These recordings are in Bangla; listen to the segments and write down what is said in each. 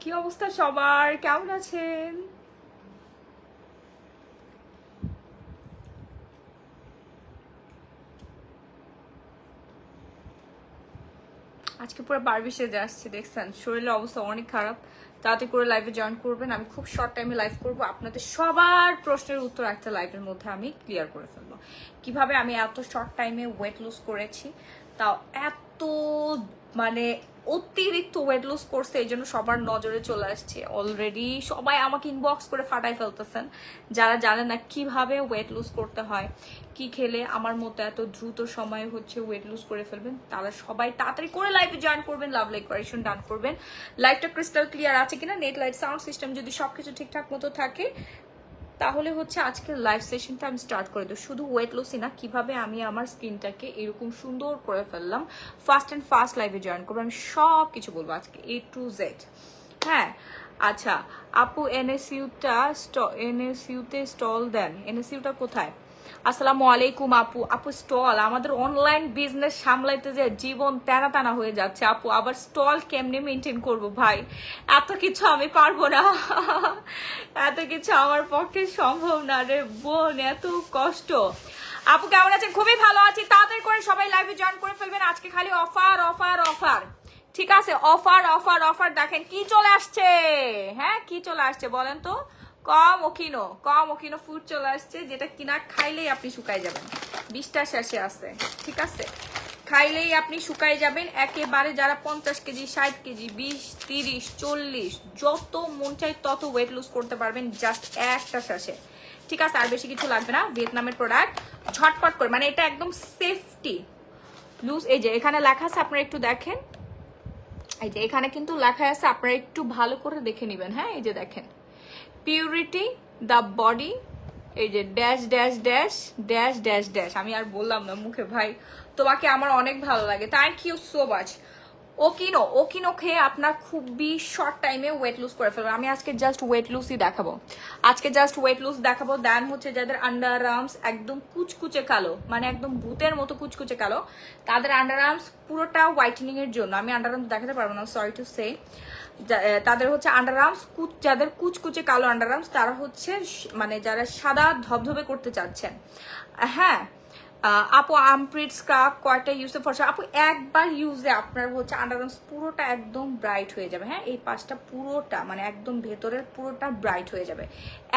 কি অবস্থা সবার, কেমন আছেন? আজকে পুরো বারবি সেজে আসছে, দেখছেন শরীরের অবস্থা অনেক খারাপ। তাড়াতাড়ি করে লাইভে জয়েন করবেন, আমি খুব শর্ট টাইমে লাইভ করব। আপনাদের সবার প্রশ্নের উত্তর একটা লাইভের মধ্যে আমি ক্লিয়ার করে ফেলবো। কিভাবে আমি এত শর্ট টাইমে ওয়েট লুজ করেছি, তাও এত মানে অতিরিক্ত ওয়েট লুজ করছে, এই জন্য সবার নজরে চলে আসছে। অলরেডি সবাই আমাকে ইনবক্স করে ফাটাই ফেলতেছেন, যারা জানেন না কিভাবে ওয়েট লুজ করতে হয়, কি খেলে আমার মতো এত দ্রুত সময়ে হচ্ছে ওয়েট লুজ করে ফেলবেন, তারা সবাই তাড়াতাড়ি করে লাইভে জয়েন করবেন, লাভ লাইক কোয়ারেশন ডান করবেন। লাইভটা ক্রিস্টাল ক্লিয়ার আছে কিনা, নেট লাইট সাউন্ড সিস্টেম যদি সবকিছু ঠিকঠাক মতো থাকে, তাহলে হচ্ছে আজকের লাইভ সেশনটা আমি স্টার্ট করে দেবো। শুধু ওয়েট লসই না, কিভাবে আমি আমার স্কিনটাকে এরকম সুন্দর করে ফেললাম, ফাস্ট অ্যান্ড ফাস্ট লাইভে জয়েন করবো, আমি সব কিছু বলবো আজকে A to Z। হ্যাঁ আচ্ছা আপু, এনএসইউতে স্টল দেন, এনএসইউটা কোথায়? আসসালামু আলাইকুম আপু। আপু স্টল, আমাদের অনলাইন বিজনেস সামলাইতে যে জীবন টানা টানা হয়ে যাচ্ছে আপু, আবার স্টল কেমনে মেনটেন করব ভাই? এত কিছু আমি পারবো না, এত কিছু আমার পক্ষে সম্ভব না রে বোন, এত কষ্ট। আপু কেমন আছেন? খুবই ভালো আছি। তাড়াতাড়ি করে সবাই লাইভে জয়েন করে ফেলবেন, আজকে খালি অফার অফার অফার। ঠিক আছে, অফার অফার অফার। দেখেন কি চলে আসছে, হ্যাঁ কি চলে আসছে বলেন তো? কম ওকিনো ফুড চলে আসছে, যেটা কিনা খাইলেই আপনি শুকাই যাবেন। 20টা শেষে আছে, ঠিক আছে, খাইলেই আপনি শুকাই যাবেন একেবারে। যারা 50 কেজি, 60 কেজি, 20, 30, 40 যত মন চাই তত ওয়েট লুজ করতে পারবেন জাস্ট একটা শেষে, ঠিক আছে? আর বেশি কিছু লাগবে না। ভিয়েতনামের প্রোডাক্ট, ঝটপট করে, মানে এটা একদম সেফটি লুজ। এই যে এখানে লেখা আছে, আপনারা একটু দেখেন, এই যে এখানে কিন্তু লেখা আছে, আপনারা একটু ভালো করে দেখে নেবেন। হ্যাঁ এই যে দেখেন, পিউরিটি দ্য বডি, এই যে dash dash dash dash dash dash. আমি আর বললাম না মুখে, ভাই তোমাকে আমার অনেক ভালো লাগে, থ্যাংক ইউ সো মাচ। ওকিনো খেয়ে আপনার খুবই শর্ট টাইমে ওয়েট লুজ করে ফেলবেন। আমি আজকে জাস্ট ওয়েট লুজই দেখাবো, আজকে জাস্ট ওয়েট লুজ দেখাবো। দেন হচ্ছে যাদের আন্ডার আর্মস একদম কুচকুচে কালো, মানে একদম ভূতের মতো কুচকুচে কালো, তাদের আন্ডার আর্মস পুরোটা হোয়াইটেনিং এর জন্য, আমি আন্ডার আর্মস দেখাতে পারবো না, সরি টু সে। তাদের হচ্ছে আন্ডার আর্মস, যাদের কুচকুচে কালো আন্ডার আর্মস, তারা হচ্ছে মানে যারা সাদা ধবধবে করতে চাচ্ছেন। হ্যাঁ আপু, আমপ্রিট স্ক্রাব কয়টা ইউজে ফরসা? আপু একবার ইউজে আপনার হচ্ছে আন্ডার আর্মস পুরোটা একদম ব্রাইট হয়ে যাবে। হ্যাঁ এই পাশটা পুরোটা, মানে একদম ভেতরের পুরোটা ব্রাইট হয়ে যাবে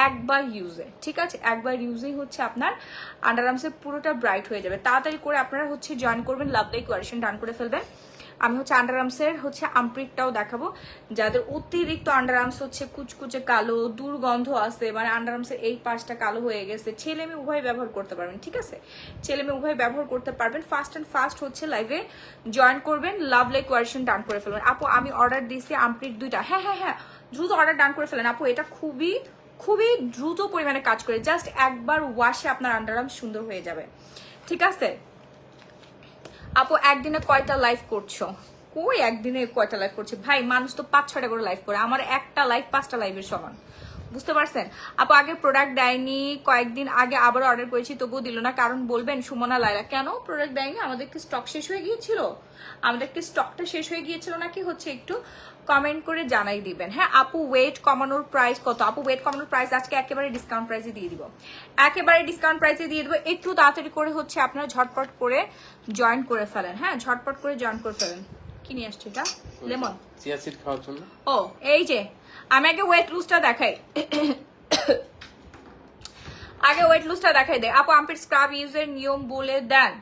একবার ইউজে, ঠিক আছে? একবার ইউজেই হচ্ছে আপনার আন্ডার আর্মসের পুরোটা ব্রাইট হয়ে যাবে। তাড়াতাড়ি করে আপনারা হচ্ছে জয়েন করবেন, লাভ লাইক কোয়ারেশন ডান করে ফেলবেন। আমি হচ্ছে আন্ডার আর্মসের হচ্ছে আমপ্রিটটাও দেখাবো, যাদের অতিরিক্ত আন্ডার আর্মস হচ্ছে কুচকুচে কালো, দুর্গন্ধ আছে, মানে আন্ডার আর্মসের এই পাশটা কালো হয়ে গেছে, ছেলে মেয়ে উভয় ব্যবহার করতে পারবেন, ঠিক আছে? ছেলে মেয়ে উভয় ব্যবহার করতে পারবেন। ফাস্ট অ্যান্ড ফাস্ট হচ্ছে লাইভে জয়েন করবেন, লাভ লাইক কোয়ারেশন ডান করে ফেলবেন। আপু আমি অর্ডার দিয়েছি আমপ্রিট 2টা, হ্যাঁ হ্যাঁ হ্যাঁ দ্রুত অর্ডার ডান করে ফেলেন আপু, এটা খুবই খুবই দ্রুত পরিমাণে কাজ করে, জাস্ট একবার ওয়াশে আপনার আন্ডার আর্ম সুন্দর হয়ে যাবে, ঠিক আছে? আপু একদিনে কয়টা লাইভ করছো? কই একদিনে কয়টা লাইভ করছে ভাই, মানুষ তো 5-6টা করে লাইভ করে, আমার একটা লাইভ 5টা লাইভের সমান, বুঝতে পারছেন? আপু আগে প্রোডাক্ট দেয়নি, কয়েকদিন আগে আবার অর্ডার করেছি তবুও দিল না, কারণ বলবেন? সুমনা লাইলা, কেন প্রোডাক্ট দেয়নি? আমাদেরকে স্টক শেষ হয়ে গিয়েছিল, আমাদেরকে স্টকটা শেষ হয়ে গিয়েছিল নাকি হচ্ছে একটু কমেন্ট করে জানাই দিবেন। হ্যাঁ আপু ওয়েট কমানোর প্রাইস কত? আপু ওয়েট কমানোর প্রাইস আজকে একেবারে ডিসকাউন্ট প্রাইসে দিয়ে দিব, একেবারে ডিসকাউন্ট প্রাইসে দিয়ে দেবো। একটু তাড়াতাড়ি করে হচ্ছে আপনারা ঝটপট করে জয়েন করে ফেলেন, হ্যাঁ ঝটপট করে জয়েন করে ফেলেন। কি নিয়ে আসছে এটা? লেমন চিয়া সিড খাওয়ার জন্য। ও এই যে আমি আগে ওয়েট লুজটা দেখাই, আগে ওয়েট লুজটা দেখাই দেয়। আপু আর্মপিট স্ক্রাব ইউজের নিয়ম বলে দেন।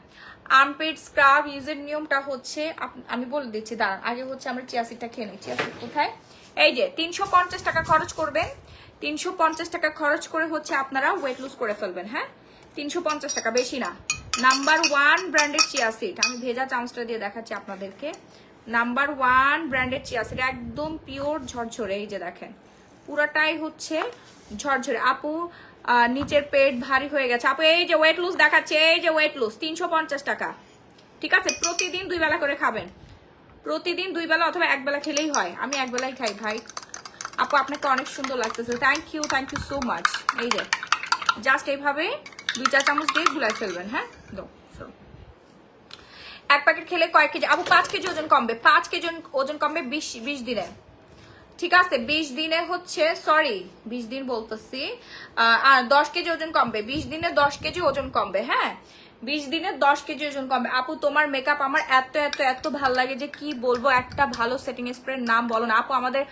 আর্মপিট স্ক্রাব ইউজের নিয়মটা হচ্ছে, আমি বলে দিচ্ছি দাঁড়ান, আগে হচ্ছে আমরা চিয়া সিডটা খেয়ে নিই। চিয়া সিড কোথায়? এই যে 350 টাকা খরচ করবেন, 350 টাকা খরচ করে হচ্ছে আপনারা ওয়েট লুজ করে ফেলবেন। হ্যাঁ 350 টাকা, বেশি না। নাম্বার 1 ব্র্যান্ডেড চিয়া সিড, আমি ভেজা চামচটা দিয়ে দেখাচ্ছি আপনাদেরকে। নাম্বার 1 ব্র্যান্ডেড চিয়া সিড, একদম পিওর ঝরঝরে, এই যে দেখেন পুরাটাই হচ্ছে ঝরঝরে। আপু নিচের পেট ভারী হয়ে গেছে, আপু এই যে ওয়েট লুজ দেখাচ্ছে, এই যে ওয়েট লুজ 350 টাকা, ঠিক আছে? প্রতিদিন 2 বেলা করে খাবেন, প্রতিদিন 2 বেলা অথবা 1 বেলা খেলেই হয়, আমি 1 বেলাই খাই ভাই। আপু আপনাকে অনেক সুন্দর লাগতেছে, থ্যাংক ইউ সো মাচ। এই যে জাস্ট এইভাবে 2-4 চামচ দিয়ে গুলাই ফেলবেন। হ্যাঁ এক প্যাকেট খেলে কয়েক কেজি? আপু 5 কেজি ওজন কমবে, 5 কেজি ওজন কমবে 20 দিনে, ঠিক আছে 20 দিনে হচ্ছে সরি 20 দিন বলতেছি 10 কেজি ওজন কমবে, 20 দিনে 10 কেজি ওজন কমবে। হ্যাঁ 20 দিনে 10 কেজি ওজন কমবে। আপু তোমার মেকআপ আমার এত এত এত ভালো লাগে যে কি বলবো, একটা ভালো সেটিং স্প্রের নাম বলো না। আপু আমাদের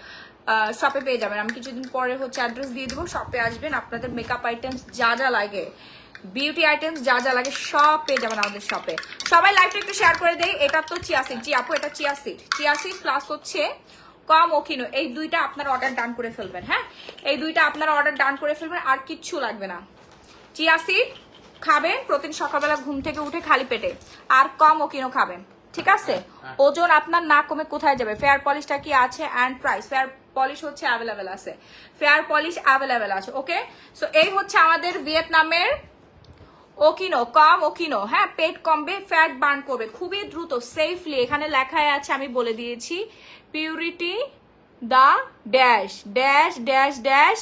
শপে পেয়ে যাবেন, আমি কিছুদিন পরে হচ্ছে অ্যাড্রেস দিয়ে দেবো, শপে আসবেন, আপনাদের মেকআপ আইটেমস যা যা লাগে, বিউটি আইটেমস যা যা লাগে সব পেয়ে যাবেন আমাদের শপে। সবাই লাইভটা একটু শেয়ার করে দেই। এটা তো চিয়া সিড, জি আপু এটা চিয়া সিড প্লাস হচ্ছে কম ওকিনো, এই দুইটা আপনারা অর্ডার ডান করে ফেলবেন। হ্যাঁ এই দুইটা আপনারা অর্ডার ডান করে ফেলবেন, আর কিচ্ছু লাগবে না। চিয়া সিড খাবেন প্রতিদিন সকালবেলা ঘুম থেকে উঠে খালি পেটে, আর কম ওকিনো খাবেন, ঠিক আছে? ওজন আপনার না কমে কোথায় যাবে? ফেয়ার পলিশটা কি আছে অ্যান্ড প্রাইস? ফেয়ার পলিশ হচ্ছে অ্যাভেলেবেল আছে, ফেয়ার পলিশ অ্যাভেলেবেল আছে। ওকে সো এই হচ্ছে আমাদের ভিয়েতনামের ওকিনো, কম ওকিনো। হ্যাঁ পেট কমবে, ফ্যাট বার্ন করবে খুবই দ্রুত সেফলি। এখানে লেখায় আছে, আমি বলে দিয়েছি, purity the dash dash dash dash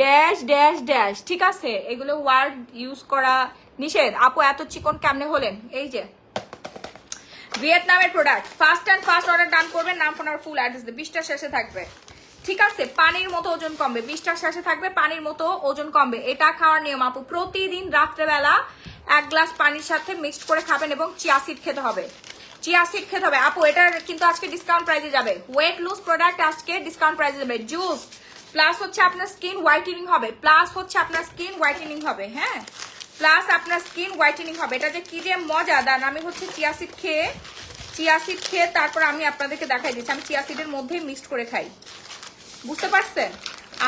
dash dash dash, ঠিক আছে? এগুলো ওয়ার্ড ইউজ করা নিষেধ। আপু এত চিকন কেমনে হলেন? এই যে ভিয়েতনামের product, fast and fast order done করবেন, নাম ফোন আর ফুল অ্যাড্রেস 20টা শেষে থাকবে, ঠিক আছে? পানির মতো ওজন কমবে, 20টা শেষে থাকবে, পানির মতো ওজন কমবে। এটা খাওয়ার নিয়ম আপু, প্রতিদিন রাত্রেবেলা 1 গ্লাস পানির সাথে মিক্সড করে খাবেন এবং চিয়া সিড খেতে হবে, চিয়া সিড খেতে হবে। আপু এটা কিন্তু আজকে ডিসকাউন্ট প্রাইসে যাবে, ওয়েট লুজ প্রোডাক্ট আজকে ডিসকাউন্ট প্রাইসে যাবে। জুস প্লাস হচ্ছে আপনার স্কিন হোয়াইটেনিং হবে, প্লাস হচ্ছে আপনার স্কিন হোয়াইটেনিং হবে। হ্যাঁ প্লাস আপনার স্কিন হোয়াইটেনিং হবে। এটা যে কি যে মজাদার, আমি হচ্ছে চিয়া সিড খেয়ে তারপর আমি আপনাদেরকে দেখাই দিচ্ছি। আমি চিয়া সিডের মধ্যেই মিক্সড করে খাই, বুঝতে পারছেন?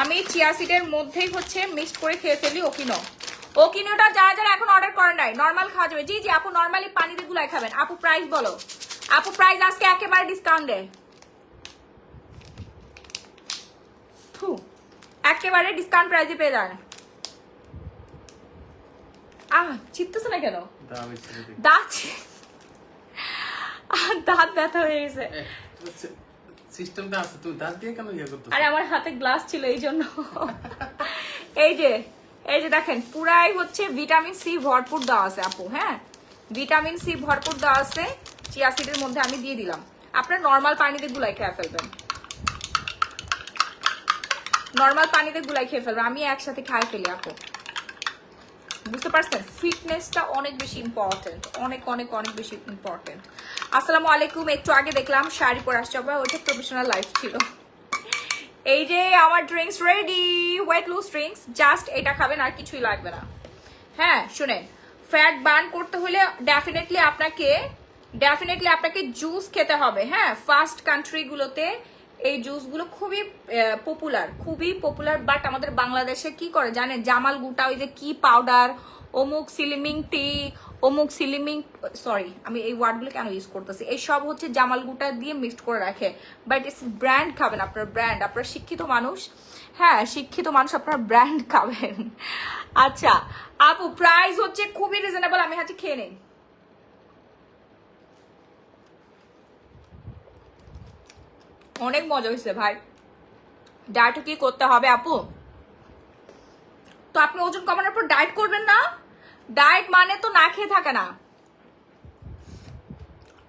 আমি চিয়া সিডের মধ্যেই হচ্ছে মিক্সড করে খেয়ে ফেলি ওকিনোটা। যারা যারা এখন অর্ডার করেন নাই, নর্মাল খাওয়া যাবে। জি জি আপু নর্মালি পানি দিয়ে গুলাই খাবেন। আপু প্রাইস বলো, আপু প্রাইস আজকে একেবারে ডিসকাউন্ট দেয়, একেবারে ডিসকাউন্ট প্রাইসে পেয়ে যান। চিত্তছে না কেন? দাঁত ব্যথা হয়ে গেছে। সিস্টেমটা আছে, তুমি দাঁত দিয়ে কেন ইয়ে করতেছো? আরে আমার হাতে গ্লাস ছিল এই জন্য। এই যে দেখেন পুরাই হচ্ছে ভিটামিন সি ভরপুর দেওয়া আছে আপু। হ্যাঁ ভিটামিন সি ভরপুর দেওয়া আছে, চিয়া সিডের মধ্যে আমি দিয়ে দিলাম। আপনার নর্মাল পানিতে গুলাই খেয়ে ফেলবেন, নর্মাল পানিতে গুলাই খেয়ে ফেলবেন। আমি একসাথে খাই ফেলি আপু, বুঝতে পারছেন? ফিটনেসটা অনেক বেশি ইম্পর্টেন্ট, অনেক অনেক অনেক বেশি ইম্পর্টেন্ট। আসসালামু আলাইকুম, একটু আগে দেখলাম শাড়ি পরে আসছে, ওইটা প্রফেশনাল লাইফ ছিল। এই যে আমার drinks ready, weight lose drinks, just এটা খাবেন আর কিছুই লাগবে না। হ্যাঁ শুনেন, ফ্যাট বার্ন করতে হলে ডেফিনেটলি আপনাকে জুস খেতে হবে। হ্যাঁ ফাস্ট কান্ট্রিগুলোতে এই জুসগুলো খুবই পপুলার, বাট আমাদের বাংলাদেশে কি করে জানেন? জামাল গুটা, ওই যে কি পাউডার, অমুক সিলিমিং টি, অমুক সিলিমিং, সরি আমি এই ওয়ার্ডগুলো কেন ইউজ করতেছি, এই সব হচ্ছে জামাল গুটা দিয়ে মিক্সড করে রাখে। বাট ইটস ব্র্যান্ড খাবেন, আপনার ব্র্যান্ড, আপনার শিক্ষিত মানুষ, হ্যাঁ শিক্ষিত মানুষ আপনার ব্র্যান্ড খাবেন। আচ্ছা আপু প্রাইস হচ্ছে খুবই রিজনেবল, আমি হচ্ছে খেয়ে নেই। অনেক মজা হয়েছে ভাই। ডায়েট কি করতে হবে আপু? তো আপনি ওজন কমানোর পর ডায়েট করবেন না? ডায়েট মানে তো না খেয়ে থাকে না,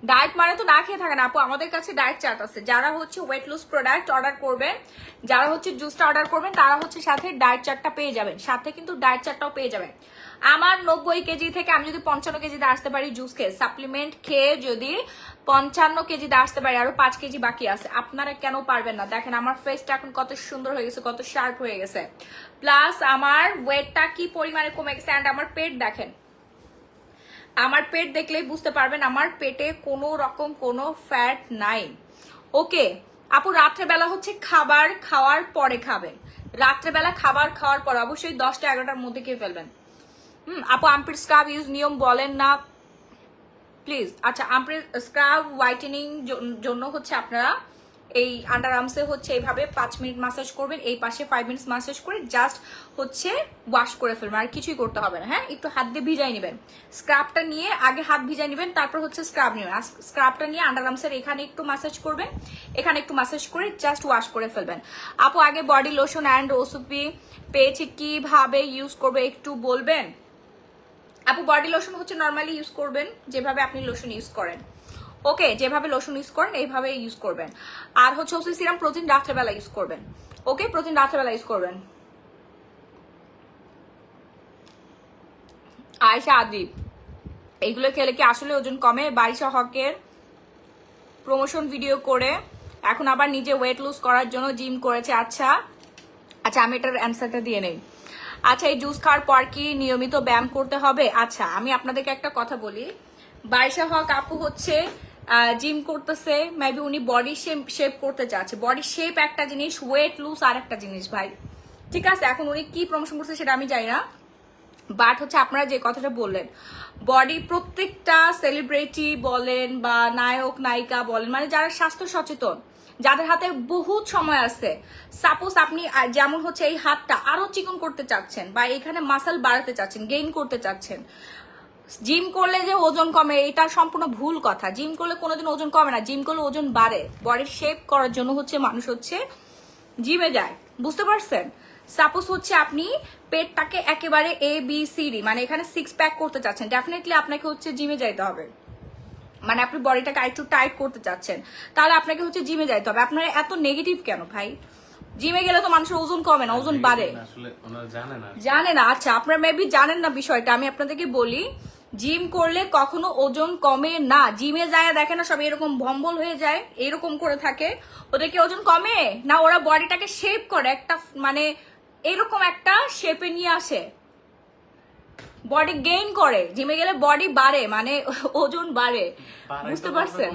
ডায়েট মানে তো না খেয়ে থাকে না আপু। আমাদের কাছে ডায়েট চার্ট আছে। যারা হচ্ছে ওয়েট লুজ প্রোডাক্ট অর্ডার করবেন, যারা হচ্ছে জুসটা অর্ডার করবেন, তারা হচ্ছে সাথে ডায়েট চার্টটা পেয়ে যাবেন, সাথে কিন্তু ডায়েট চার্টটাও পেয়ে যাবেন। আমার 90 কেজি থেকে আমি যদি 55 কেজিতে আসতে পারি জুস খেয়ে, সাপ্লিমেন্ট খেয়ে যদি 55 কেজিতে আসতে পারি, আরো 5 কেজি বাকি আছে, আপনারা কেন পারবেন না? দেখেন আমার ফেসটা এখন কত সুন্দর হয়ে গেছে, কত শার্প হয়ে গেছে, প্লাস আমার ওয়েটটা কি পরিমাণে কমে গেছে। অ্যান্ড আমার পেট দেখেন, আমার পেট দেখলেই বুঝতে পারবেন আমার পেটে কোনো রকম কোনো ফ্যাট নাই। ওকে আপু রাত্রেবেলা হচ্ছে খাবার খাওয়ার পরে খাবেন, রাত্রেবেলা খাবার খাওয়ার পর অবশ্যই 10টা 11টার মধ্যে খেয়ে ফেলবেন। আপু আম্পির স্ক্রাব ইউজ নিয়ম বলেন না প্লিজ। আচ্ছা আম্পির স্ক্রাব হোয়াইটেনিং জন্য হচ্ছে আপনারা এই আন্ডার আর্মসে হচ্ছে এইভাবে 5 মিনিট মাসাজ করবেন, এই পাশে 5 মিনিট মাসাজ করে জাস্ট হচ্ছে ওয়াশ করে ফেলবেন, আর কিছুই করতে হবে না। হ্যাঁ একটু হাত দিয়ে ভিজাই নেবেন, স্ক্রাবটা নিয়ে আগে হাত ভিজাই নেবেন, তারপর হচ্ছে স্ক্রাব নেবেন। স্ক্রাবটা নিয়ে আন্ডার আর্মসের এখানে একটু মাসাজ করবেন, এখানে একটু মাসাজ করে জাস্ট ওয়াশ করে ফেলবেন। আপু আগে বডি লোশন অ্যান্ড ওসুপি পেয়েছি, কিভাবে ইউজ করবে একটু বলবেন? আপু বডি লোশন হচ্ছে নর্মালি ইউজ করবেন যেভাবে আপনি লোশন ইউজ করেন। ওকে, যেভাবে লোশন ইউজ করেন এইভাবে ইউজ করবেন। আর হচ্ছে ওসি সিরাম প্রোটিন রাত্রেবেলা ইউজ করবেন। ওকে, প্রোটিন রাত্রেবেলা ইউজ করবেন। আয়শা আদিব, এইগুলো খেলে কি আসলে ওজন কমে? বারিশা হকের প্রমোশন ভিডিও করে এখন আবার নিজে ওয়েট লুজ করার জন্য জিম করেছে। আচ্ছা আচ্ছা, আমি এটার অ্যান্সারটা দিয়ে নেই। আচ্ছা, এই জুস খাওয়ার পর কি নিয়মিত ব্যায়াম করতে হবে? আচ্ছা, আমি আপনাদেরকে একটা কথা বলি। বারিশা হক আপু হচ্ছে জিম করতেছে, মেবি উনি বডি শেপ করতে চাচ্ছে। বডি শেপ একটা জিনিস, ওয়েট লুজ আর একটা জিনিস ভাই। ঠিক আছে, এখন উনি কি প্রমোশন করছে সেটা আমি জানি না, বাট হচ্ছে আপনারা যে কথাটা বললেন, বডি প্রত্যেকটা সেলিব্রিটি বলেন বা নায়ক নায়িকা বলেন, মানে যারা স্বাস্থ্য সচেতন, যাদের হাতে বহুত সময় আছে, সাপোজ আপনি যেমন হচ্ছে এই হাতটা আরো চিকন করতে চাচ্ছেন বা এখানে মাসল বাড়াতে চাচ্ছেন, গেইন করতে চাচ্ছেন, জিম করলে যে ওজন কমে এটা সম্পূর্ণ ভুল কথা। জিম করলে কোনোদিন ওজন কমে না, জিম করলে ওজন বাড়ে। বডির শেপ করার জন্য হচ্ছে মানুষ হচ্ছে জিমে যায়, বুঝতে পারছেন? সাপোজ হচ্ছে আপনি পেটটাকে একেবারে ABCD মানে এখানে 6 প্যাক করতে চাচ্ছেন, ডেফিনেটলি আপনাকে হচ্ছে জিমে যাইতে হবে। মানে আপনি বডিটাকে আরেকটু টাইট করতে চাচ্ছেন, তাহলে আপনাকে হচ্ছে জিমে যাইতে হবে। আপনারা এত নেগেটিভ কেন ভাই? জিমে গেলে তো মানুষের ওজন কমে না, ওজন বাড়ে। আসলে ওনারা জানে না? আচ্ছা, আপনারা মেবি জানেন না বিষয়টা। আমি আপনাদেরকে বলি, জিম করলে কখনো ওজন কমে না। জিমে যায় দেখে না সব এরকম ভম্বল হয়ে যায়, এরকম করে থাকে, ওদেরকে ওজন কমে না? ওরা বডিটাকে শেপ করে একটা মানে এরকম একটা শেপে নিয়ে আসে, বডি গেইন করে। জিমে গেলে বডি বাড়ে মানে ওজন বাড়ে, বুঝতে পারছেন?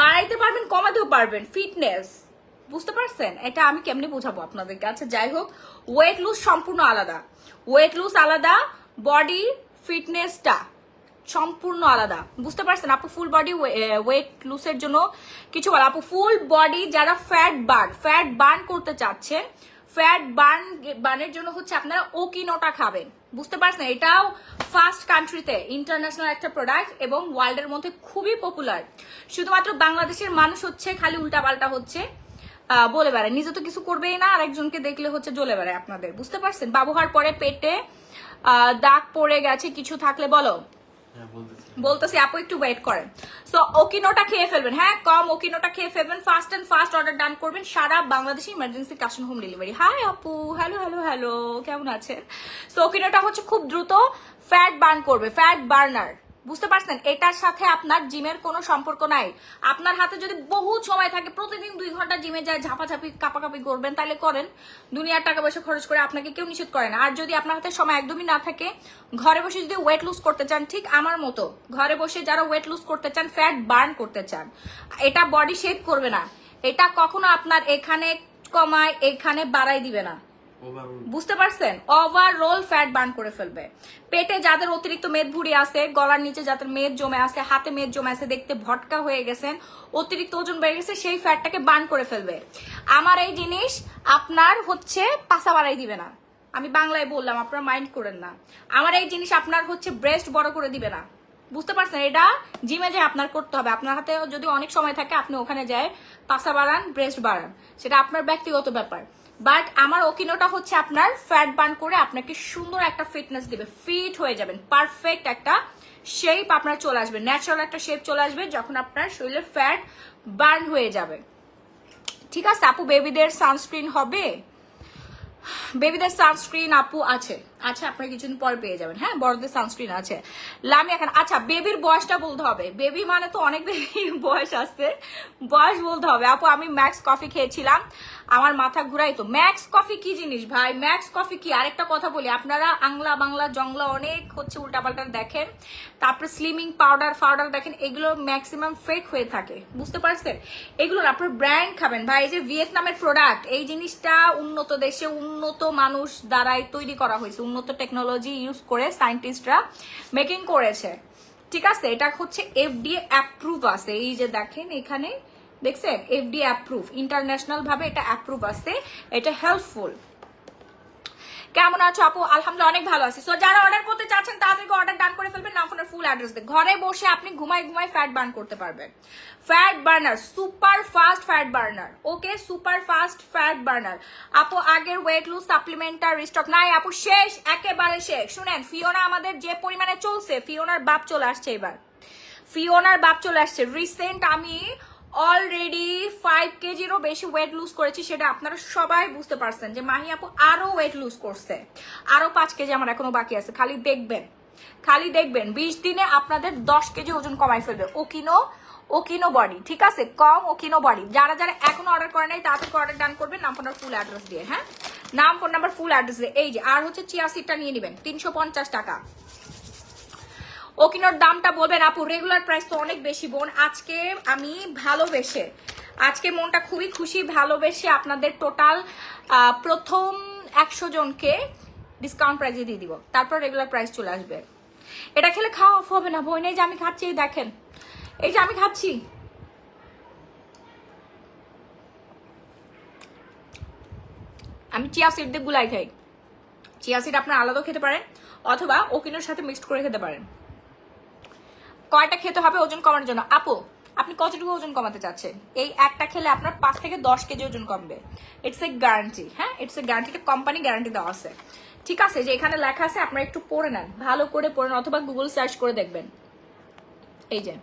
বাড়াইতে পারবেন, কমাতেও পারবেন, ফিটনেস, বুঝতে পারছেন? এটা আমি কেমনি বোঝাবো আপনাদেরকে? আচ্ছা যাই হোক, ওয়েট লুজ সম্পূর্ণ আলাদা, ওয়েট লুজ আলাদা, বডি ফিটনেসটা সম্পূর্ণ আলাদা, বুঝতে পারছেন? আপু ফুল বডি ওয়েট লুজের জন্য কিছু বলা, আপু ফুল বডি যারা ফ্যাট বার্ন করতে চাচ্ছেন, ফ্যাট বার্নের জন্য হচ্ছে আপনারা ওকিনোটা খাবেন, বুঝতে পারছেন? এটাও ফার্স্ট কান্ট্রিতে ইন্টারন্যাশনাল একটা প্রোডাক্ট এবং ওয়ার্ল্ডের মধ্যে খুবই পপুলার। শুধুমাত্র বাংলাদেশের মানুষ হচ্ছে খালি উল্টাপাল্টা হচ্ছে বলে বেড়ায়, নিজে তো কিছু করবেই না, আর একজনকে দেখলে হচ্ছে জ্বলে বেড়ায় আপনাদের, বুঝতে পারছেন? বাবু হওয়ার পরে পেটে দাগ পড়ে গেছে, কিছু থাকলে বলো। বলতেছি আপু একটু ওয়েট করেন। সো ওকিনোটা খেয়ে ফেলবেন, হ্যাঁ কম ওকিনোটা খেয়ে ফেলবেন, fast and fast order done করবেন, সারা বাংলাদেশে emergency cash on home delivery. Hi আপু, হ্যালো হ্যালো হ্যালো, কেমন আছেন? সো ওকিনোটা হচ্ছে খুব দ্রুত ফ্যাট বার্ন করবে, ফ্যাট বার্নার, বুঝতে পারছেন? এটার সাথে আপনার জিমের কোনো সম্পর্ক নাই। আপনার হাতে যদি বহুত সময় থাকে, প্রতিদিন 2 ঘন্টা জিমে যায়, ঝাপাঝাপি কাপাকাপি করবেন, তাহলে করেন, দুনিয়ার টাকা পয়সা খরচ করে, আপনাকে কেউ নিষেধ করে না। আর যদি আপনার হাতে সময় একদমই না থাকে, ঘরে বসে যদি ওয়েট লুজ করতে চান, ঠিক আমার মতো ঘরে বসে যারা ওয়েট লুজ করতে চান, ফ্যাট বার্ন করতে চান, এটা বডি শেপ করবে না, এটা কখনো আপনার এখানে কমায় এখানে বাড়াই দিবে না, বুঝতে পারছেন? ওভারঅল ফ্যাট বার্ন করে ফেলবে। পেটে যাদের অতিরিক্ত মেদ ভুঁড়ি আছে, গলার নিচে যাদের মেদ জমে আছে, হাতে মেদ জমে আছে, দেখতে ভটকা হয়ে গেছেন, অতিরিক্ত ওজন বেড়ে গেছে, সেই ফ্যাটটাকে বার্ন করে ফেলবে। আমার এই জিনিস আপনার হচ্ছে পাছা বাড়াই দিবে না, আমি বাংলায় বললাম, আপনারা মাইন্ড করেন না। আমার এই জিনিস আপনার হচ্ছে ব্রেস্ট বড় করে দিবে না, বুঝতে পারছেন? এটা জিমে যে আপনার করতে হবে। আপনার হাতে যদি অনেক সময় থাকে, আপনি ওখানে যায় পাছা বাড়ান, ব্রেস্ট বাড়ান, সেটা আপনার ব্যক্তিগত ব্যাপার। বাট আমার ওকিনোটা হচ্ছে আপনার ফ্যাট বার্ন করে আপনাকে সুন্দর একটা ফিটনেস দিবে, ফিট হয়ে যাবেন, পারফেক্ট একটা শেপ আপনার চলে আসবে, ন্যাচারাল একটা শেপ চলে আসবে যখন আপনার শরীরের ফ্যাট বার্ন হয়ে যাবে। ঠিক আছে আপু, বেবিদের সানস্ক্রিন হবে? বেবিদের সানস্ক্রিন আপু আছে, আচ্ছা আপনারা কিছুদিন পর পেয়ে যাবেন। হ্যাঁ, বড়দের সানস্ক্রিন আছে। লামিয়া খান, আচ্ছা বেবির বয়সটা বলতে হবে, বেবি মানে তো অনেক বেবির বয়স আছে, বয়স বলতে হবে। আপু আমি ম্যাক্স কফি খেয়েছিলাম, আমার মাথা ঘুরাই। তো ম্যাক্স কফি কি জিনিস ভাই? ম্যাক্স কফি কি? আরেকটা কথা বলি, আপনারা আংলা বাংলা জংলা অনেক হচ্ছে উল্টাপাল্টা দেখেন, তারপরে স্লিমিং পাউডার দেখেন, এগুলো ম্যাক্সিমাম ফেক হয়ে থাকে, বুঝতে পারছেন? এগুলোর আপনার ব্র্যান্ড খাবেন ভাই। এই যে ভিয়েতনামের প্রোডাক্ট, এই জিনিসটা উন্নত দেশে উন্নত মানুষ দ্বারাই তৈরি করা হয়েছে, উন্নত টেকনোলজি ইউজ করে সায়েন্টিস্টরা মেকিং করেছে, ঠিক আছে? এটা হচ্ছে FDA অ্যাপ্রুভ আছে, এই যে দেখেন এখানে দেখছেন, FDA অ্যাপ্রুভ, ইন্টারন্যাশনাল ভাবে এটা অ্যাপ্রুভ আছে, এটা হেল্পফুল। কেমন আছো আপু? আলহামদুলিল্লাহ অনেক ভালো আছি। সো যারা অর্ডার করতে চাচ্ছেন তাদেরকে অর্ডার ডান করে ফেলবেন, নাম ফোনের ফুল অ্যাড্রেস দিয়ে। ঘরে বসে আপনি ঘুমাই ফ্যাট বার্ন করতে পারবেন। Fat burner, super fast fat burner, okay super fast fat burner. আপু আগের ওয়েট লুজ সাপ্লিমেন্টটা রিস্টক নাই আপু, শেষ, একেবারে শেষ। শুনেন, ফিওনা আমাদের যে পরিমাণে চলছে, ফিওনার বাপ চলে আসছে এবার, ফিওনার বাপ চলে আসছে। রিসেন্ট আমি অলরেডি 5 কেজিরও বেশি ওয়েট লুজ করেছি, সেটা আপনারা সবাই বুঝতে পারছেন যে মাহি আপু আরো ওয়েট লুজ করছে, আরো 5 কেজি আমার এখনো বাকি আছে। খালি দেখবেন 20 দিনে আপনাদের 10 কেজি ওজন কমাই ফেলবে। ওকিনো বডি, ঠিক আছে, কম ওকিনো বডি। যারা যারা এখনো অর্ডার করে নাই তাড়াতাড়ি অর্ডার ডান করবেন, নাম ফোন ফুল অ্যাড্রেস দিয়ে। হ্যাঁ, নাম ফোন নাম্বার ফুল অ্যাড্রেস দিয়ে। এই যে আর হচ্ছে চিয়া সিডটা নিয়ে নেবেন 350 টাকা। ওকিনোর দামটা বলবেন আপু, রেগুলার প্রাইস তো অনেক বেশি বোন। আজকে আমি ভালোবেসে, আজকে মনটা খুবই খুশি, ভালোবেসে আপনাদের টোটাল প্রথম 100 জনকে ডিসকাউন্ট প্রাইসে দিয়ে দিব, তারপর রেগুলার প্রাইস চলে আসবে। এটা খেলে খাওয়া অফ হবে না বোন। এই যে আমি খাচ্ছি, দেখেন, এই যে আমি খাচ্ছি। আমি চিয়া সিড দিয়ে গুলাই খাই। চিয়া সিড আপনার আলাদাও খেতে পারেন অথবা ওকিনোর সাথে মিক্সড করে খেতে পারেন। কয়টা খেতে হবে ওজন কমানোর জন্য? আপু আপনি কতটুকু ওজন কমাতে চাচ্ছেন? এই একটা খেলে আপনার 5 থেকে 10 কেজি ওজন কমবে। It's a guarantee. হ্যাঁ, ইটস এ গ্যারান্টি, এটা কোম্পানি গ্যারান্টি দেওয়া আছে, ঠিক আছে? যে এখানে লেখা আছে, আপনারা একটু পড়ে নেন, ভালো করে পড়ে নেন অথবা গুগল সার্চ করে দেখবেন। এই যে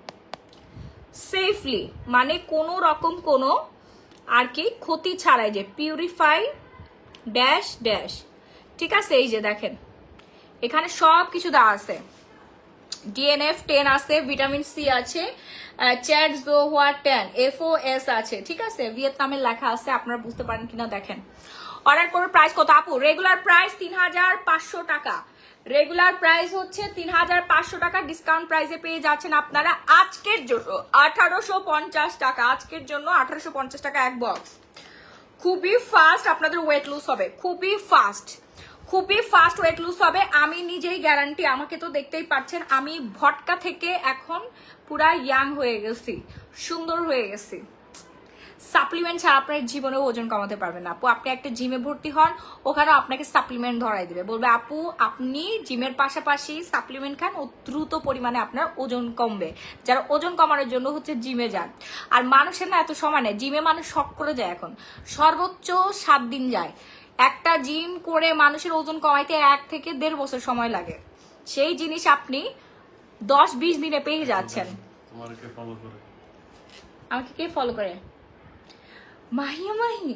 সেফলি, মানে কোনো রকম কোনো আর কি ক্ষতি ছাড়াই, যে পিউরিফাই ড্যাশ ড্যাশ, ঠিক আছে? এই যে দেখেন এখানে সব কিছু দেওয়া আছে। ডিএনএফ 10 আছে, ভিটামিন সি আছে, চ্যাট জোহোয়া 10, FOS আছে, ঠিক আছে? ভিয়েতনামের লেখা আছে, আপনারা বুঝতে পারেন কিনা দেখেন। অর্ডার করবে প্রাইস কত আপু? রেগুলার প্রাইস 3500 টাকা। রেগুলার প্রাইস হচ্ছে 3500 টাকা, ডিসকাউন্ট প্রাইসে পেয়ে যাচ্ছেন আপনারা আজকের জন্য 1850 টাকা। আজকের জন্য 1850 টাকা এক বক্স। খুবই ফাস্ট আপনাদের ওয়েট লুজ হবে, খুবই ফাস্ট ওয়েট লুজ হবে। আমি নিজেই গ্যারান্টি, আমাকে তো দেখতেই পাচ্ছেন, আমি ভটকা থেকে এখন পুরা ইয়াং হয়ে গেছি, সুন্দর হয়ে গেছি। সাপ্লিমেন্ট ছাড়া আপনার জীবনে ওজন কমাতে পারবেন না আপু। আপনি একটা জিমে ভর্তি হন, ওখানে আপনাকে সাপ্লিমেন্ট ধরাই দিবে, বলবে আপু আপনি জিমের পাশাপাশি সাপ্লিমেন্ট খান, ও দ্রুত পরিমাণে আপনার ওজন কমবে। যারা ওজন কমানোর জন্য হচ্ছে জিমে যান। আর মানুষের না এত সময় নেই, জিমে মানুষ শখ করে যায়, এখন সর্বোচ্চ 7 দিন যায়। একটা জিম করে মানুষের ওজন কমাইতে 1 থেকে 1.5 বছর সময় লাগে। সেই জিনিস আপনি 10-20 দিনে পেয়ে যাচ্ছেন। আমাকে কে ফলো করে? মাহিয়া মাহি,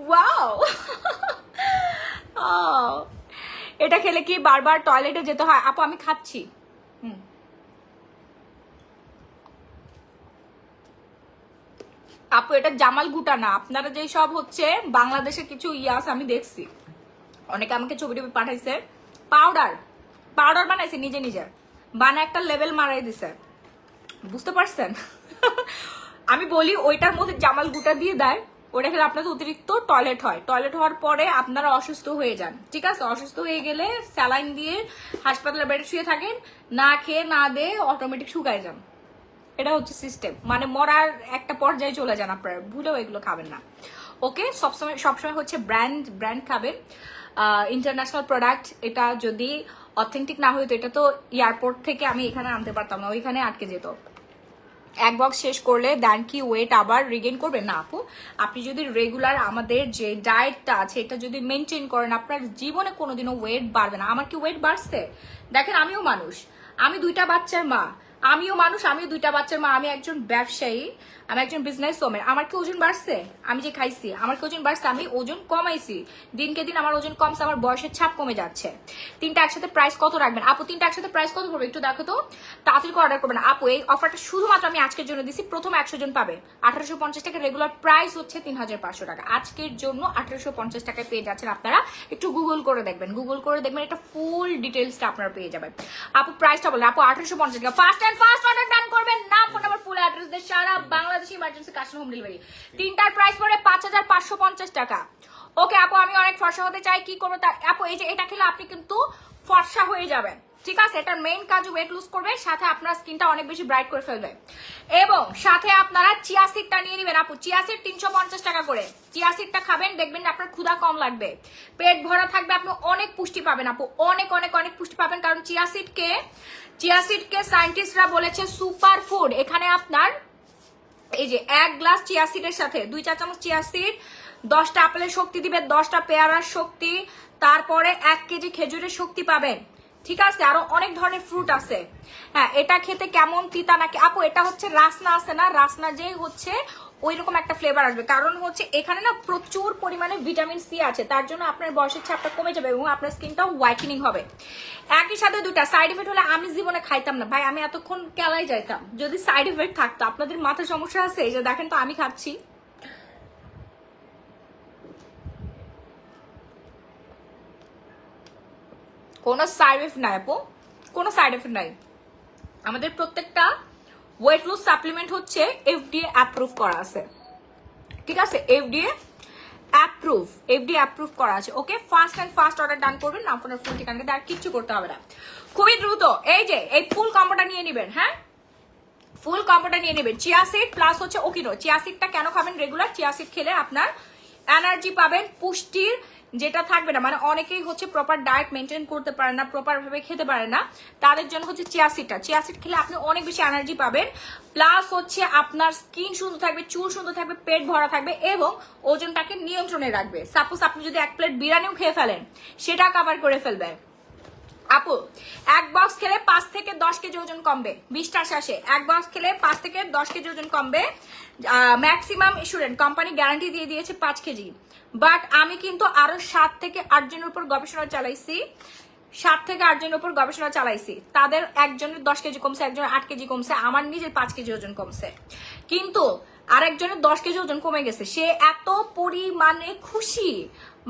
ওয়াও। এটা খেলে কি বারবার টয়লেটে যেতে হয়? আপু আমি খাচ্ছি। আপু এটা জামাল গুটা না, আপনারা যেই সব হচ্ছে বাংলাদেশে কিছু ইয়াস আমি দেখছি, অনেকে আমাকে ছবি টবি পাঠাইছে, পাউডার বানাইছে, নিজে বানা একটা লেভেল মারাই দিছে, বুঝতে পারছেন? আমি বলি ওইটার মধ্যে জামাল গুটা দিয়ে দেয়, ওটা খেলে আপনাদের অতিরিক্ত টয়লেট হয়, টয়লেট হওয়ার পরে আপনারা অসুস্থ হয়ে যান, ঠিক আছে? অসুস্থ হয়ে গেলে স্যালাইন দিয়ে হাসপাতালে বেডে শুয়ে থাকেন, না খেয়ে না দিয়ে অটোমেটিক শুকায় যান। এটা হচ্ছে সিস্টেম, মানে মরার একটা পর্যায়ে চলে যান আপনারা, ভুলেও এগুলো খাবেন না, ওকে? সবসময় হচ্ছে ব্র্যান্ড খাবেন, ইন্টারন্যাশনাল প্রোডাক্ট। এটা যদি অথেন্টিক না হইতো, এটা তো এয়ারপোর্ট থেকে আমি এখানে আনতে পারতাম না, ওইখানে আটকে যেত। এক বক্স শেষ করলে দেন কি ওয়েট আবার রিগেইন করবেন না আপু? আপনি যদি রেগুলার আমাদের যে ডায়েটটা আছে এটা যদি মেনটেন করেন, আপনার জীবনে কোনোদিনও ওয়েট বাড়বে না। আমার কি ওয়েট বাড়ছে? দেখেন আমিও মানুষ, আমি 2টা বাচ্চার মা, আমিও 2টা বাচ্চার মা, আমি একজন ব্যবসায়ী, আমি একজন বিজনেস ওম্যান। আমার কি ওজন বাড়ছে? আমি যে খাইছি আমার কি ওজন বাড়ছে? আমি ওজন কমাইছি, দিনকে দিন আমার ওজন কমছে, আমার বয়সের ছাপ কমে যাচ্ছে। 3টা একসাথে প্রাইস কত রাখবেন আপু? 3টা একসাথে প্রাইস কত পড়বে একটু দেখো তো, তাড়াতাড়ি করে অর্ডার করবেন আপু। এই অফারটা শুধুমাত্র আমি আজকের জন্য দিছি, প্রথম 100 জন পাবে 1850 টাকা, রেগুলার প্রাইস হচ্ছে 3500 টাকা। আজকের জন্য 1850 টাকায় পেয়ে যাচ্ছেন আপনারা। একটু গুগল করে দেখবেন, এটা ফুল ডিটেলসটা আপনারা পেয়ে যাবেন। আপু প্রাইসটা বলেন আপু। 1850 টাকা। ফাস্ট অর্ডার ডান করবেন, নাম ফোন নাম্বার ফুল অ্যাড্রেস দিয়ে সারা বাংলাদেশে ইমার্জেন্সি কাস্টম হোম ডেলিভারি। 3টার প্রাইস পড়ে 5550 টাকা। ওকে আপু আমি অনেক ফর্সা হতে চাই, কি করবো আপু? এই যে এটা খেলে আপনি কিন্তু ফর্সা হয়ে যাবেন, ঠিক আছে? এটার মেইন কাজ ওয়েট লুজ করবে, সাথে আপনার স্কিনটা অনেক বেশি ব্রাইট করে ফেলবে, এবং সাথে আপনারা চিয়া সিডটা নিয়ে নেবেন আপু। চিয়া সিড 350 টাকা করে। চিয়া সিডটা খাবেন, দেখবেন আপনার ক্ষুধা কম লাগবে, পেট ভরা থাকবে, আপনি অনেক পুষ্টি পাবেন আপু, অনেক অনেক অনেক পুষ্টি পাবেন। কারণ চিয়া সিডকে সায়েন্টিস্টরা বলেছে সুপার ফুড। এখানে আপনার এই যে 1 গ্লাস চিয়া সিডের সাথে 2 চা চামচ চিয়া সিড 10টা আপেলের শক্তি দিবে, 10টা পেয়ারার শক্তি, তারপরে 1 কেজি খেজুরের শক্তি পাবেন, ঠিক আছে, আরো অনেক ধরনের ফ্রুট আছে। হ্যাঁ, এটা খেতে কেমন তিতা নাকি আপু? এটা হচ্ছে রাসনা আছে না, রাসনা যে হচ্ছে ওইরকম একটা ফ্লেভার আসবে, কারণ হচ্ছে এখানে না প্রচুর পরিমাণে ভিটামিন সি আছে, তার জন্য আপনার বয়সের ছাপটা কমে যাবে এবং আপনার স্কিনটাও হোয়াইটেনিং হবে। একই সাথে দুটা সাইড এফেক্ট হলে আমি জীবনে খাইতাম না ভাই, আমি এতক্ষণ কেলাই যাইতাম যদি সাইড এফেক্ট থাকতো। আপনাদের মাথায় সমস্যা আছে, এই যে দেখেন তো আমি খাচ্ছি, কোনো সাইড এফেক্ট নাই আপু, কোনো সাইড এফেক্ট নাই। আমাদের প্রত্যেকটা ওয়েট লস সাপ্লিমেন্ট হচ্ছে এফডিএ অ্যাপ্রুভ করা আছে, ঠিক আছে, এফডিএ অ্যাপ্রুভ করা আছে। Okay, fast and fast order done করবেন, না আপনার ফুল ঠিকানাকে আর কিচ্ছু করতে হবে না, খুবই দ্রুত। এই যে এই ফুল কম্বোটা নিয়ে নেবেন, হ্যাঁ ফুল কম্বোটা নিয়ে নেবেন। চিয়া সিড প্লাস হচ্ছে ওকিনো। চিয়া সিডটা কেন খাবেন রেগুলার? চিয়া সিড খেলে আপনার এনার্জি পাবেন, পুষ্টির যেটা থাকবে না, মানে অনেকেই হচ্ছে প্রপার ডায়েট মেনটেন করতে পারে না, প্রপার ভাবে খেতে পারে না, তাদের জন্য হচ্ছে চিয়া সিডটা। চিয়া সিড খেলে আপনি অনেক বেশি এনার্জি পাবেন, প্লাস হচ্ছে আপনার স্কিন সুন্দর থাকবে, চুল সুন্দর থাকবে, পেট ভরা থাকবে এবং ওজনটাকে নিয়ন্ত্রণে রাখবে। সাপোজ আপনি যদি 1 প্লেট বিরিয়ানিও খেয়ে ফেলেন, সেটা কভার করে ফেলবে। আপু এক বক্স খেলে 5 থেকে 10 কেজি ওজন কমবে, 20টা শেষে 1 বক্স খেলে 5 থেকে 10 কেজি ওজন কমবে। ম্যাক্সিমাম স্টুডেন্ট কোম্পানি গ্যারান্টি দিয়ে দিয়েছে 5 কেজি, বাট আমি কিন্তু আরো 7 থেকে 8 জনের উপর গবেষণা চালাইছি, 7 থেকে 8 জনের উপর গবেষণা চালাইছি, তাদের একজনের 10 কেজি কমছে, একজনের 8 কেজি কমছে, আমার নিজের 5 কেজি ওজন কমছে, কিন্তু আরেকজনের 10 কেজি ওজন কমে গেছে, সে এত পরিমাণে খুশি,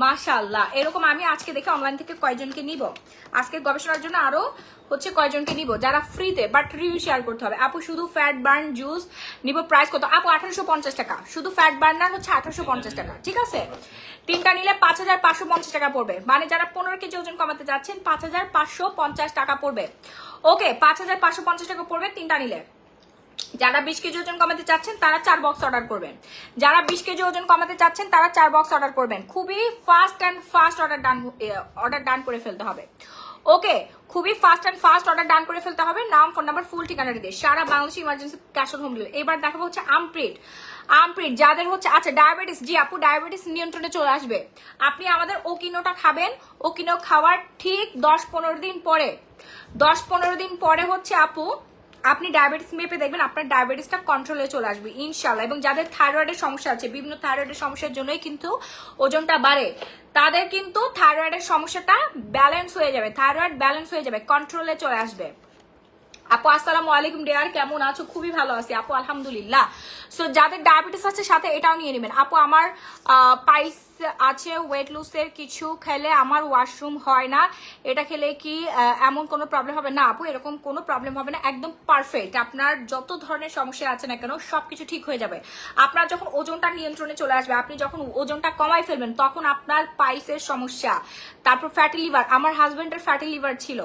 মাশাআল্লাহ। এরকম আমি আজকে দেখে অনলাইন থেকে কয়জনকে নিব, আজকে গবেষণার জন্য আরো হচ্ছে কয়জনকে নিব যারা ফ্রিতে, বাট রিভিউ শেয়ার করতে হবে। আপু শুধু ফ্যাট বার্ন জুস নিব, প্রাইস কত আপু? 1850 টাকা, শুধু ফ্যাট বার্নার হচ্ছে 1850 টাকা, ঠিক আছে। 3টা নিলে 5550 টাকা পড়বে, মানে যারা 15 কেজি ওজন কমাতে যাচ্ছেন 5550 টাকা পড়বে। ওকে, 5550 টাকা পড়বে 3টা নিলে। যারা 20 কেজি ওজন কমাতে চাচ্ছেন তারা 4 বক্স অর্ডার করবেন, যারা 20 কেজি ওজন কমাতে চাচ্ছেন তারা 4 বক্স অর্ডার করবেন। খুবই ফাস্ট অ্যান্ড ফাস্ট অর্ডার ডান করে ফেলতে হবে। ওকে, খুবই ফাস্ট অ্যান্ড ফাস্ট অর্ডার ডান করে ফেলতে হবে, নাম ফোন নাম্বার ফুল ঠিকানাটা দিয়ে, সারা বাংলাদেশে emergency cash on home delivery. এবার দেখাবো হচ্ছে আমপ্রিট। যাদের হচ্ছে আচ্ছা ডায়াবেটিস, জি আপু ডায়াবেটিস নিয়ন্ত্রণে চলে আসবে, আপনি আমাদের ওকিনোটা খাবেন। ওকিনো খাওয়ার ঠিক 10-15 দিন পরে, 10-15 দিন পরে হচ্ছে আপু আপনি ডায়াবেটিস মেপে দেখবেন আপনার ডায়াবেটিসটা কন্ট্রোলে চলে আসবে ইনশাল্লাহ। এবং যাদের থাইরয়েডের সমস্যা আছে, বিভিন্ন থাইরয়েডের সমস্যার জন্যই কিন্তু ওজনটা বাড়ে, তাদের কিন্তু থাইরয়েডের সমস্যাটা ব্যালেন্স হয়ে যাবে, থাইরয়েড ব্যালেন্স হয়ে যাবে, কন্ট্রোলে চলে আসবে। আপু আসসালামু আলাইকুম ডিয়ার, কেমন আছো? খুবই ভালো আছি আপু, আলহামদুলিল্লাহ। সো যাদের ডায়াবেটিস আছে সাথে এটাও নিয়ে নেবেন। আপু আমার পাইস আছে, ওয়েট লুসের কিছু খেলে আমার ওয়াশরুম হয় না, এটা খেলে কি এমন কোনো প্রবলেম হবে? না আপু, এরকম কোনো প্রবলেম হবে না, একদম পারফেক্ট। আপনার যত ধরনের সমস্যা আছে না কেন সবকিছু ঠিক হয়ে যাবে। আপনার যখন ওজনটা নিয়ন্ত্রণে চলে আসবে, আপনি যখন ওজনটা কমাই ফেলবেন, তখন আপনার পাইসের সমস্যা, তারপর ফ্যাটি লিভার, আমার হাজবেন্ডের ফ্যাটি লিভার ছিল,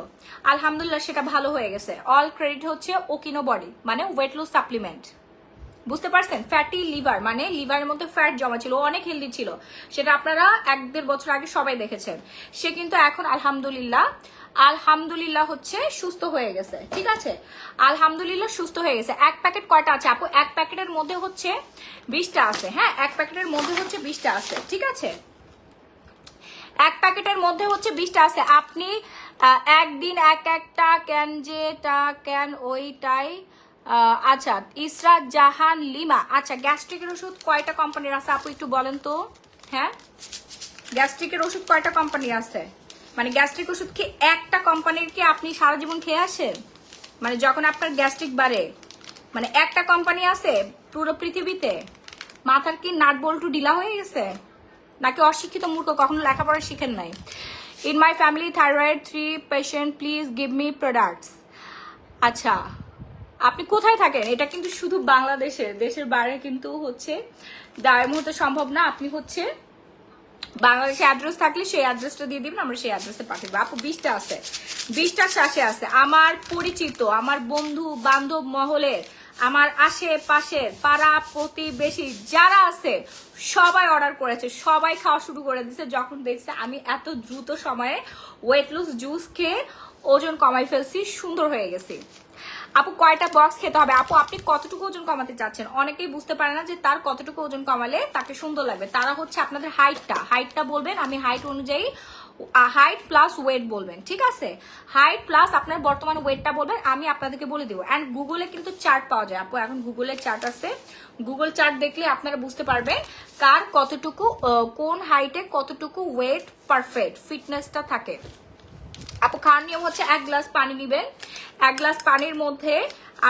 আলহামদুলিল্লাহ সেটা ভালো হয়ে গেছে। অল ক্রেডিট হচ্ছে ওকিনো বডি, মানে ওয়েট লুজ সাপ্লিমেন্ট, বুঝতে পারছেন? ফ্যাটি লিভার মানে লিভারের মধ্যে ফ্যাট জমা ছিল, অনেক হেলদি ছিল, সেটা আপনারা 1-1.5 বছর আগে সবাই দেখেছেন। সে কিন্তু এখন আলহামদুলিল্লাহ হচ্ছে সুস্থ হয়ে গেছে, ঠিক আছে, আলহামদুলিল্লাহ সুস্থ হয়ে গেছে। 1 প্যাকেট কয়টা আছে আপু? 1 প্যাকেটের মধ্যে হচ্ছে 20টা আছে, হ্যাঁ 1 প্যাকেটের মধ্যে হচ্ছে 20টা আছে, ঠিক আছে, 1 প্যাকেটের মধ্যে হচ্ছে 20টা আছে। আপনি একদিন একটা ক্যান, যেটা ক্যান ওইটাই। আচ্ছা ইসরাত জাহান লিমা, আচ্ছা গ্যাস্ট্রিকের ওষুধ কয়টা কোম্পানির আছে আপু একটু বলেন তো? হ্যাঁ গ্যাস্ট্রিকের ওষুধ কয়টা কোম্পানির আছে? মানে গ্যাস্ট্রিক ওষুধ কি একটা কোম্পানির কি আপনি সারা জীবন খেয়ে আসেন? মানে যখন আপনার গ্যাস্ট্রিক বাড়ে, মানে একটা কোম্পানি আছে পুরো পৃথিবীতে? মাথার কি নাট বল্টু ঢিলা হয়ে গেছে নাকি অশিক্ষিত মূর্খ, কখনো লেখাপড়া শিখেন নাই? In my family thyroid 3 patient, please give me products. আচ্ছা আপনি কোথায় থাকেন? এটা কিন্তু শুধু বাংলাদেশের, দেশের বাইরে কিন্তু হচ্ছে এই মুহূর্তে সম্ভব না। আপনি হচ্ছে বাংলাদেশে অ্যাড্রেস থাকলে সেই অ্যাড্রেসটা দিয়ে দিবেন, আমরা সেই অ্যাড্রেসে পাঠিয়ে দেবো। আপু 20টা আছে, 20টার শেষে আছে। আমার পরিচিত, আমার বন্ধু বান্ধব মহলের, আমার আশেপাশের পাড়া প্রতিবেশী যারা আছে সবাই অর্ডার করেছে, সবাই খাওয়া শুরু করে দিচ্ছে যখন দেখছে আমি এত দ্রুত সময়ে ওয়েট লুজ জুস খেয়ে ওজন কমাই ফেলছি, সুন্দর হয়ে গেছি। আপু কয়টা বক্স খেতে হবে? আপু আপনি কতটুকু ওজন কমাতে চাচ্ছেন? অনেকেই বুঝতে পারে না যে তার কতটুকু ওজন কমালে তাকে সুন্দর লাগবে। তারা হচ্ছে আপনাদের হাইটটা বলবেন, আমি হাইট অনুযায়ী হাইট প্লাস ওয়েট বলবেন, ঠিক আছে? হাইট প্লাস আপনার বর্তমান ওয়েটটা বলবেন, আমি আপনাদেরকে বলে দিব। অ্যান্ড গুগলে কিন্তু চার্ট পাওয়া যায় আপু, এখন গুগলের চার্ট আছে, গুগল চার্ট দেখলে আপনারা বুঝতে পারবেন কার কতটুকু কোন হাইটে কতটুকু ওয়েট পারফেক্ট ফিটনেসটা থাকে। আপু খাওয়ার নিয়ম হচ্ছে 1 গ্লাস পানি নেবেন, 1 গ্লাস পানির মধ্যে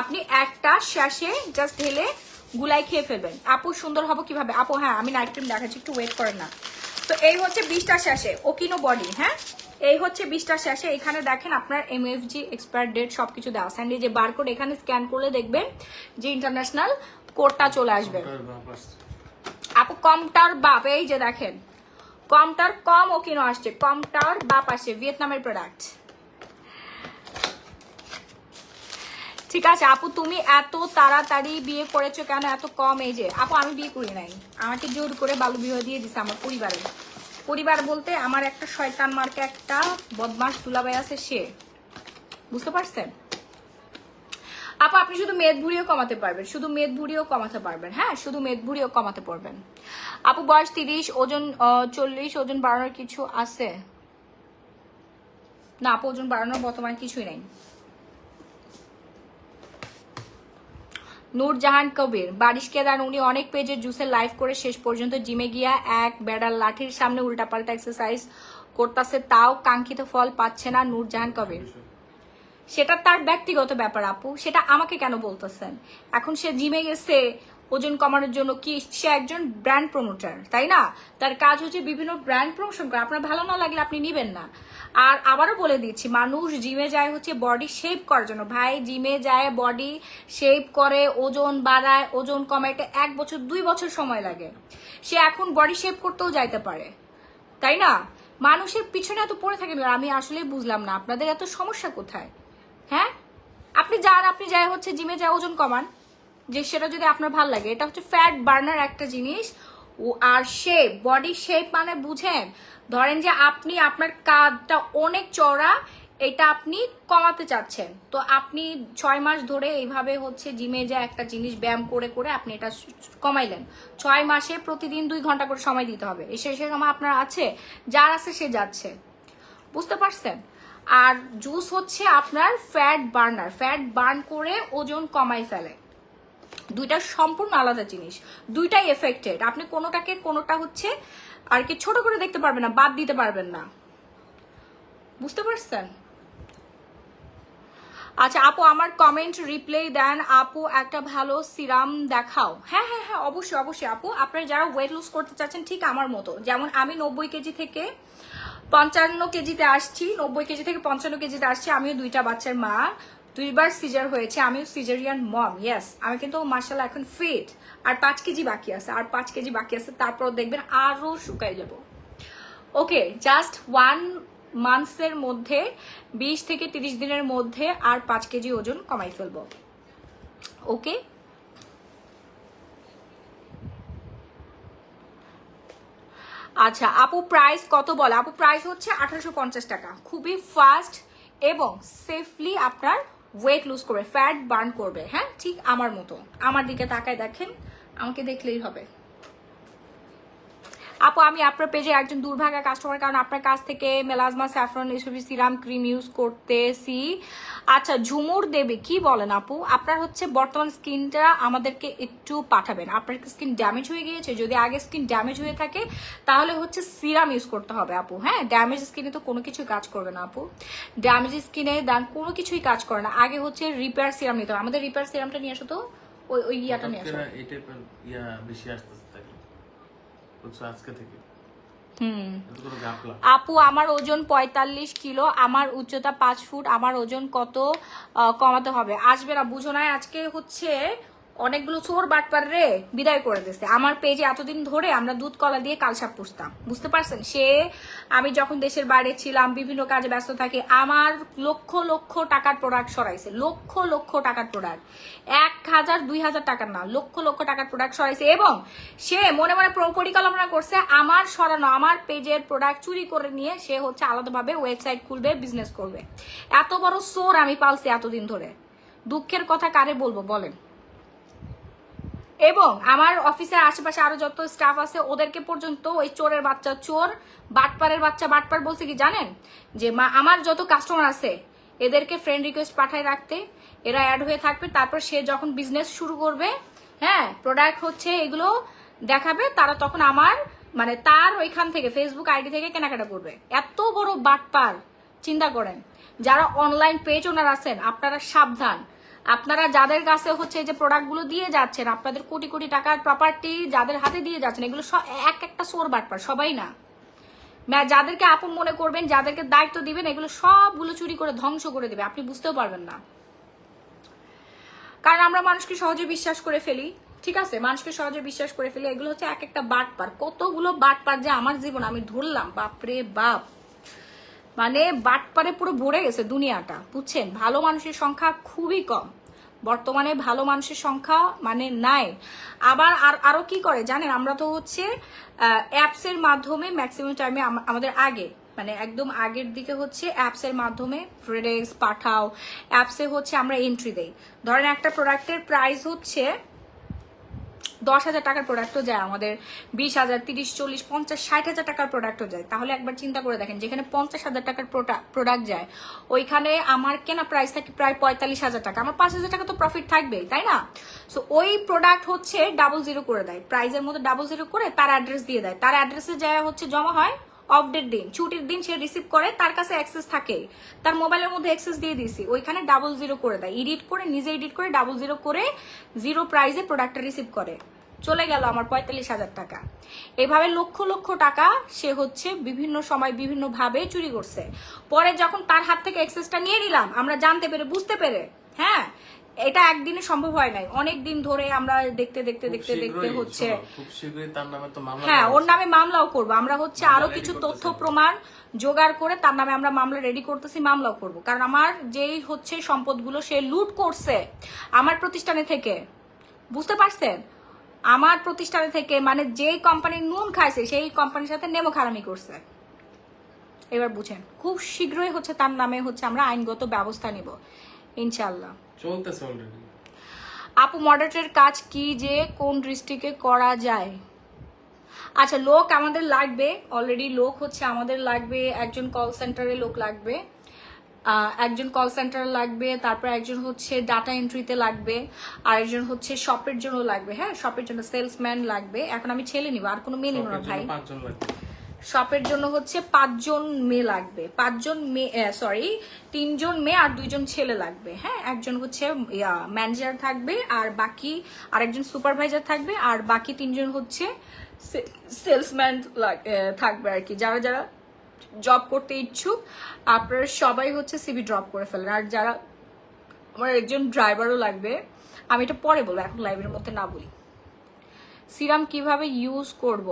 আপনি একটা শ্বাসে জাস্ট ঢেলে গুলাই খেয়ে ফেলবেন। আপু সুন্দর হবো কিভাবে আপু? হ্যাঁ আমি নাইট ক্রিম দেখাচ্ছি, একটু ওয়েট করেন না। তো এই হচ্ছে 20টা শ্বাসে ওকিনো বডি, হ্যাঁ এই হচ্ছে 20টা শ্বাসে। এখানে দেখেন আপনার MFG এক্সপায়ার ডেট সবকিছু দেওয়া আছে, এই যে বারকোড এখানে স্ক্যান করলে দেখবেন যে ইন্টারন্যাশনাল কোডটা চলে আসবে। আপু কমটার বাপ, এই যে দেখেন কমটার কম ওকিনো আসছে, কমটার বাপ আসছে, ভিয়েতনামের প্রোডাক্ট। ঠিক আছে আপু, তুমি এত তাড়াতাড়ি বিয়ে করেছো কেন এত কম এজে? আপু আমি বিয়ে করি নাই, আমাকে জোর করে বাল্য বিবাহ দিয়ে দিছে আমার পরিবার বলতে আমার একটা শয়তান মার্কে একটা বদমাস দুলাভাই আছে, সে, বুঝতে পারছেন? আপু আপনি শুধু মেদ ভুঁড়িও কমাতে পারবেন, শুধু মেদ ভুঁড়িও কমাতে পারবেন, হ্যাঁ শুধু মেদ ভুঁড়িও কমাতে পারবেন। আপু বয়স 30, ওজন 40, ওজন বাড়ানোর কিছু আছে? না আপু ওজন বাড়ানোর বর্তমানে কিছুই নাই। নূরজাহান কবির, বারিশ কেদার, উনি অনেক পেজে জুসের লাইভ করে শেষ পর্যন্ত জিমে গিয়া এক বেড়ার লাঠির সামনে উল্টাপাল্টা এক্সারসাইজ করতেছে, তাও কাঙ্ক্ষিত ফল পাচ্ছে না। নূরজাহান কবির, সেটা তার ব্যক্তিগত ব্যাপার আপু, সেটা আমাকে কেন বলতেছেন? এখন সে জিমে গেছে ওজন কমানোর জন্য, কি সে একজন ব্র্যান্ড প্রমোটার, তাই না? তার কাজ হচ্ছে বিভিন্ন ব্র্যান্ড প্রমোশন করা, আপনার ভালো না লাগলে আপনি নিবেন না। আর আবারও বলে দিচ্ছি, মানুষ জিমে যায় হচ্ছে বডি শেপ করার জন্য, ভাই জিমে যায় বডি শেপ করে, ওজন বাড়ায়, ওজন কমায়, 1 বছর 2 বছর সময় লাগে। সে এখন বডি শেপ করতেও যাইতে পারে, তাই না? মানুষের পিছনে এত পড়ে থাকে, আমি আসলে বুঝলাম না আপনাদের এত সমস্যা কোথায়। হ্যাঁ আপনি যাই হচ্ছে জিমে যায় ওজন কমান, যে সেটা যদি আপনার ভালো লাগে, এটা হচ্ছে ফ্যাট বার্নার একটা জিনিস। আর শেপ, বডি শেপ মানে বুঝেন, ধরেন যে আপনি আপনার কাঁধটা অনেক চওড়া, এটা আপনি কমাতে চাচ্ছেন, তো আপনি 6 মাস ধরে এইভাবে হচ্ছে জিমে যায় একটা জিনিস ব্যায়াম করে করে আপনি এটা কমাইলেন। 6 মাসে প্রতিদিন 2 ঘন্টা করে সময় দিতে হবে, এসে সময় আপনার আছে, যার আছে সে যাচ্ছে, বুঝতে পারছেন? আর জুস হচ্ছে আপনার ফ্যাট বার্নার, ফ্যাট বার্ন করে ওজন কমাই ফেলে। দুইটা সম্পূর্ণ আলাদা জিনিস, দুইটাই এফেক্টেড। আপনি কোনোটা হচ্ছে আর কি ছোট করে দেখতে পারবেন না, বাদ দিতে পারবেন না, বুঝতে পারছেন? আচ্ছা আপু আমার কমেন্ট রিপ্লাই দেন, আপু একটা ভালো সিরাম দেখাও। হ্যাঁ হ্যাঁ হ্যাঁ অবশ্যই আপু, আপনারা যারা ওয়েট লুজ করতে চাচ্ছেন ঠিক আমার মতো, যেমন আমি 90 কেজি থেকে 55 কেজিতে আসছি, 90 কেজি থেকে 55 কেজিতে আসছি। আমিও 2টা বাচ্চার মা, 2বার সিজার হয়েছে, আমিও সিজারিয়ান মম, ইয়েস। আমি কিন্তু মাশাআল্লাহ এখন ফিট, আর 5 কেজি বাকি আছে, তারপর দেখবেন আরো শুকাই যাব। ওকে, জাস্ট 1 মান্থসের মধ্যে, 20 থেকে 30 দিনের মধ্যে আর 5 কেজি ওজন কমাই ফেলবো। ওকে আচ্ছা আপু প্রাইস কত বলে? আপু প্রাইস হচ্ছে 1850 টাকা, খুবই ফাস্ট এবং সেফলি আপনার ওয়েট লুজ করবে, ফ্যাট বার্ন করবে। হ্যাঁ ঠিক আমার মতো, আমার দিকে তাকায় দেখেন, আমাকে দেখলেই হবে। আপু আমি আপনার পেজে একজন দুর্ভাগা কাস্টমার, কারণ আপনার কাছ থেকে melasma, saffron, SB serum, cream use করতেছি। আচ্ছা ঝুমুর দেবী, কি বলেন আপু? আপনার হচ্ছে বর্তমান স্কিনটা আমাদেরকে একটু পাঠাবেন, আপনার স্কিন ড্যামেজ হয়ে গিয়েছে, যদি আগে স্কিন ড্যামেজ হয়ে থাকে তাহলে হচ্ছে সিরাম ইউজ করতে হবে আপু। হ্যাঁ ড্যামেজ স্কিনে তো কোনো কিছুই কাজ করবে না আপু, ড্যামেজ স্কিনে দেন কোনো কিছুই কাজ করে না, আগে হচ্ছে রিপেয়ার সিরাম নিতে হবে। আমাদের রিপেয়ার সিরামটা নিয়ে আসো তো, ওই ইয়াটা নিয়ে আসো। এই টাইপের ইয়া বেশি আসতেছে আজকে থেকে। আপু আমার ওজন 45 কিলো, আমার উচ্চতা 5 ফুট, আমার ওজন কত কমাতে হবে? আসবে না, বুঝো না, আজকে হচ্ছে অনেকগুলো চোর বাটপার রে বিদায় করে দিচ্ছে আমার পেজে। এতদিন ধরে আমরা দুধ কলা দিয়ে কালসাপ পুষতাম, বুঝতে পারছেন? সে আমি যখন দেশের বাইরে ছিলাম, বিভিন্ন কাজে ব্যস্ত থাকি, আমার লক্ষ লক্ষ টাকার প্রোডাক্ট সরাইছে, লক্ষ টাকার প্রোডাক্ট, 1000 2000 টাকার না, লক্ষ টাকার প্রোডাক্ট সরাইছে। এবং সে মনে মনে পরিকল্পনা করছে আমার সরানো, আমার পেজের প্রোডাক্ট চুরি করে নিয়ে সে হচ্ছে আলাদাভাবে ওয়েবসাইট খুলবে, বিজনেস করবে। এত বড় চোর আমি পালছি এতদিন ধরে, দুঃখের কথা কারে বলবো বলেন? এবং আমার অফিসের আশেপাশে আরো যত স্টাফ আছে ওদেরকে পর্যন্ত ওই চোরের বাচ্চা চোর, বাটপারের বাচ্চা বাটপার বলছে কি জানেন, যে আমার যত কাস্টমার আছে এদেরকে ফ্রেন্ড রিকোয়েস্ট পাঠায় রাখতে, এরা অ্যাড হয়ে থাকবে, তারপর সে যখন বিজনেস শুরু করবে, হ্যাঁ প্রোডাক্ট হচ্ছে এগুলো দেখাবে, তারা তখন আমার মানে তার ওইখান থেকে ফেসবুক আইডি থেকে কেনাকাটা করবে। এত বড় বাটপার, চিন্তা করেন। যারা অনলাইন পেজ ওনার আছেন আপনারা সাবধান। আপনারা যাদের কাছে হচ্ছে যে প্রোডাক্টগুলো দিয়ে যাচ্ছেন, আপনাদের কোটি কোটি টাকার প্রপার্টি যাদের হাতে দিয়ে যাচ্ছেন, এগুলো এক একটা সোর বাটপার, সবাই না। যাদেরকে আপন মনে করবেন, যাদেরকে দায়িত্ব দিবেন, এগুলো সবগুলো চুরি করে ধ্বংস করে দিবে, আপনি বুঝতেও পারবেন না। কারণ আমরা মানুষকে সহজে বিশ্বাস করে ফেলি, ঠিক আছে, মানুষকে সহজে বিশ্বাস করে ফেলি। এগুলো হচ্ছে এক একটা বাটপার, কতগুলো বাটপার যে আমার জীবন আমি ধরলাম, বাপরে বাপ, মানে বাটপারে পুরো ভরে গেছে দুনিয়াটা, বুঝছেন। ভালো মানুষের সংখ্যা খুবই কম বর্তমানে, ভালো মানুষের সংখ্যা মানে নাই। আবার আরো কি করে জানেন, আমরা তো হচ্ছে অ্যাপস এর মাধ্যমে ম্যাক্সিমাম টাইমে আমাদের আগে মানে একদম আগের দিকে হচ্ছে অ্যাপস এর মাধ্যমে ফ্রেডেক্স পাঠাও, অ্যাপসে হচ্ছে আমরা এন্ট্রি দেই। ধরেন একটা প্রোডাক্টের প্রাইস হচ্ছে 10,000 টাকার প্রোডাক্টও যায় আমাদের, 20,000, 30, 40, 50, 60,000 টাকার প্রোডাক্টও যায়। তাহলে একবার চিন্তা করে দেখেন, যেখানে 50,000 টাকার প্রোডাক্ট যায় ওইখানে আমার কেনা প্রাইস থাকে প্রায় 45,000 টাকা, আমার 5,000 টাকা তো প্রফিট থাকবেই, তাই না? সো ওই প্রোডাক্ট হচ্ছে 00 করে দেয়, প্রাইসের মধ্যে 00 করে তার অ্যাড্রেস দিয়ে দেয়, তার অ্যাড্রেসে যায় হচ্ছে জমা হয়। অফ ডের দিন, ছুটির দিন সে রিসিভ করে, তার কাছে অ্যাক্সেস থাকে, তার মোবাইলের মধ্যে অ্যাক্সেস দিয়ে দিছি, ওইখানে 00 করে দেয়, এডিট করে নিজে এডিট করে 00 করে 0 প্রাইসে প্রোডাক্টটা রিসিভ করে, চলে গেল আমার 45,000 টাকা। এভাবে লক্ষ লক্ষ টাকা সে হচ্ছে বিভিন্ন সময় বিভিন্ন ভাবে চুরি করছে। পরে যখন তার হাত থেকে অ্যাক্সেসটা নিয়ে নিলাম আমরা জানতে পেরে বুঝতে পেরে, হ্যাঁ এটা একদিনে সম্ভব হয় নাই, অনেক দিন ধরে আমরা দেখতে দেখতে দেখতে দেখতে হচ্ছে, খুব শীঘ্রই তার নামে তো মামলা, হ্যাঁ ওর নামে মামলাও করবো আমরা, হচ্ছে আরো কিছু তথ্য প্রমাণ জোগাড় করে তার নামে আমরা মামলা রেডি করতেছি, মামলাও করবো। কারণ আমার যেই হচ্ছে সম্পদগুলো সে লুট করছে আমার প্রতিষ্ঠানে থেকে, বুঝতে পারছেন, আমার প্রতিষ্ঠানে থেকে, মানে যেই কোম্পানির নুন খাইছে সেই কোম্পানির সাথে নেমো খারামি করছে। এবার বুঝেন, খুব শীঘ্রই হচ্ছে তার নামে হচ্ছে আমরা আইনগত ব্যবস্থা নিব ইনশাল্লাহ। চলতেছে অলরেডি। আপু মডারেটরের কাজ কি, যে কোন ডিস্ট্রিক্টে করা যায়? আচ্ছা লোক আমাদের লাগবে, অলরেডি লোক হচ্ছে আমাদের লাগবে, একজন কল সেন্টারে লোক লাগবে, একজন কল সেন্টার লাগবে, তারপর একজন হচ্ছে ডাটা এন্ট্রিতে লাগবে, আর একজন হচ্ছে শপের জন্য লাগবে, হ্যাঁ শপের জন্য সেলসম্যান লাগবে। এখন আমি ছেলে নিব, আর কোনো মেয়ে নিব না ভাই। 5 জন লাগবে শপের জন্য হচ্ছে 5 জন মেয়ে লাগবে, 5 জন মেয়ে, সরি 3 জন মেয়ে আর 2 জন ছেলে লাগবে, হ্যাঁ একজন হচ্ছে ম্যানেজার থাকবে, আর বাকি আরেকজন সুপারভাইজার থাকবে, আর বাকি 3 জন হচ্ছে সেলসম্যান থাকবে আর কি। যারা যারা জব করতে ইচ্ছুক আপনারা সবাই হচ্ছে সিভি ড্রপ করে ফেলেন। আর যারা, আমার একজন ড্রাইভারও লাগবে, আমি এটা পরে বলবো, এখন লাইভের মধ্যে না বলি। সিরাম কিভাবে ইউজ করব?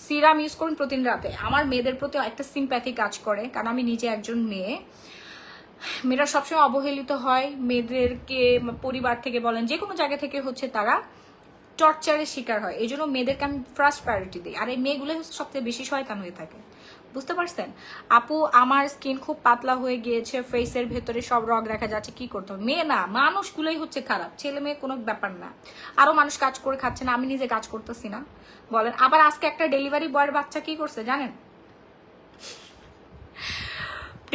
সিরাম ইউজ করুন প্রতিদিন রাতে। আমার মেয়েদের প্রতি একটা সিম্প্যাথি কাজ করে, কারণ আমি নিজে একজন মেয়ে, মেয়েরা সবসময় অবহেলিত হয়, মেয়েদেরকে পরিবার থেকে বলেন যে কোনো জায়গা থেকে হচ্ছে তারা টর্চারের শিকার হয়, এই জন্য মেয়েদেরকে আমি ফার্স্ট প্রায়োরিটি দিই। আর এই মেয়েগুলো হচ্ছে সবচেয়ে বেশি শয়তান হয়ে থাকে, বুঝতে পারছেন? আপু আমার স্কিন খুব পাতলা হয়ে গিয়েছে, ফেসের ভেতরে সব রগ দেখা যাচ্ছে, কি করতে হবে? মেয়ে না, মানুষগুলোই হচ্ছে খারাপ, ছেলে মেয়ে কোনো ব্যাপার না। আরো মানুষ কাজ করে খাচ্ছে না, আমি নিজে কাজ করতেছি না বলেন? আবার আজকে একটা ডেলিভারি বয়ের বাচ্চা কি করছে জানেন?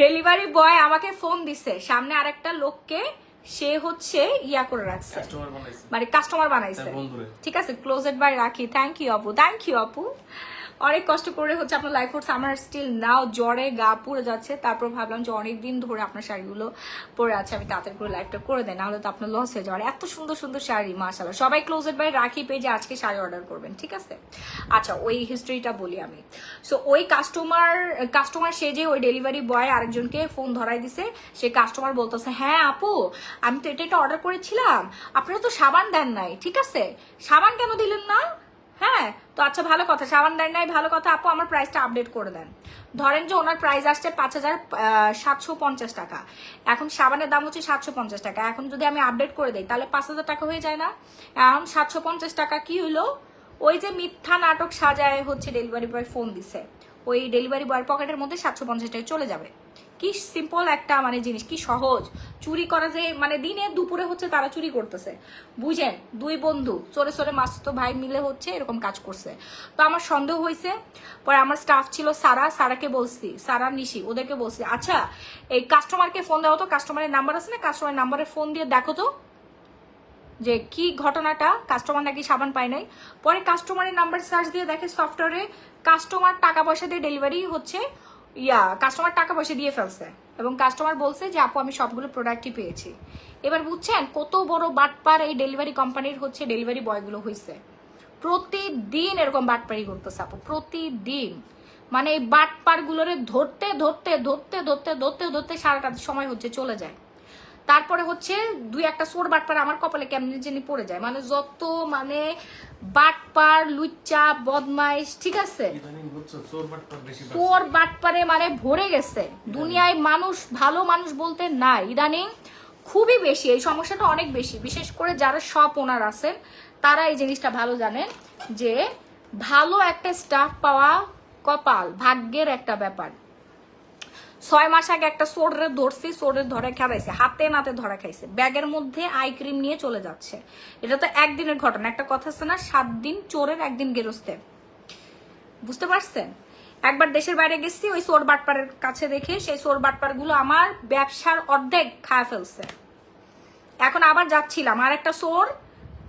ডেলিভারি বয় আমাকে ফোন দিছে, সামনে আরেকটা লোককে সে হচ্ছে ইয়া করে রাখছে, মানে কাস্টমার বানাইছে, ঠিক আছে ক্লোজেড বাই রাখি। থ্যাংক ইউ আপু, থ্যাংক ইউ আপু, অনেক কষ্ট করে হচ্ছে আপনার লাইফ করছে। আমার স্টিল নাও জ্বরে গা পুড়ে যাচ্ছে, তারপর ভাবলাম যে অনেকদিন ধরে আপনার শাড়িগুলো পরে আছে, আমি তাড়াতাড়ি করে লাইফটা করে দেয়, নাহলে তো আপনার লস হয়ে যাওয়ার। এত সুন্দর সুন্দর শাড়ি মাশাআল্লাহ। সবাই ক্লোজেড বাই রাখি পেজে আজকে শাড়ি অর্ডার করবেন, ঠিক আছে? আচ্ছা ওই হিস্ট্রিটা বলি আমি। সো ওই কাস্টমার সে যে ওই ডেলিভারি বয় আরেকজনকে ফোন ধরাই দিছে, সে কাস্টমার বলতেছে হ্যাঁ আপু আমি তো এটা অর্ডার করেছিলাম, আপনারা তো সাবান দেন নাই, ঠিক আছে সাবান কেন দিলেন না? হ্যাঁ তো আচ্ছা ভালো কথা, সাবান দেন নাই ভালো কথা, আপু আমার প্রাইসটা আপডেট করে দেন। ধরেন যে ওনার প্রাইস আসছে 5,750 টাকা, এখন সাবানের দাম হচ্ছে 750 টাকা, এখন যদি আমি আপডেট করে দিই তাহলে 5,000 টাকা হয়ে যায় না? এখন 750 টাকা কি হইলো? ওই যে মিথ্যা নাটক সাজায় হচ্ছে ডেলিভারি বয় ফোন দিছে, ওই ডেলিভারি বয়ের পকেটের মধ্যে 750 টাকা চলে যাবে। কি সিম্পল একটা মানে জিনিস, কি সহজ। চুরি করা যে মানে দিনে দুপুরে হচ্ছে তারা চুরি করতেছে, বুঝেন? দুই বন্ধু চোরে চোরে মাসতো ভাই মিলে হচ্ছে এরকম কাজ করছে। তো আমার সন্দেহ হয়েছে, পরে আমার স্টাফ ছিল সারাকে বলছি, সারা নিশি ওদেরকে বলছি, আচ্ছা এই কাস্টমারকে ফোন দাও তো, কাস্টমারের নাম্বার আছে না, কাস্টমারের নাম্বারে ফোন দিয়ে দেখো তো যে কি ঘটনাটা, কাস্টমার নাকি সাবান পায় নাই। পরে কাস্টমারের নাম্বার সার্চ দিয়ে দেখে সফটওয়্যারে কাস্টমার টাকা পয়সা দিয়ে ডেলিভারি হচ্ছে, কাস্টমার টাকা পয়সা দিয়ে ফেলছে এবং কাস্টমার বলছে যে আপু আমি সবগুলো প্রোডাক্টই পেয়েছি। এবার বুঝছেন কত বড় বাটপার এই ডেলিভারি কোম্পানির হচ্ছে ডেলিভারি বয়গুলো হয়েছে। প্রতিদিন এরকম বাটপারি করতেছে আপু, প্রতিদিন। মানে এই বাটপার গুলোরে ধরতে ধরতে ধরতে ধরতে ধরতে ধরতে সারাটা সময় হচ্ছে চলে যায়। তারপরে হচ্ছে দুই একটা সোর বাটপার আমার কপালে কেমনি জানি পড়ে যায়। মানে যত মানে বাটপার লুচ্চা বদমাইশ, ঠিক আছে, সোর বাটপারে মানে ভরে গেছে দুনিয়ায়। মানুষ ভালো মানুষ বলতে নাই ইদানিং, খুবই বেশি এই সমস্যাটা, অনেক বেশি। বিশেষ করে যারা শপ ওনার আছেন তারা এই জিনিসটা ভালো জানেন যে ভালো একটা স্টাফ পাওয়া কপাল, ভাগ্যের একটা ব্যাপার। 6 মাস আগে একটা সোরে ধরছি, সোরে ধরে খাইছে, হাতে নাতে ধরা খাইছে, ব্যাগের মধ্যে আই ক্রিম নিয়ে চলে যাচ্ছে। এটা তো একদিনের ঘটনা, একটা কথা আছে না, 7 দিন চোরের 1 দিন গেরস্তের। বুঝতে পারছেন? একবার দেশের বাইরে গেছি, ওই সোর বাটপারের কাছে রেখে সেই সোর বাটপার গুলো আমার ব্যবসার অর্ধেক খায় ফেলছে। এখন আবার যাচ্ছিলাম, আর একটা সোর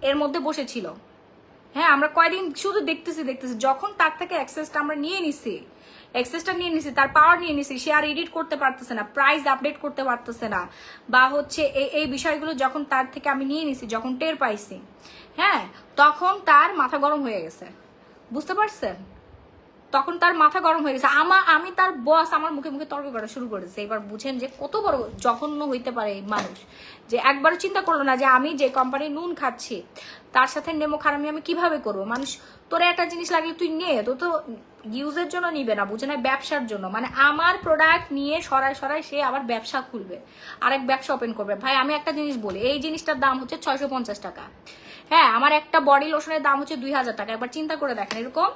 এর মধ্যে বসেছিল। হ্যাঁ, আমরা কয়দিন শুধু দেখতেছি, যখন তার থেকে অ্যাক্সেসটা আমরা নিয়ে নিছি, তার পাওয়ার নিয়ে নিছি, সে আর এডিট করতে পারতেছে না, প্রাইস আপডেট করতে পারতেছে না, বা হচ্ছে এই বিষয়গুলো যখন তার থেকে আমি নিয়ে নিছি, যখন টের পাইছি, হ্যাঁ, তখন তার মাথা গরম হয়ে গেছে। বুঝতে পারছেন? তখন তার মাথা গরম হয়ে গেছে। আমি তার বস, আমার মুখে মুখে তর্ক করা শুরু করেছে। এবার বুঝেন যে কত বড় জঘন্য হইতে পারে এই মানুষ, যে একবারও চিন্তা করলো না যে আমি যে কোম্পানির নুন খাচ্ছি তার সাথে নেমো খারামি আমি কিভাবে করবো। মানুষ তোরে একটা জিনিস লাগলে তুই নে, তো ইউজের জন্য নিবে না, বুঝে না, ব্যবসার জন্য। মানে আমার প্রোডাক্ট নিয়ে সরায় সে আবার ব্যবসা খুলবে, আরেক ব্যবসা ওপেন করবে। ভাই আমি একটা জিনিস বলি, এই জিনিসটার দাম হচ্ছে 650 টাকা। হ্যাঁ, আমার একটা বডি লোশনের দাম হচ্ছে 2000 টাকা। একবার চিন্তা করে দেখেন, এরকম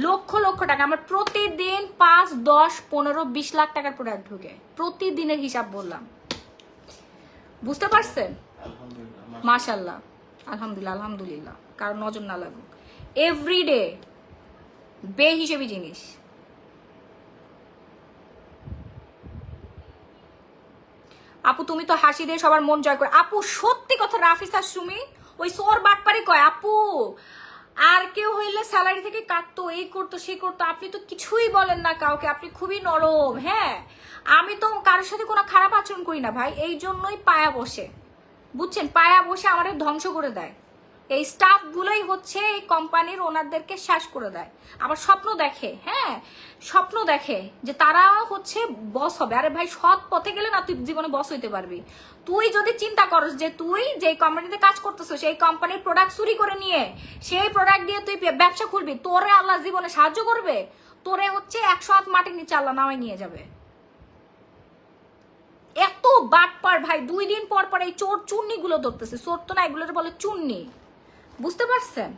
লক্ষ লক্ষ টাকা আমার প্রতিদিন 5, 10, 15, 20 লাখ টাকার প্রোডাক্ট ঢুকে। প্রতিদিনের হিসাব বললাম, বুঝতে পারছেন? মাশাল্লাহ, আলহামদুলিল্লাহ, কারণ নজর না লাগুক। এভরিডে বে হিসেবে জিনিস। আপু তুমি তো হাসি দিয়ে সবার মন জয় করে। আপু সত্যি কথা, রাফিসা সুমি ওই সোর বাটপারি কয় আপু, আর কেউ হইলে স্যালারি থেকে কাটতো, এই করতো সেই করতো, আপনি তো কিছুই বলেন না কাউকে, আপনি খুবই নরম। হ্যাঁ, আমি তো কারোর সাথে কোনো খারাপ আচরণ করি না ভাই, এই জন্যই পায়া বসে, বুঝছেন, পায়া বসে আমাদের ধ্বংস করে দেয়। এই স্টাফ গুলোই হচ্ছে এই কোম্পানির ওনারদেরকে শেষ করে দেয়। আবার স্বপ্ন দেখে, হ্যাঁ, স্বপ্ন দেখে যে তারা হচ্ছে বস হবে। আরে ভাই, সৎ পথে গেলে না তুই জীবনে বস হইতে পারবি। তুই যদি চিন্তা করস যে তুই যে কোম্পানিতে কাজ করতেছিস সেই কোম্পানির প্রোডাক্ট চুরি করে নিয়ে সেই প্রোডাক্ট দিয়ে তুই ব্যবসা খুলবি, তোরে আল্লাহ জীবনে সাহায্য করবে? তোরে হচ্ছে 100 হাত মাটির নিচে আল্লাহ নামাই নিয়ে যাবে। এত বাটপার ভাই, 2 দিন পর পর এই চোর চুন্নি গুলো ধরতেছে। চোর তো না, এগুলোর বলে চুন্নি। বুঝতে পারছেন?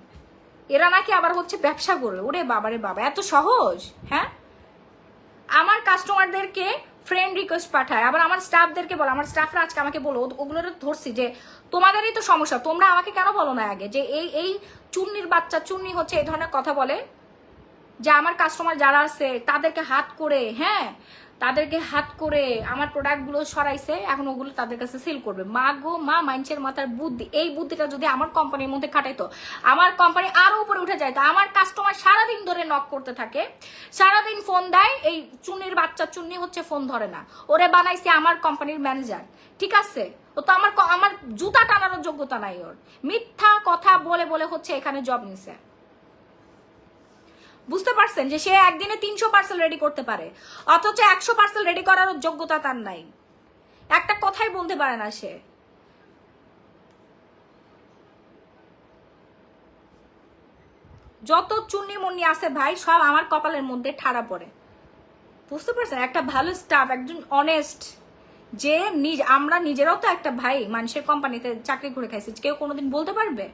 এরা নাকি আবার হচ্ছে ব্যবসা করবে। ওরে বাবারে বাবা, এত সহজ? হ্যাঁ, আমার কাস্টমারদেরকে ফ্রেন্ড রিকোয়েস্ট পাঠায়, আবার আমার স্টাফদেরকে বলো, আমার স্টাফরা আজকে আমাকে বলো, ওগুলোর ধরছি যে তোমাদেরই তো সমস্যা, তোমরা আমাকে কেন বলো না আগে যে এই চুন্নির বাচ্চা, চুন্নি হচ্ছে এই ধরনের কথা বলে যে আমার কাস্টমার যারা আছে তাদেরকে হাত করে, হ্যাঁ, তাদেরকে হাত করে আমার প্রোডাক্টগুলো সরাইছে, এখন ওগুলো তাদের কাছে সেল করবে। মা গো মা, মানুষের মাথার বুদ্ধি, এই বুদ্ধিটা যদি আমার কোম্পানির মধ্যে খাটাইতো, আমার কোম্পানি আরো উপরে উঠে যাইতো। আমার কাস্টমার সারাদিন ধরে নক করতে থাকে, সারাদিন ফোন দেয়, এই চুন্নির বাচ্চা চুন্নি হচ্ছে ফোন ধরে না। ওরে বানাইছে আমার কোম্পানির ম্যানেজার, ঠিক আছে? ও তো আমার জুতা টানানোর যোগ্যতা নাই ওর। মিথ্যা কথা বলে বলে হচ্ছে এখানে জব নিছে। বুঝতে পারছেন যে সে একদিনে 300 পার্সেল রেডি করতে পারে, অথচ 100 পার্সেল রেডি করার যোগ্যতা তার নাই। একটা কথাই বলতে পারে না সে। যত চুন্নি মুন্নি আছে ভাই, সব আমার কপালের মধ্যে ঠাড়া পড়ে। বুঝতে পারছেন? একটা ভালো স্টাফ, একজন অনেস্ট, যে আমরা নিজেরাও তো একটা ভাই মানুষের কোম্পানিতে চাকরি করে খাইছি, কেউ কোনোদিন বলতে পারবে?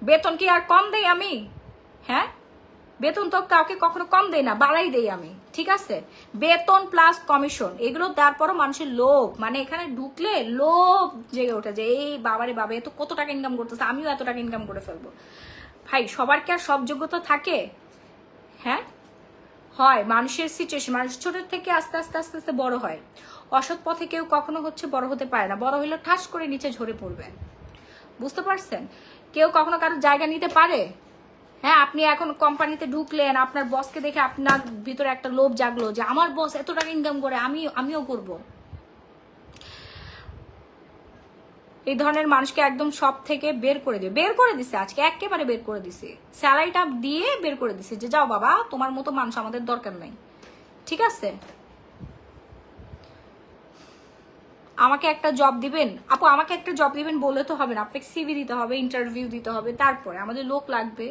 বেতন কি আর কম দেই আমি? হ্যাঁ, বেতন তো কাউকে কখনো কম দেই না, বাড়াই দেই আমি, ঠিক আছে? বেতন প্লাস কমিশন এগুলো দেওয়ার পরও মানুষের লোভ, মানে এখানে ঢুকলে লোভ জেগে ওঠে যে এই বাবারে বাবা এ তো কত টাকা ইনকাম করতেছে, আমিও এত টাকা ইনকাম করে ফেলবো। ভাই সবার কি আর সব যোগ্যতা থাকে? হ্যাঁ হয়, মানুষের সিচুয়েশন, মানুষ ছোট থেকে আস্তে আস্তে আস্তে আস্তে বড় হয়। অসৎ পথে কেউ কখনো হচ্ছে বড় হতে পারে না, বড় হইলে ঠাস করে নিচে ঝরে পড়বে। বুঝতে পারছেন? কেউ কখনো কারো জায়গা নিতে পারে? হ্যাঁ, আপনি এখন কোম্পানিতে ঢুকলেন, আপনার বসকে দেখে আপনার ভিতরে একটা লোভ জাগলো যে আমার বস এত টাকা ইনকাম করে, আমিও করব। এই ধরনের মানুষকে একদম সব থেকে বের করে দিছে আজকে, একেবারে বের করে দিছে, স্যালারিটা দিয়ে বের করে দিছে যে যাও বাবা, তোমার মতো মানুষ আমাদের দরকার নাই, ঠিক আছে? আমাকে একটা জব দিবেন আপু, আমাকে একটা জব দিবেন বলে তো হবে না, আপনাকে সিভি দিতে হবে, ইন্টারভিউ দিতে হবে, তারপরে আমাদের লোক লাগবে,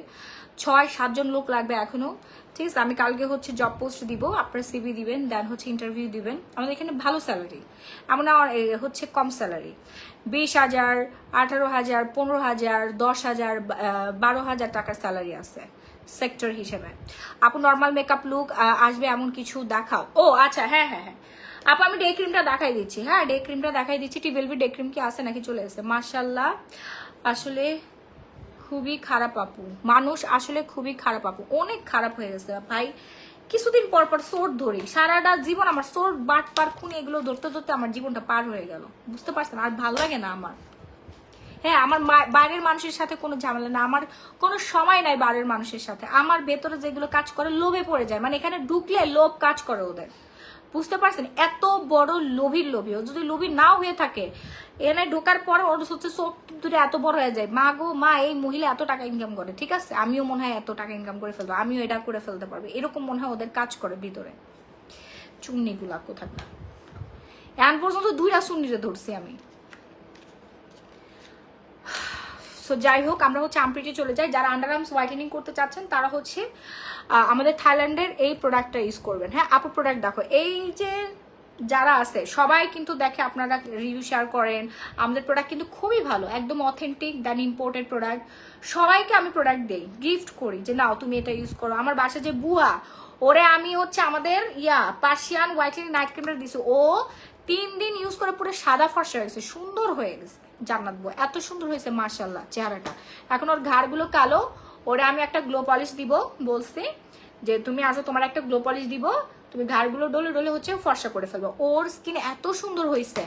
6-7 জন লোক লাগবে এখনো, ঠিক আছে? আমি কালকে হচ্ছে জব পোস্ট দিব, আপনার সিভি দিবেন, দেন হচ্ছে ইন্টারভিউ দিবেন। আমাদের এখানে ভালো স্যালারি, এমন হচ্ছে কম স্যালারি, 20,000, 18,000, 15,000, 10,000, 12,000 টাকার স্যালারি আছে সেক্টর হিসেবে। আপু নর্মাল মেকআপ লুক আসবে এমন কিছু দেখাও। ও আচ্ছা, হ্যাঁ হ্যাঁ হ্যাঁ আপু, আমি ডে ক্রিমটা দেখাই দিচ্ছি। হ্যাঁ, ডে ক্রিমটা দেখাই দিচ্ছি। টিভেলভি ডে ক্রিম কি আছে নাকি চলে এসেছে? মাশাল্লাহ, আসলে খুবই খারাপ আপু, মানুষ আসলে খুবই খারাপ আপু, অনেক খারাপ হয়ে গেছে ভাই। কিছুদিন পর পর সোর ধরি, সারাটা জীবন আমার সোর বাট পার খুন এগুলো ধরতে ধরতে আমার জীবনটা পার হয়ে গেল, বুঝতে পারছেন? আর ভালো লাগে না আমার। হ্যাঁ, আমার বাইরের মানুষের সাথে কোনো ঝামেলা না, আমার কোনো সময় নাই বাইরের মানুষের সাথে। আমার ভেতরে যেগুলো কাজ করে লোভে পড়ে যায়, মানে এখানে ঢুকলে লোভ কাজ করে ওদের, বুঝতে পারছেন? এত বড় লোভীর লোভী, ও যদি লোভী নাও হয়ে থাকে, এনে ঢোকার পরে ওর হচ্ছে চোখ দুটো এত বড় হয়ে যায়, মা গো মা, এই মহিলা এত টাকা ইনকাম করে, ঠিক আছে আমিও মনে হয় এত টাকা ইনকাম করে ফেলবো, আমিও এটা করে ফেলতে পারবো, এরকম মনে হয় ওদের কাজ করে ভিতরে। চুন্নিগুলা কোথায়, এখন পর্যন্ত 2টা চুন্নিরে ধরছি আমি। সো যাই হোক, আমরা হচ্ছে আমপ্রিটি চলে যাই। যারা আন্ডার আর্মস হোয়াইটেনিং করতে চাচ্ছেন তারা হচ্ছে আমাদের থাইল্যান্ডের এই প্রোডাক্টটা ইউজ করবেন। হ্যাঁ আপু, প্রোডাক্ট দেখো, এই যে যারা আছে সবাই কিন্তু দেখে আপনারা রিভিউ শেয়ার করেন, আমাদের প্রোডাক্ট কিন্তু খুবই ভালো, একদম অথেন্টিক দেন ইম্পোর্টেড প্রোডাক্ট। সবাইকে আমি প্রোডাক্ট দেই, গিফট করি যে নাও তুমি এটা ইউজ করো। আমার বাসায় যে বুয়া, ওরে আমি হচ্ছে আমাদের পার্সিয়ান হোয়াইটেনিং নাইট ক্রিমটা দিছি, ও 3 দিন ইউজ করে পুরো সাদা ফর্সা হয়ে গেছে, সুন্দর হয়ে গেছে। জান্নাত বউ এত সুন্দর হয়েছে মাশাল্লাহ চেহারাটা। এখন ওর ঘাড়গুলো কালো, ওরে আমি একটা গ্লো পলিশ দিব, বলছি যে তুমি আসো, তোমার একটা গ্লো পলিশ দিব, তুমি ঘাড়গুলো ডলে ডলে হচ্ছে ফর্সা করে ফেলবো। ওর স্কিন এত সুন্দর হয়েছে,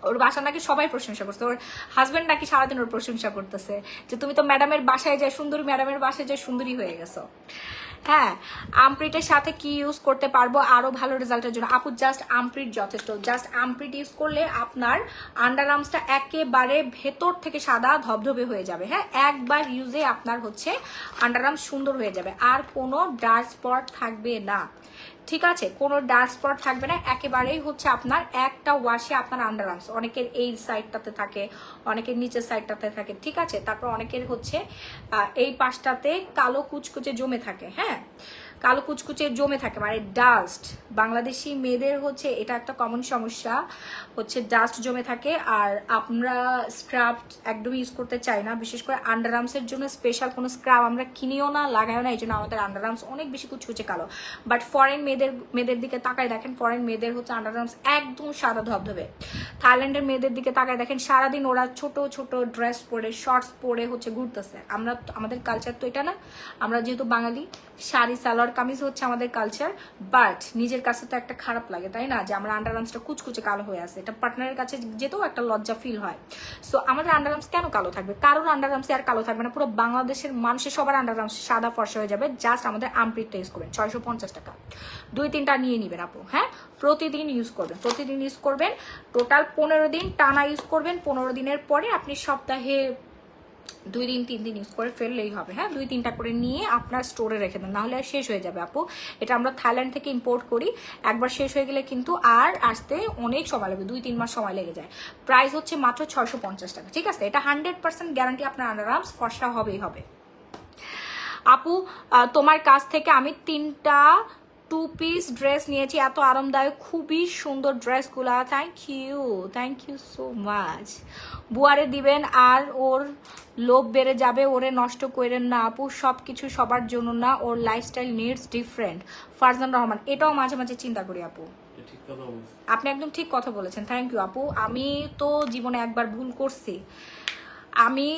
ওর বাসা নাকি সবাই প্রশংসা করছে, ওর হাজবেন্ড নাকি সারাদিন ওর প্রশংসা করতেছে যে তুমি তো ম্যাডামের বাসায় যায় সুন্দরী, ম্যাডামের বাসায় যায় সুন্দরী হয়ে গেছো। হ্যাঁ, আমপ্রিটের সাথে কি ইউজ করতে পারবো আরো ভালো রেজাল্টের জন্য? আপু জাস্ট আমপ্রিট যথেষ্ট, জাস্ট আমপ্রিট ইউজ করলে আপনার আন্ডার আর্মসটা একেবারে ভেতর থেকে সাদা ধবধবে হয়ে যাবে। হ্যাঁ, একবার ইউজে আপনার হচ্ছে আন্ডার আর্মস সুন্দর হয়ে যাবে, আর কোনো ডার্ক স্পট থাকবে না, ঠিক আছে? কোনো ডার্ক স্পট থাকবে না, একেবারেই হচ্ছে আপনার একটা ওয়াশে আপনার আন্ডার আর্মস, অনেকের এই সাইডটাতে থাকে, অনেকের নিচের সাইডটাতে থাকে, ঠিক আছে? তারপর অনেকের হচ্ছে এই পাশটাতে কালো কুচকুচে জমে থাকে। হ্যাঁ, কালো কুচকুচে জমে থাকে, মানে ডাস্ট। বাংলাদেশি মেয়েদের হচ্ছে এটা একটা কমন সমস্যা, হচ্ছে ডাস্ট জমে থাকে। আর আমরা স্ক্রাব একদম ইউজ করতে চাই না, বিশেষ করে আন্ডার আর্মসের জন্য স্পেশাল কোনো স্ক্রাব আমরা কিনিও না, লাগাইও না, এই জন্য আমাদের আন্ডার আর্মস অনেক বেশি কুচকুচে কালো। বাট ফরেন মেয়েদের দিকে তাকায় দেখেন, ফরেন মেয়েদের হচ্ছে আন্ডার আর্মস একদম সাদা ধবধবে। থাইল্যান্ডের মেয়েদের দিকে তাকায় দেখেন, সারাদিন ওরা ছোট ছোট ড্রেস পরে, শর্টস পরে হচ্ছে ঘুরতেছে। আমাদের কালচার তো এটা না, আমরা যেহেতু বাঙালি, শাড়ি সালোয়ার কামিজ হচ্ছে আমাদের কালচার। বাট নিজের কাছে তো একটা খারাপ লাগে, তাই না, যে আমরা আন্ডার আর্মসটা কুচকুচে কালো হয়ে আছে, এটা পার্টনারের কাছে যেতেও একটা লজ্জা ফিল হয়। সো আমাদের আন্ডার আর্মস কেন কালো থাকবে? কারোর আন্ডার আর্মসে আর কালো থাকবে না, পুরো বাংলাদেশের মানুষের সবার আন্ডার আর্মস সাদা ফর্সা হয়ে যাবে। জাস্ট আমাদের আমপ্রিটটা ইউজ করবেন, 650 টাকা, 2-3টা নিয়ে নিবেন আপু। হ্যাঁ, প্রতিদিন ইউজ করবেন, টোটাল 15 দিন টানা ইউজ করবেন। 15 দিনের পরে আপনি সপ্তাহে 2 দিন 3 দিন ইউজ করে ফেললেই হবে। হ্যাঁ, 2-3টা করে নিয়ে আপনার স্টোরে রেখে দেন, নাহলে আর শেষ হয়ে যাবে আপু। এটা আমরা থাইল্যান্ড থেকে ইম্পোর্ট করি, একবার শেষ হয়ে গেলে কিন্তু আর আসতে অনেক সময় লাগবে, 2-3 মাস সময় লেগে যায়। প্রাইস হচ্ছে মাত্র 650 টাকা, ঠিক আছে? এটা 100% গ্যারান্টি আপনার আন্ডার আর্মস ফর্সা হবেই হবে। আপু তোমার কাছ থেকে আমি 3টা টু পিস ড্রেস নিয়েছি, এত আরামদায়ক, খুবই সুন্দর ড্রেসগুলা। Thank you so much. বুয়ারে দিবেন আর ওর লোভ বেড়ে যাবে, ওরে নষ্ট করেন না আপু, সব কিছু সবার জন্য না, ওর lifestyle needs different. Farzan Rahman, এটাও মাঝে মাঝে চিন্তা করি আপু। ঠিক কথা বলছো। আপনি একদম ঠিক কথা বলেছেন, থ্যাংক ইউ আপু। আমি তো জীবনে একবার ভুল করছি, আমি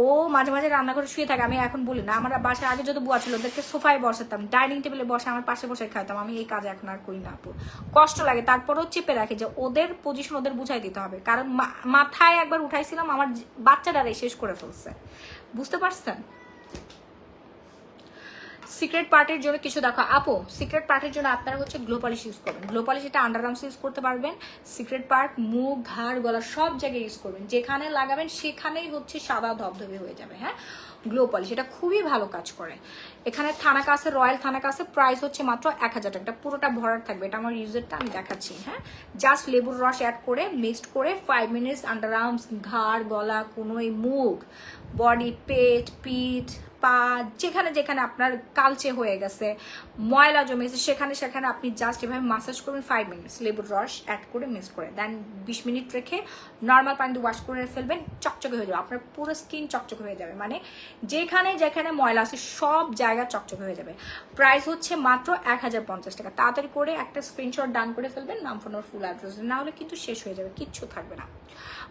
ও মাঝে মাঝে রান্নাঘরে শুয়ে থাকে, আমি এখন বলি না। আমার বাসার আগে যত বুয়া ছিল ওদেরকে সোফায় বসাতাম, ডাইনিং টেবিলে বসে আমার পাশে বসে খাইতাম, আমি এই কাজ এখন আর করি না আপু, কষ্ট লাগে। তারপরেও চেপে রাখি যে ওদের পজিশন ওদের বুঝাই দিতে হবে, কারণ মাথায় একবার উঠাইছিলাম, আমার বাচ্চাটারে শেষ করে ফেলছে, বুঝতে পারছেন। সিক্রেট পার্টির জন্য কিছু দেখো আপু, সিক্রেট পার্টির জন্য আপনারা হচ্ছে গ্লো পলিশ ইউজ করবেন। গ্লো পলিশ এটা আন্ডার আর্মস ইউজ করতে পারবেন, সিক্রেট পার্ট মুখ ঘাড় গলা সব জায়গায় ইউজ করবেন, যেখানে লাগাবেন সেখানেই হচ্ছে সাদা ধবধবে হয়ে যাবে। হ্যাঁ, গ্লো পলিশ এটা খুবই ভালো কাজ করে। এখানে থানাকা আছে, রয়্যাল থানাকা আছে, প্রাইস হচ্ছে মাত্র 1000 টাকা, পুরোটা ভরার থাকবে। এটা আমার ইউজারটা, আমি দেখাচ্ছি। হ্যাঁ, জাস্ট লেবুর রস অ্যাড করে মিক্সড করে 5 মিনিটস আন্ডার আর্মস, ঘাড় গলা, কোনোই, মুখ, বডি, পেট, পিঠ, পা, যেখানে যেখানে আপনার কালচে হয়ে গেছে, ময়লা জমেছে, সেখানে সেখানে আপনি জাস্ট এভাবে মাসাজ করবেন 5 মিনিটস, লেবুর রস অ্যাড করে মিক্স করে দেন 20 মিনিট রেখে নর্মাল পানি দিয়ে ওয়াশ করে ফেলবেন, চকচকে হয়ে যাবে, আপনার পুরো স্কিন চকচকে হয়ে যাবে, মানে যেখানে যেখানে ময়লা আছে সব জায়গা চকচকে হয়ে যাবে। প্রাইস হচ্ছে মাত্র 1050 টাকা। তাড়াতাড়ি করে একটা স্ক্রিনশট ডান করে ফেলবেন, নাম ফোন আর ফুল অ্যাড্রেস, না হলে কিন্তু শেষ হয়ে যাবে, কিচ্ছু থাকবে না।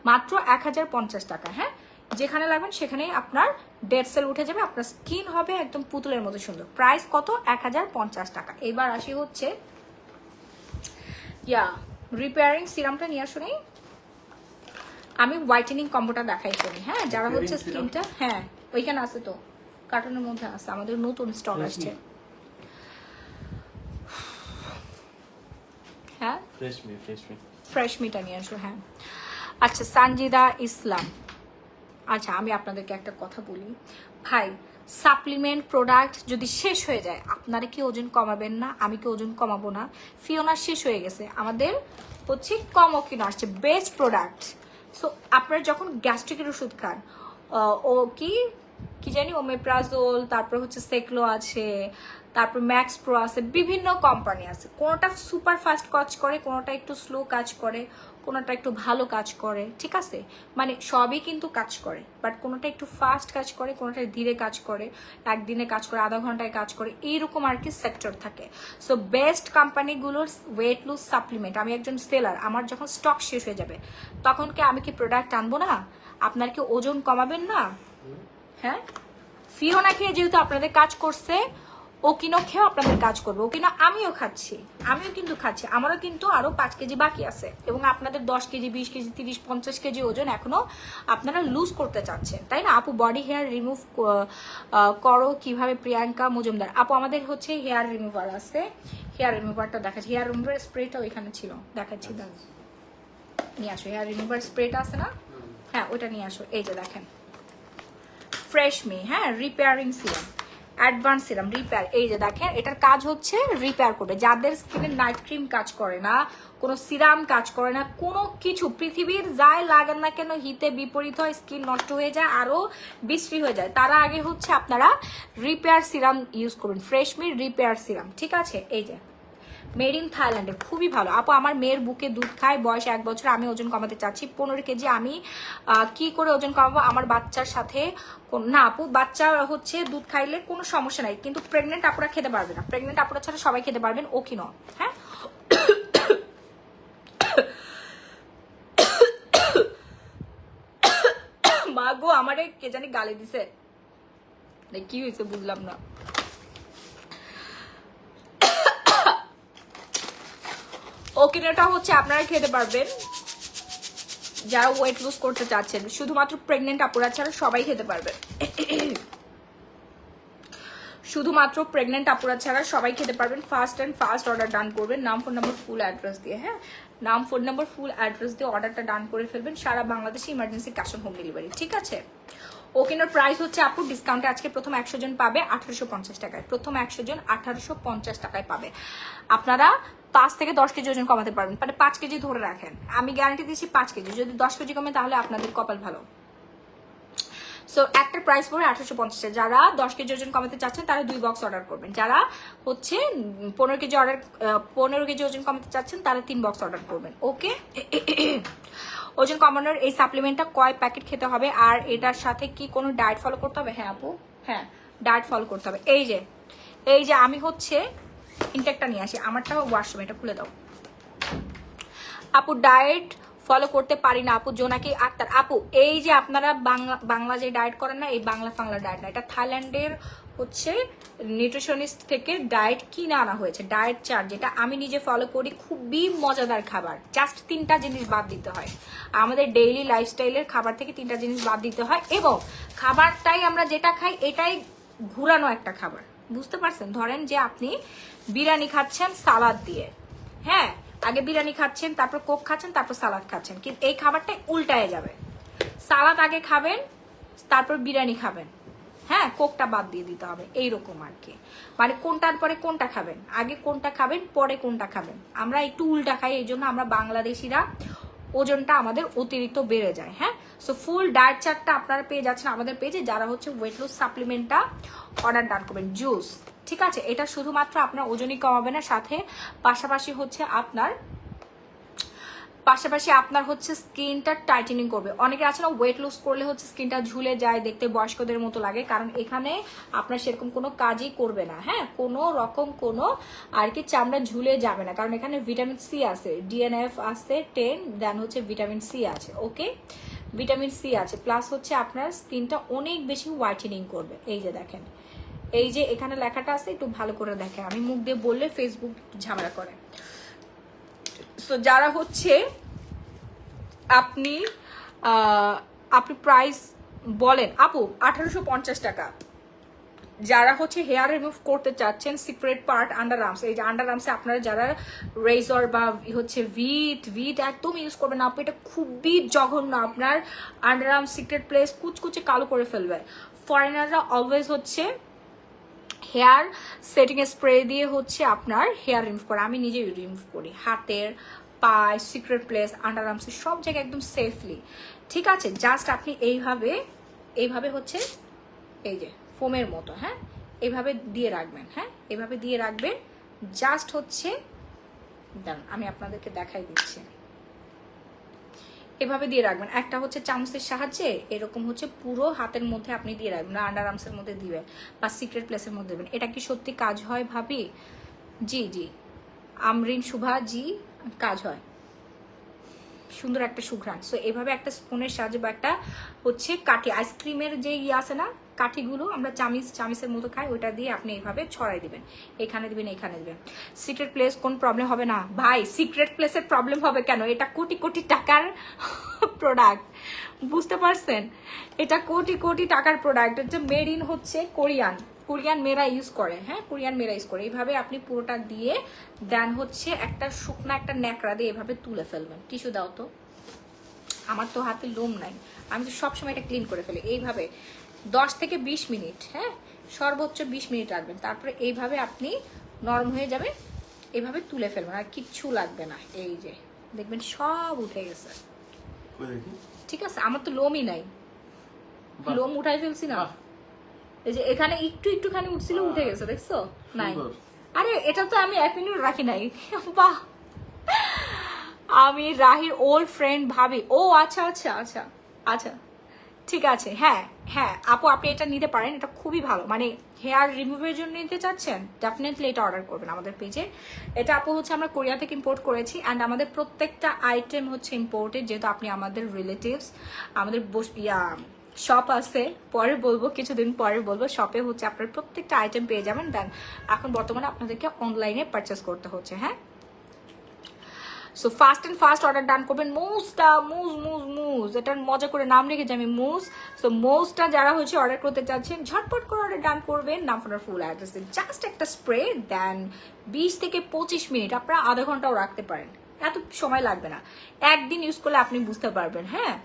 মাত্র 1050 টাকা। হ্যাঁ, যেখানে লাগবেন সেখানেই আপনার ডেড সেল উঠে যাবে, আপনার স্কিন হবে একদম পুতুলের মতো সুন্দর। প্রাইস কত? 1050 টাকা। এবার আসি হচ্ছে রিপেয়ারিং সিরামটা নিয়ে আসুন। আমি হোয়াইটেনিং কম্বোটা দেখাই করি। হ্যাঁ, যারা হচ্ছে স্কিনটা, হ্যাঁ ওইখানে আছে তো, কার্টুনের মধ্যে আছে, আমাদের নতুন স্টক আসছে। হ্যাঁ, ফ্রেশ মিটা নিয়ে আসো। হ্যাঁ, আচ্ছা, সানজিদা ইসলাম। আচ্ছা, আমি আপনাদেরকে একটা কথা বলি ভাই, সাপ্লিমেন্ট প্রোডাক্ট যদি শেষ হয়ে যায়, আপনারা কি ওজন কমাবেন না? আমি কি ওজন কমাবো না? ফিওনার শেষ হয়ে গেছে, আমাদের হচ্ছে কমোকিনো আসছে, বেস্ট প্রোডাক্ট। সো আপনারা যখন গ্যাস্ট্রিকের ওষুধ খান, ও কি জানি ওমেপ্রাজোল, তারপর হচ্ছে সেকলো আছে, তারপর ম্যাক্স প্রো আছে, বিভিন্ন কোম্পানি আছে, কোনোটা সুপার ফাস্ট কাজ করে, কোনোটা একটু স্লো কাজ করে, কোনোটা একটু ভালো কাজ করে, ঠিক আছে, মানে সবই কিন্তু কাজ করে, বাট কোনোটা একটু ফাস্ট কাজ করে, কোনোটা ধীরে কাজ করে, একদিনে কাজ করে, আধা ঘন্টায় কাজ করে, এইরকম আর কি সেক্টর থাকে। সো বেস্ট কোম্পানিগুলোর ওয়েট লুজ সাপ্লিমেন্ট, আমি একজন সেলার, আমার যখন স্টক শেষ হয়ে যাবে তখন কি আমি কি প্রোডাক্ট আনবো না? আপনার কি ওজন কমাবেন না? হ্যাঁ, ফিওনা খেয়ে যেহেতু আপনাদের কাজ করছে, ওকিনো খেয়েও আপনাদের কাজ করবে। ওকিনো আমিও খাচ্ছি, আমিও কিন্তু খাচ্ছি, আমারও কিন্তু আরো 5 কেজি বাকি আছে, এবং আপনাদের 10 কেজি 20 কেজি 30-50 কেজি ওজন এখনো আপনারা লুজ করতে চাচ্ছেন, তাই না আপু? বডি হেয়ার রিমুভ করো কিভাবে? প্রিয়াঙ্কা মজুমদার আপু, আমাদের হচ্ছে হেয়ার রিমুভার আছে, হেয়ার রিমুভারটা দেখাচ্ছি, হেয়ার রিমুভার স্প্রেটা ওইখানে ছিল, দেখাচ্ছি, নিয়ে আসো। হেয়ার রিমুভার স্প্রেটা আছে না? হ্যাঁ, ওইটা নিয়ে আসো। এই যে দেখেন, ফ্রেশ মি, হ্যাঁ, repairing serum, advance serum repair. এই যে দেখেন, এটার কাজ হচ্ছে রিপেয়ার করবে। যাদের স্কিনে নাইট ক্রিম কাজ করে না, কোনো সিরাম কাজ করে না, কোনো কিছু পৃথিবীর যাই লাগান না কেন হিতে বিপরীত হয়, স্কিন নষ্ট হয়ে যায়, আরো বিশ্রী হয়ে যায়, তারা আগে হচ্ছে আপনারা রিপেয়ার সিরাম ইউজ করবেন, ফ্রেশ মি রিপেয়ার সিরাম, ঠিক আছে? এই যে মেড ইন থাইল্যান্ডে, খুবই ভালো আপু। আমার মেয়ের বুকে দুধ খায়, বয়স 1 বছর, আমি ওজন কমাতে চাচ্ছি 15 কেজি। আমি কি করে ওজন কমাবো? আমার বাচ্চার সাথে না আপু, বাচ্চা হচ্ছে দুধ খাইলে কোনো সমস্যা নাই, কিন্তু প্রেগনেন্ট আপুরা খেতে পারবে না, প্রেগনেন্ট আপুরা ছাড়া সবাই খেতে পারবেন ওকিনো। হ্যাঁ, মা গো, আমারে কে জানি গালি দিছে, কি হয়েছে বুঝলাম না। ওকিনোটা হচ্ছে আপনারা খেতে পারবেন যারা ওয়েট লুজ করতে চাচ্ছেন, শুধুমাত্র প্রেগনেন্ট আপুরা ছাড়া সবাই খেতে পারবে, শুধুমাত্র প্রেগনেন্ট আপুরা ছাড়া সবাই খেতে পারবেন। Fast and fast order done করবেন, নাম ফোন নাম্বার ফুল অ্যাড্রেস দিয়ে। হ্যাঁ, নাম ফোন নাম্বার ফুল অ্যাড্রেস দিয়ে অর্ডারটা ডান করে ফেলবেন, সারা বাংলাদেশে emergency cash on home delivery, ঠিক আছে? ওকিনোর প্রাইস হচ্ছে আপু ডিসকাউন্টে আজকে প্রথম 100 জন পাবে 1850 টাকায়, প্রথম 100 জন 1850 টাকায় পাবে। আপনারা 5 থেকে 10 কেজি ওজন কমাতে পারবেন, মানে 5 কেজি ধরে রাখেন, আমি গ্যারান্টি দিচ্ছি 5 কেজি। যদি 10 কেজি কমে তাহলে আপনাদের কপাল ভালো। সো একটা প্রাইস পড়ে 1850। যারা 10 কেজি ওজন কমাতে চাচ্ছেন তারা 2 বক্স অর্ডার করবেন। যারা হচ্ছে 15 কেজি ওজন কমাতে চাচ্ছেন তারা 3 বক্স অর্ডার করবেন। ওকে, ওজন কমানোর এই সাপ্লিমেন্টটা কয় প্যাকেট খেতে হবে আর এটার সাথে কি কোনো ডায়েট ফলো করতে হবে? হ্যাঁ আপু, হ্যাঁ ডায়েট ফলো করতে হবে। এই যে আমি হচ্ছে ইনটেকটা নিয়ে আসি, আমারটা ওয়াশরুম, এটা খুলে দাও। আপু ডায়েট ফলো করতে পারি না আপু, জোনাকি আক্তার আপু। এই যে আপনারা বাংলা যে ডায়েট করেন না, এই বাংলা ডায়েট না, এটা থাইল্যান্ডের হচ্ছে নিউট্রিশনিস্ট থেকে ডায়েট কিনে আনা হয়েছে, ডায়েট চার্ট, যেটা আমি নিজে ফলো করি। খুবই মজাদার খাবার, জাস্ট 3টা জিনিস বাদ দিতে হয় আমাদের ডেইলি লাইফস্টাইলের খাবার থেকে, 3টা জিনিস বাদ দিতে হয়। এবং খাবারটাই আমরা যেটা খাই এটাই ঘুরানো একটা খাবার, বুঝতে পারছেন? ধরেন যে আপনি বিরিয়ানি খাচ্ছেন সালাদ দিয়ে, হ্যাঁ আগে বিরিয়ানি খাচ্ছেন, তারপর কোক খাচ্ছেন, তারপর সালাদ খাচ্ছেন, কিন্তু এই খাবারটা উল্টায় যাবে। সালাদ আগে খাবেন, তারপর বিরিয়ানি খাবেন, হ্যাঁ কোকটা বাদ দিয়ে দিতে হবে, এইরকম আর কি। মানে কোনটার পরে কোনটা খাবেন, আগে কোনটা খাবেন পরে কোনটা খাবেন। আমরা একটু উল্টা খাই, এই জন্য আমরা বাংলাদেশিরা ওজনটা আমাদের অতিরিক্ত বেড়ে যায়। হ্যাঁ, সো ফুল ডায়েট চার্টটা আপনারা পেয়ে যাচ্ছেন আমাদের পেজে। যারা হচ্ছে ওয়েট লস সাপ্লিমেন্টটা অর্ডার ডান করবেন, জুস, ঠিক আছে? এটা শুধুমাত্র আপনার ওজনই কমাবে না, সাথে পাশাপাশি আপনার হচ্ছে স্কিনটা টাইটেনিং করবে। অনেকে আছে না ওয়েট লুজ করলে হচ্ছে স্কিনটা ঝুলে যায়, দেখতে বয়স্কদের মতো লাগে, কারণ এখানে আপনার সেরকম কোনো কাজই করবে না। হ্যাঁ, কোনো রকম কোনো আর কি চামড়া ঝুলে যাবে না, কারণ এখানে ভিটামিন সি আছে, ডিএনএফ আছে 10, দেন হচ্ছে ভিটামিন সি আছে। ওকে, ভিটামিন সি আছে, প্লাস হচ্ছে আপনার স্কিনটা অনেক বেশি হোয়াইটেনিং করবে। এই যে দেখেন, এই যে এখানে লেখাটা আছে, একটু ভালো করে দেখেন, আমি মুখ দিয়ে বললে ফেসবুক ঝামেলা করে। সো যারা হচ্ছে আপনি প্রাইস বলেন আপু 1850 টাকা। যারা হচ্ছে হেয়ার রিমুভ করতে চাচ্ছেন সিক্রেট পার্ট আন্ডার আর্মস, এই যে আন্ডার আর্মসে আপনারা যারা রেজর বা হচ্ছে ভিট একদম ইউজ করবেন না আপু, এটা খুবই জঘন্য, আপনার আন্ডার আর্মস সিক্রেট প্লেস কুচকুচে কালো করে ফেলবে। ফরেনাররা অলওয়েজ হচ্ছে হেয়ার সেটিং স্প্রে দিয়ে হচ্ছে আপনার হেয়ার রিমুভ করে, আমি নিজে রিমুভ করি, হাতের, পায়ে, সিক্রেট প্লেস, আন্ডার আর্মসে সব জায়গায় একদম সেফলি। ঠিক আছে, জাস্ট আপনি এইভাবে হচ্ছে এই যে ফোমের মতো, হ্যাঁ এইভাবে দিয়ে রাখবেন, হ্যাঁ এইভাবে দিয়ে রাখবেন, জাস্ট হচ্ছে দাঁড়ান আমি আপনাদেরকে দেখাই দিচ্ছি, এভাবে দিয়ে রাখবেন। একটা হচ্ছে চামচের সাহায্যে এরকম হচ্ছে পুরো হাতের মধ্যে আপনি দিয়ে রাখবেন, আন্ডার আর্মসের মধ্যে দিবেন বা সিক্রেট প্লেসের মধ্যে দেবেন। এটা কি সত্যি কাজ হয় ভাবি? জি আমরিন শুভা, জি কাজ হয়, সুন্দর একটা সুঘ্রাণ। সো এভাবে একটা স্পুনের সাহায্যে বা একটা হচ্ছে কাঠি, আইসক্রিমের যে আছে না কাঠিগুলো আমরা চামিচের মতো খাই, ওইটা দিয়ে আপনি এইভাবে ছড়াই দিবেন, এখানে দিবেন, এখানে দিবেন। সিক্রেট প্লেস কোন প্রবলেম হবে না ভাই? সিক্রেট প্লেসের প্রবলেম হবে কেন? এটা কোটি কোটি টাকার প্রোডাক্ট, বুঝতে পারছেন? এটা কোটি কোটি টাকার প্রোডাক্ট, হচ্ছে মেড ইন হচ্ছে কোরিয়ান মেয়েরা ইউজ করে, হ্যাঁ কোরিয়ান মেয়েরা ইউজ করে। এইভাবে আপনি পুরোটা দিয়ে দেন হচ্ছে একটা শুকনা একটা ন্যাকড়া দিয়ে এভাবে তুলে ফেলবেন। টিস্যু দাও তো, আমার তো হাতে লোম নাই, আমি তো সবসময় এটা ক্লিন করে ফেলি। এইভাবে 10 থেকে 20 মিনিট, হ্যাঁ সর্বোচ্চ 20 মিনিট রাখবেন, তারপরে এইভাবে আপনি নরম হয়ে যাবে, এইভাবে তুলে ফেলবেন, আর কিচ্ছু লাগবে না। এই যে দেখবেন সব উঠে গেছে, ঠিক আছে? আমার তো লোমই নাই, লোম উঠাই ফেলছি না, এই যে এখানে একটুখানি উঠছিল, উঠে গেছে, দেখছো? নাই, আরে এটা তো আমি 1 মিনিট রাখি নাই। বাহ, আমি রাহির ওল্ড ফ্রেন্ড ভাবি। ও আচ্ছা আচ্ছা আচ্ছা আচ্ছা, ঠিক আছে। হ্যাঁ আপু আপনি এটা নিতে পারেন, এটা খুবই ভালো, মানে হেয়ার রিমুভের জন্য নিতে চাচ্ছেন, ডেফিনেটলি এটা অর্ডার করবেন আমাদের পেজে। এটা আপু হচ্ছে আমরা কোরিয়া থেকে ইম্পোর্ট করেছি, অ্যান্ড আমাদের প্রত্যেকটা আইটেম হচ্ছে ইম্পোর্টেড, যেহেতু আপনি আমাদের রিলেটিভস। আমাদের শপ আছে, পরে বলবো, কিছুদিন পরে বলবো। শপে হচ্ছে আপনার প্রত্যেকটা আইটেম পেয়ে যাবেন, দেন এখন বর্তমানে আপনাদেরকে অনলাইনে পারচেস করতে হচ্ছে। হ্যাঁ, সো ফাস্ট অর্ডার ডান করবেন। মুজ এটার মজা করে নাম রেখেছি আমি, মুজ। সো মোজটা যারা হচ্ছে অর্ডার করতে চাচ্ছেন ঝটপট করে অর্ডার ডান করবেন, নাম ফোনের ফুল অ্যাড্রেসে, জাস্ট একটা স্প্রে, দেন 20 থেকে 25 মিনিট, আপনারা আধা ঘন্টাও রাখতে পারেন, এত সময় লাগবে না, একদিন ইউজ করলে আপনি বুঝতে পারবেন। হ্যাঁ,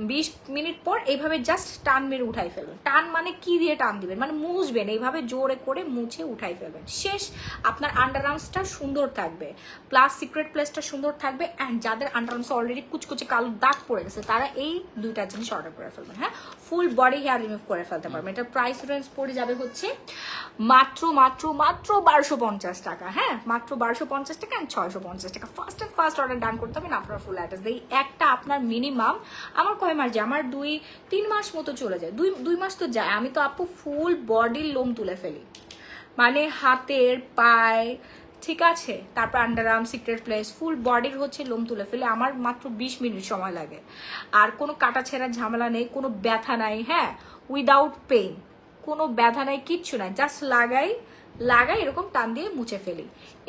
20 মিনিট পর এইভাবে জাস্ট টান মেরে উঠাই ফেলবেন। টান মানে কি দিয়ে টান দিবেন, মানে মুছবেন, এইভাবে জোরে করে মুছে উঠাই ফেলবেন, শেষ। আপনার আন্ডার আর্মসটা সুন্দর থাকবে, প্লাস সিক্রেট প্লেসটা সুন্দর থাকবে। অ্যান্ড যাদের আন্ডার আর্মস অলরেডি কুচকুচে কালো দাগ পড়ে গেছে তারা এই দুইটা জিনিস অর্ডার করে ফেলবেন। হ্যাঁ, ফুল বডি হেয়ার রিমুভ করে ফেলতে পারবেন। এটা প্রাইস রেঞ্জ পড়ে যাবে হচ্ছে মাত্র মাত্র মাত্র 1250 টাকা। হ্যাঁ, মাত্র 1250 টাকা অ্যান্ড 650 টাকা। ফার্স্ট অ্যান্ড ফার্স্ট অর্ডার ডান করতে হবে না আপনার ফুল অ্যাড্রেস। এই একটা আপনার মিনিমাম আমার কয় মাস যায়, আমার 2-3 মাস মতো চলে যায়, 2 মাস তো যায়। আমি তো আপু ফুল বডির লোম তুলে ফেলি, মানে হাতের, পায়ে, ঠিক আছে, তারপর আন্ডার আর্ম, সিক্রেট প্লেস, ফুল বডির হচ্ছে লোম তুলে ফেলে আমার মাত্র 20 মিনিট সময় লাগে। আর কোনো কাটা ছেঁড়ার ঝামেলা নেই, কোনো ব্যথা নাই। হ্যাঁ, উইদাউট পেইন, কোনো ব্যথা নাই, কিচ্ছু নাই, জাস্ট লাগাই এরকম টান দিয়ে মুছে ফেলি।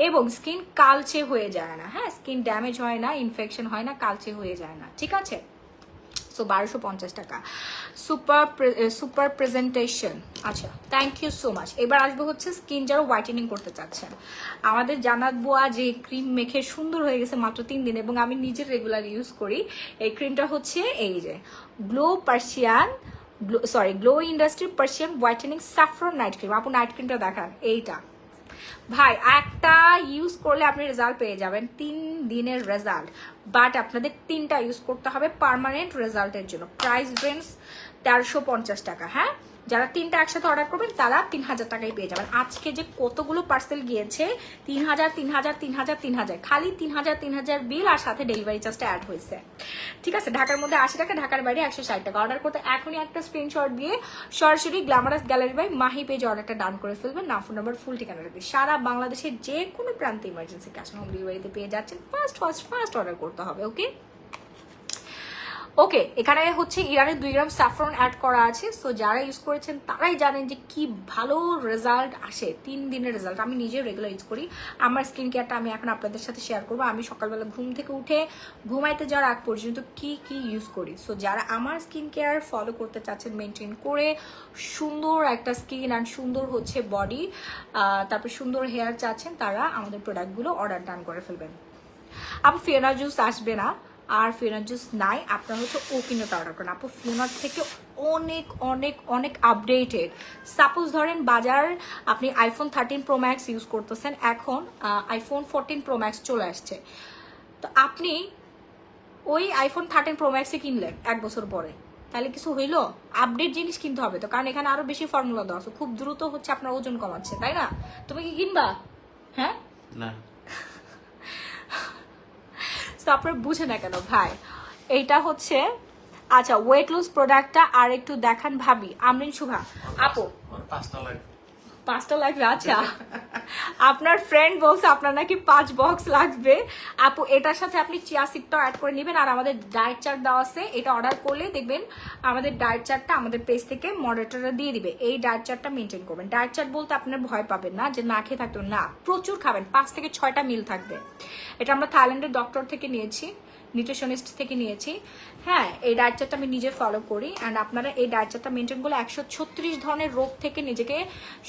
এবং স্কিন কালচে হয়ে যায় না। হ্যাঁ, স্কিন ড্যামেজ হয় না, ইনফেকশন হয় না, কালচে হয়ে যায় না, ঠিক আছে। সো 1250 টাকা। Super presentation. আচ্ছা, থ্যাংক ইউ সো মাচ। এবার আসবো হচ্ছে স্কিন যারা হোয়াইটেনিং করতে চাচ্ছেন, আমাদের জানাত বোয়া যে ক্রিম মেখে সুন্দর হয়ে গেছে মাত্র 3 দিন, এবং আমি নিজের রেগুলার ইউজ করি। এই ক্রিমটা হচ্ছে এই যে glow industry Persian whitening saffron night cream. আপু নাইট ক্রিমটা দেখান, এইটা ভাই একটা ইউজ করলে আপনি রেজাল্ট পেয়ে যাবেন, 3 দিনের রেজাল্ট। বাট আপনাদের 3টা ইউজ করতে হবে পার্মানেন্ট রেজাল্টের জন্য। প্রাইস রেঞ্জ 1350 টাকা। হ্যাঁ, যারা 3টা একসাথে অর্ডার করবেন তারা 3000 টাকায় পেয়ে যাবেন। আজকে যে কতগুলো পার্সেল গিয়েছে, 3000 খালি 3000 বিল, আর সাথে ডেলিভারি চার্জটা অ্যাড হয়েছে। ঠিক আছে, ঢাকার মধ্যে 80 টাকা, ঢাকার বাইরে 160 টাকা। অর্ডার করতে এখনই একটা স্ক্রিনশট দিয়ে সরাসরি গ্ল্যামারাস গ্যালারি বাই মাহি পেজে অর্ডারটা ডান করে ফেলবেন। নাম, ফোন নাম্বার, ফুল ঠিকানা রাখবে। সারা বাংলাদেশের যে কোনো প্রান্তে ইমার্জেন্সি ক্যাশ অন হোম ডেলিভারিতে পেয়ে যাচ্ছেন। ফার্স্ট অর্ডার করতে হবে। ওকে, এখানে হচ্ছে ইরানের 2 গ্রাম স্যাফরন অ্যাড করা আছে। সো যারা ইউজ করেছেন তারাই জানেন যে কি ভালো রেজাল্ট আসে, 3 দিনের রেজাল্ট। আমি নিজে রেগুলার ইউজ করি। আমার স্কিন কেয়ারটা আমি এখন আপনাদের সাথে শেয়ার করবো। আমি সকালবেলা ঘুম থেকে উঠে ঘুমাইতে যাওয়ার আগ পর্যন্ত কি ইউজ করি। সো যারা আমার স্কিন কেয়ার ফলো করতে চাচ্ছেন, মেনটেন করে সুন্দর একটা স্কিন অ্যান্ড সুন্দর হচ্ছে বডি, তারপর সুন্দর হেয়ার চাচ্ছেন, তারা আমাদের প্রোডাক্টগুলো অর্ডার ডান করে ফেলবেন। আপু ফিওনা জুস আসবে না, আর ফিওনার জুস নাই, আপনার হচ্ছে ওকিনোটা অর্ডার করেন। আপু ফিওনার থেকে অনেক অনেক অনেক আপডেটেড। সাপোজ ধরেন বাজার আপনি আইফোন 13 প্রো ম্যাক্স ইউজ করতেছেন, এখন আইফোন 14 প্রো ম্যাক্স চলে আসছে, তো আপনি ওই আইফোন 13 প্রো ম্যাক্সে কিনলেন 1 বছর পরে, তাহলে কিছু হইলো? আপডেট জিনিস কিনতে হবে তো, কারণ এখানে আরো বেশি ফর্মুলা দেওয়া আছে, খুব দ্রুত হচ্ছে আপনার ওজন কমাচ্ছে, তাই না? তুমি কি কিনবা? হ্যাঁ না, তো আপনারা বুঝে না কেন ভাই? এইটা হচ্ছে আচ্ছা ওয়েট লুজ প্রোডাক্টটা আর একটু দেখান ভাবি। আমরিন শুভা আপু 5টা লাগবে। আচ্ছা, আপনার ফ্রেন্ড বলছে আপনার নাকি 5 বক্স লাগবে। আপু এটার সাথে আপনি চিয়া সিডটাও অ্যাড করে নেবেন, আর আমাদের ডায়েট চার্ট দেওয়া আছে, এটা অর্ডার করলে দেখবেন আমাদের ডায়েট চার্টটা আমাদের পেজ থেকে মডারেটররা দিয়ে দিবে। এই ডায়েট চার্টটা মেনটেন করবেন। ডায়েট চার্ট বলতে আপনার ভয় পাবেন না যে না খেয়ে থাকতো, না, প্রচুর খাবেন, 5 থেকে 6টা মিল থাকবে। এটা আমরা থাইল্যান্ডের ডক্টর থেকে নিয়েছি, নিউট্রিশনিস্ট থেকে নিয়েছি। হ্যাঁ, এই ডায়েট চার্টটা আমি নিজে ফলো করি, অ্যান্ড আপনারা এই ডায়েট চার্টটা মেনটেন করলে 136 ধরনের রোগ থেকে নিজেকে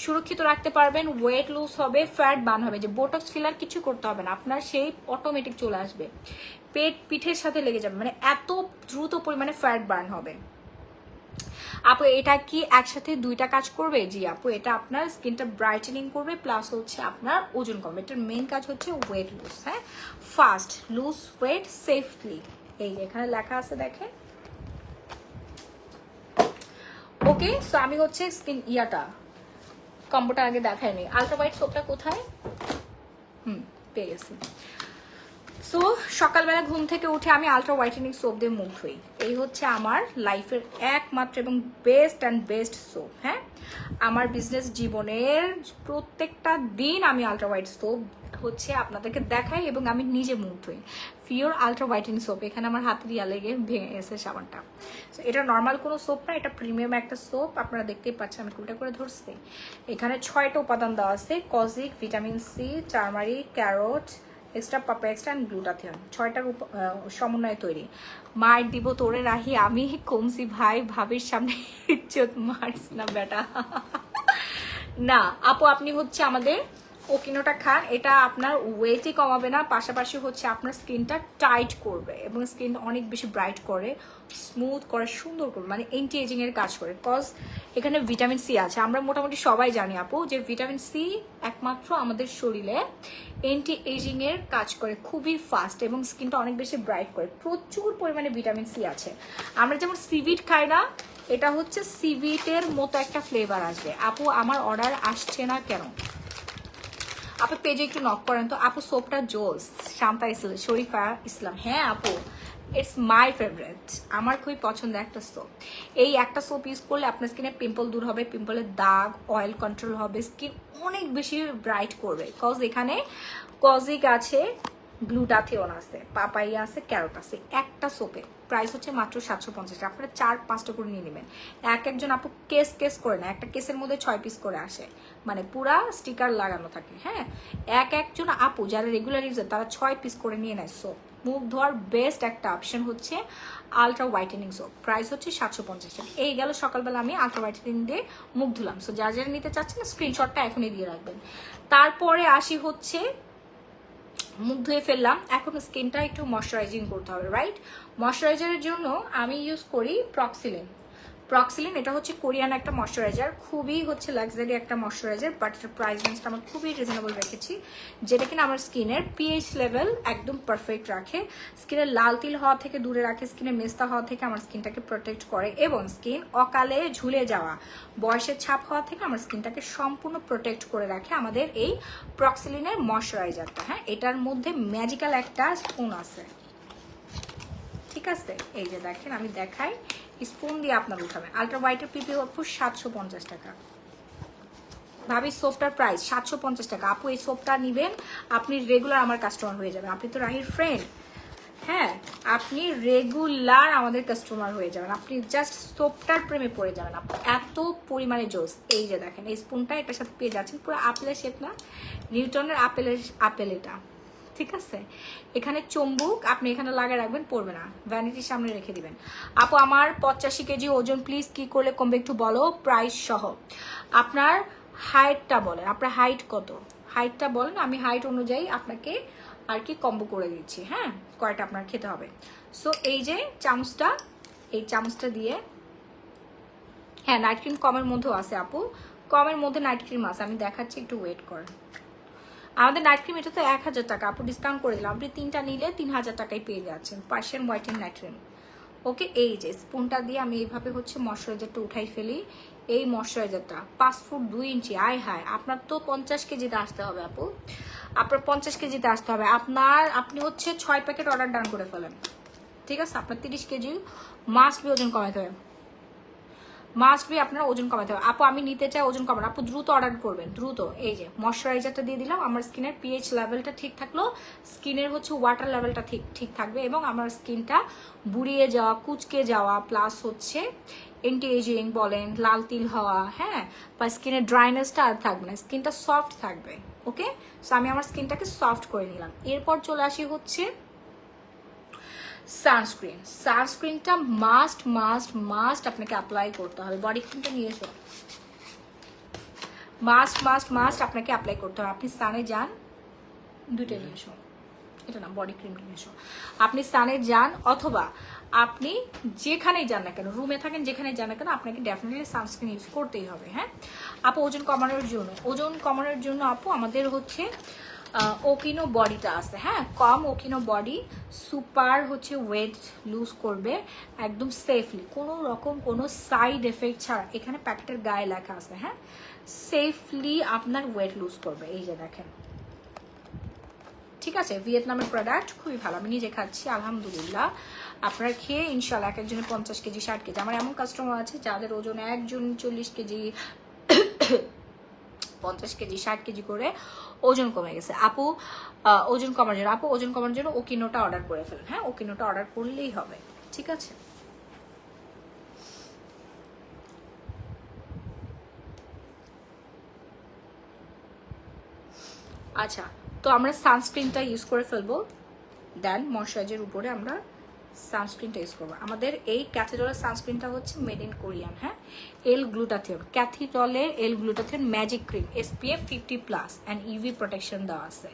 সুরক্ষিত রাখতে পারবেন। ওয়েট লুজ হবে, ফ্যাট বার্ন হবে, যে বোটক্স ফিলার কিছু করতে হবে না, আপনার সেই অটোমেটিক চলে আসবে, পিঠের সাথে লেগে যাবে, মানে এত দ্রুত পরিমাণে ফ্যাট বার্ন হবে। আপু এটা কি একসাথে 2টা কাজ করবে? জি আপু, এটা আপনার স্কিনটা ব্রাইটেনিং করবে, প্লাস হচ্ছে আপনার ওজন কমবে। এটার মেইন কাজ হচ্ছে ওয়েট লুজ। হ্যাঁ, ফাস্ট লুজ ওয়েট সেফলি, এই এখানে লেখা আছে দেখেন। ওকে, সো আমি হচ্ছে স্কিন কম্বোটা আগে দেখাইনি। আলট্রা হোয়াইট সোপটা কোথায়? পেয়ে গেছি। সো সকালবেলা ঘুম থেকে উঠে আমি আলট্রা হোয়াইটেনিং সোপ দিয়ে মুখ ধুই। এই হচ্ছে আমার লাইফের একমাত্র এবং বেস্ট সোপ। হ্যাঁ, আমার বিজনেস জীবনের প্রত্যেকটা দিন আমি আলট্রা হোয়াইট সোপ হচ্ছে আপনাদেরকে দেখাই, এবং আমি নিজে মুখ ধুই। Pure ultra whitening soap. এখানে আমার হাত রিয়া লেগে ভেঙে গেছে সাবানটা। সো এটা নর্মাল কোনো সোপ না, এটা প্রিমিয়াম একটা সোপ। আপনারা দেখতেই পাচ্ছেন আমি উল্টা করে ধরছি। এখানে 6টা উপাদান দেওয়া আছে, kojic, vitamin C, turmeric, carrot, extra পাপেক্সটা অ্যান্ড গ্লুটাথিয়ন, 6টার সমন্বয়ে তৈরি। মায়ের দিব তোরে রাহি, আমি কমছি ভাই, ভাবির সামনে ইজ্জত মারস না বেটা। না আপু, আপনি হচ্ছে আমাদের ওকিনোটা খান, এটা আপনার ওয়েটই কমাবে না, পাশাপাশি হচ্ছে আপনার স্কিনটা টাইট করবে এবং স্কিন অনেক বেশি ব্রাইট করে, স্মুথ করে, সুন্দর করবে, মানে এন্টি এজিং এর কাজ করে। কজ এখানে ভিটামিন সি আছে, আমরা মোটামুটি সবাই জানি আপু যে ভিটামিন সি একমাত্র আমাদের শরীরে এন্টি এজিং এর কাজ করে খুবই ফাস্ট এবং স্কিনটা অনেক বেশি ব্রাইট করে। প্রচুর পরিমাণে ভিটামিন সি আছে। আমরা যেমন সিভিট খাই না, এটা হচ্ছে সিভিটের মতো একটা ফ্লেভার আসবে। আপু আমার অর্ডার আসছে না কেন? আপু পেজে একটু নক করেন তো। আপু সোপটা জোস, শান্তা ইসলাম, শরীফা ইসলাম। হ্যাঁ আপু, ইটস মাই ফেভারিট, আমার খুবই পছন্দের একটা সোপ। এই একটা সোপ ইউজ করলে আপনার স্কিনে পিম্পল দূর হবে, পিম্পলের দাগ, অয়েল কন্ট্রোল হবে, স্কিন অনেক বেশি ব্রাইট করবে। কজ এখানে কজিক আছে, গ্লুটাথিওন আছে, পাপাইয়া আছে, ক্যারট আছে। একটা সোপে প্রাইস হচ্ছে মাত্র 750 টাকা। আপনারা 4-5টা করে নিয়ে নেবেন। একজন আপু কেস করে না, একটা কেসের মধ্যে 6 পিস করে আসে, মানে পুরা স্টিকার লাগানো থাকে। হ্যাঁ, একজন আপু যারা রেগুলার ইউজার তারা 6 পিস করে নিয়ে নেয় সোপ। মুখ ধোয়ার বেস্ট একটা অপশন হচ্ছে আলট্রা হোয়াইটেনিং সোপ, প্রাইস হচ্ছে 750 টাকা। এই গেল সকালবেলা আমি আলট্রা হোয়াইটেনিং দিয়ে মুখ ধুলাম। সো যারা যারা নিতে চাচ্ছেন স্ক্রিনশটটা এখনই দিয়ে রাখবেন। তারপরে আসি হচ্ছে মুখ ধুয়ে ফেললাম, এখন স্কিনটা একটু ময়শ্চারাইজিং করতে হবে, রাইট? ময়শ্চারাইজারের জন্য আমি ইউজ করি প্রক্সিলিন। এটা হচ্ছে কোরিয়ান একটা ময়শ্চারাইজার, খুবই হচ্ছে লাক্সারি একটা ময়শ্চারাইজার, বাট এটার প্রাইস রেঞ্জটা আমার খুবই রিজনেবল রেখেছি, যেটা কিনা আমার স্কিনের পিএইচ লেভেল একদম পারফেক্ট রাখে, স্কিনের লাল তিল হওয়া থেকে দূরে রাখে, স্কিনের মেস্তা হওয়া থেকে আমার স্কিনটাকে প্রোটেক্ট করে, এবং স্কিন অকালে ঝুলে যাওয়া, বয়সের ছাপ হওয়া থেকে আমার স্কিনটাকে সম্পূর্ণ প্রোটেক্ট করে রাখে আমাদের এই প্রক্সিলিনের ময়শ্চারাইজারটা। হ্যাঁ, এটার মধ্যে ম্যাজিক্যাল একটা স্পুন আছে, ঠিক আছে? এই যে দেখেন, আমি দেখাই, স্পুন দিয়ে আপনার উঠাবেন। আলট্রা হোয়াইটের পিপি আপু 750 টাকা। ভাবি সোপটার প্রাইস 750 টাকা। আপু এই সোপটা নিবেন, আপনি রেগুলার আমার কাস্টমার হয়ে যাবেন। আপনি তো রাহির ফ্রেন্ড, হ্যাঁ, আপনি রেগুলার আমাদের কাস্টমার হয়ে যাবেন। আপনি জাস্ট সোপটার প্রেমে পড়ে যাবেন। এত পরিমাণে জোস। এই যে দেখেন, এই স্পুনটা এটার সাথে পেয়ে যাচ্ছেন, পুরো আপেলের শেপ না, নিউটনের আপেল এটা, ঠিক আছে? এখানে চুম্বুক, আপনি এখানে লাগিয়ে রাখবেন, পড়বে না, ভ্যানিটির সামনে রেখে দিবেন। আপু আমার 85 কেজি ওজন, প্লিজ কি করলে কমবে একটু বলো, প্রাইস সহ। আপনার হাইটটা বলেন, আপনার হাইট কত, হাইটটা বলেন, আমি হাইট অনুযায়ী আপনাকে আর কি কম্বো করে দিচ্ছি। হ্যাঁ, কয়টা আপনার খেতে হবে। সো এই যে চামচটা, এই চামচটা দিয়ে, হ্যাঁ নাইট ক্রিম কমের মধ্যেও আছে আপু, কমের মধ্যে নাইট ক্রিম আছে, আমি দেখাচ্ছি, একটু ওয়েট করেন। আমাদের নাইট ক্রিম এটা তো 1000 টাকা আপু, ডিসকাউন্ট করে দিলাম, আপনি 3টা নিলে 3000 টাকায় পেয়ে যাচ্ছেন পার্সিয়ান হোয়াইটেন নাইট ক্রিম। ওকে, এই যে স্পুনটা দিয়ে আমি এইভাবে হচ্ছে ময়শ্চারাইজারটা উঠাই ফেলি। এই ময়শ্চারাইজারটা 5 ফুট 2 ইঞ্চি, আয় হায়, আপনার তো 50 কেজিতে আসতে হবে আপু, আপনার 50 কেজিতে আসতে হবে। আপনি হচ্ছে 6 প্যাকেট অর্ডার ডান করে ফেলেন, ঠিক আছে? আপনার 30 কেজি মাস্ট বি ওজন কমাতে হবে, মাস্ট বি আপনার ওজন কমাতে হবে। আপু আমি নিতে চাই ওজন কমান, আপু দ্রুত অর্ডার করবেন, দ্রুত। এই যে ময়শ্চারাইজারটা দিয়ে দিলাম, আমার স্কিনের পিএইচ লেভেলটা ঠিক থাকলো, স্কিনের হচ্ছে ওয়াটার লেভেলটা ঠিক থাকবে, এবং আমার স্কিনটা বুড়িয়ে যাওয়া, কুচকে যাওয়া, প্লাস হচ্ছে এন্টি এজিং বলেন, লাল তিল হওয়া, হ্যাঁ, বা স্কিনের ড্রাইনেসটা আর থাকবে না, স্কিনটা সফট থাকবে। ওকে, সো আমি আমার স্কিনটাকে সফট করে নিলাম। এরপর চলে আসি হচ্ছে সানস্ক্রিনটা মাস্ট আপনাকে অ্যাপ্লাই করতে হবে। বডি ক্রিমটা নিয়ে এসো, মাস্ট আপনাকে অ্যাপ্লাই করতে হবে। আপনি সানে যান, দুইটা নিয়ে এসো, এটা না, বডি ক্রিম নিয়ে এসো। আপনি সানে যান, অথবা আপনি যেখানেই যান না কেন, রুমে থাকেন, যেখানেই যান না কেন, আপনাকে ডেফিনেটলি সানস্ক্রিন ইউজ করতেই হবে। হ্যাঁ আপু, ওজন কমানোর জন্য আপু আমাদের হচ্ছে ওকিনো বডিটা আছে। হ্যাঁ, কম ওকিনো বডি, সুপার হচ্ছে ওয়েট লুজ করবে একদম সেফলি, কোনো রকম কোনো সাইড এফেক্ট ছাড়া, এখানে প্যাকেটের গায়ে লেখা আছে। হ্যাঁ, সেফলি আপনার ওয়েট লুজ করবে। এই যে দেখেন, ঠিক আছে? ভিয়েতনামের প্রোডাক্ট, খুবই ভালো, আমি নিজে খাচ্ছি আলহামদুলিল্লাহ। আপনারা খেয়ে ইনশাল্লাহ এক একজনের 50 কেজি 60 কেজি, আমার এমন কাস্টমার আছে যাদের ওজন একজন 40 কেজি 50 কেজি 60 কেজি করে ওজন কমে গেছে। আপু ওজন কমার জন্য ওকিনোটা অর্ডার করে ফেলেন। হ্যাঁ, ওকিনোটা অর্ডার করলেই হবে, ঠিক আছে? আচ্ছা, তো আমরা সানস্ক্রিনটা ইউজ করে ফেলবো, দেন ময়শ্চারাইজারের উপরে আমরা সানস্ক্রিনটা ইউজ করবো। আমাদের এই ক্যাথিডলের সানস্ক্রিনটা হচ্ছে মেড ইন কোরিয়ান, হ্যাঁ। এল গ্লুটাথিয়ন, ক্যাথিডলের L glutathione magic cream, SPF 50+ and UV protection দেওয়া আছে।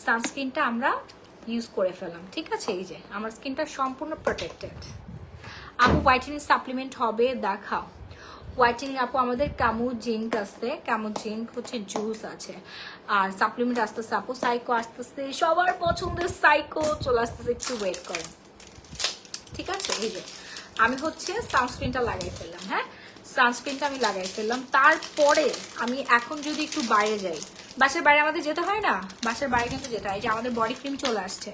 সানস্ক্রিনটা আমরা ইউজ করে ফেললাম, ঠিক আছে। এই যে আমার স্কিনটা সম্পূর্ণ প্রোটেক্টেড। আপু হোয়াইটেনিং সাপ্লিমেন্ট হবে দেখাও। হোয়াইটেনিং আপু আমাদের ক্যামো জিঙ্ক আছে, ক্যামো জিঙ্ক হচ্ছে জুস আছে, আর সাপ্লিমেন্ট আসতেছে আপু সাইকো আসতেছে, সবার পছন্দের সাইকো চলে আসতেছে, একটু ওয়েট করেন, ঠিক আছে। এই যে আমি হচ্ছে সানস্ক্রিনটা লাগাই ফেললাম, হ্যাঁ সানস্ক্রিনটা আমি লাগাই ফেললাম। তারপরে আমি এখন যদি একটু বাইরে যাই, বাসার বাইরে আমাদের যেতে হয় না, বাসার বাইরে কিন্তু যেতে হয়। যে আমাদের বডি ক্রিম চলে আসছে,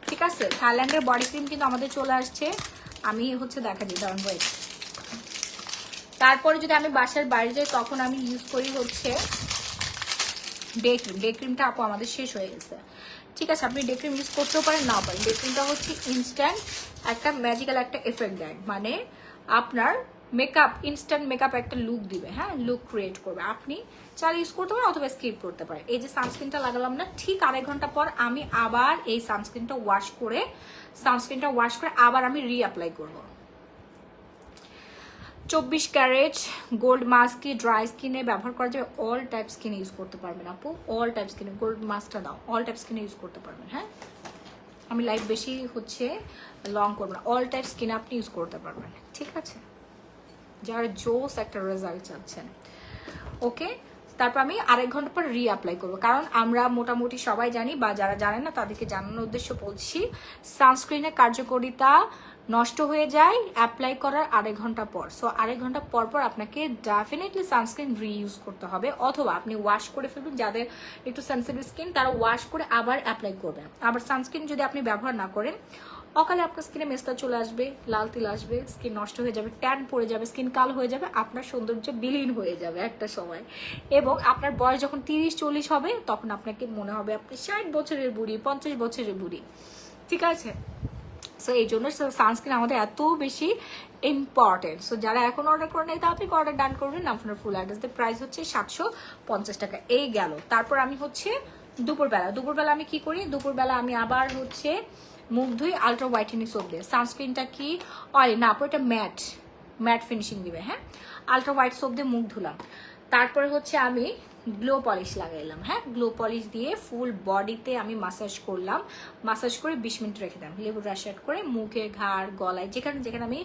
ঠিক আছে, থাইল্যান্ডের বডি ক্রিম কিন্তু আমাদের চলে আসছে। আমি হচ্ছে দেখা দিই দাঁড়ান ওয়েট। তারপরে যদি আমি বাসার বাইরে যাই তখন আমি ইউজ করি হচ্ছে ডে ক্রিম। ডে ক্রিমটা আপু আমাদের শেষ হয়ে গেছে, ঠিক আছে। আপনি ডে ক্রিম ইউজ করতেও পারেন, না পারেন। ডে ক্রিমটা হচ্ছে ইনস্ট্যান্ট একটা ম্যাজিক্যাল একটা এফেক্ট দেয়, মানে আপনার মেকআপ ইনস্ট্যান্ট মেকআপ একটা লুক দিবে, হ্যাঁ লুক ক্রিয়েট করবে। আপনি চাইলে ইউজ করতে পারেন অথবা স্কিপ করতে পারেন। এই যে সানস্ক্রিনটা লাগালাম না, ঠিক আড়াই ঘন্টা পর আমি আবার এই সানস্ক্রিনটা ওয়াশ করে আবার আমি রিঅ্যাপ্লাই করবো। 24 ক্যারেট গোল্ড মাস্ক কি ড্রাই স্কিনে ব্যবহার করা যাবে? অল টাইপ স্কিনে ইউজ করতে পারবেন আপু, অল টাইপ স্কিনে গোল্ড মাস্কটা দাও, অল টাইপ স্কিনে ইউজ করতে পারবেন, হ্যাঁ। আমি লাইভ বেশি হচ্ছে লং করবো না, অল টাইপ স্কিনে আপনি ইউজ করতে পারবেন, ঠিক আছে, যারা জোস একটা রেজাল্ট চাচ্ছেন। ওকে, তারপর আমি আড়াই ঘন্টা পর রিঅ্যাপ্লাই করবো, কারণ আমরা মোটামুটি সবাই জানি, বা যারা জানেন না তাদেরকে জানানোর উদ্দেশ্য বলছি, সানস্ক্রিনের কার্যকারিতা নষ্ট হয়ে যায় অ্যাপ্লাই করার আড়াই ঘন্টা পর। সো আড়াই ঘন্টা পর পর আপনাকে ডেফিনেটলি সানস্ক্রিন রিইউজ করতে হবে, অথবা আপনি ওয়াশ করে ফেলবেন। যাদের একটু সেনসিটিভ স্কিন তারা ওয়াশ করে আবার অ্যাপ্লাই করবেন। আবার সানস্ক্রিন যদি আপনি ব্যবহার না করেন, অকালে আপনার স্কিনে মেস্তা চলে আসবে, লাল তিল আসবে, স্কিন নষ্ট হয়ে যাবে, ট্যান পড়ে যাবে, স্কিন কালো হয়ে যাবে, আপনার সৌন্দর্য বিলীন হয়ে যাবে একটা সময়। এবং আপনার বয়স যখন 30-40 হবে তখন আপনাকে মনে হবে আপনি 60 বছরের বুড়ি, 50 বছরের বুড়ি, ঠিক আছে। সো এই জন্য সানস্ক্রিন আমাদের এত বেশি ইম্পর্টেন্ট। সো যারা এখন অর্ডার করে নেই তাড়াতাড়ি অর্ডার ডান করবেন। আপনার ফুল অ্যাড্রেস, প্রাইস হচ্ছে 750 টাকা। এই গেল। তারপর আমি হচ্ছে দুপুরবেলা আমি কি করি, দুপুরবেলা আমি আবার হচ্ছে মুখ ধুই আলট্রা হোয়াইটেনিং সোপ দিয়ে। সানস্ক্রিনটা কি অয়েল না আপু, এটা ম্যাট ফিনিশিং দিবে, হ্যাঁ। আলট্রা হোয়াইট সোপ দিয়ে মুখ ধুলাম, তারপরে হচ্ছে আমি গ্লো পলিশ লাগাইলাম, হ্যাঁ। গ্লো পলিশ দিয়ে ফুল বডিতে আমি মাসাজ করলাম, মাসাজ করে 20 মিনিট রেখে দিলাম। লেবুর রস অ্যাড করে মুখে, ঘাড়, গলায়, যেখানে যেখানে আমি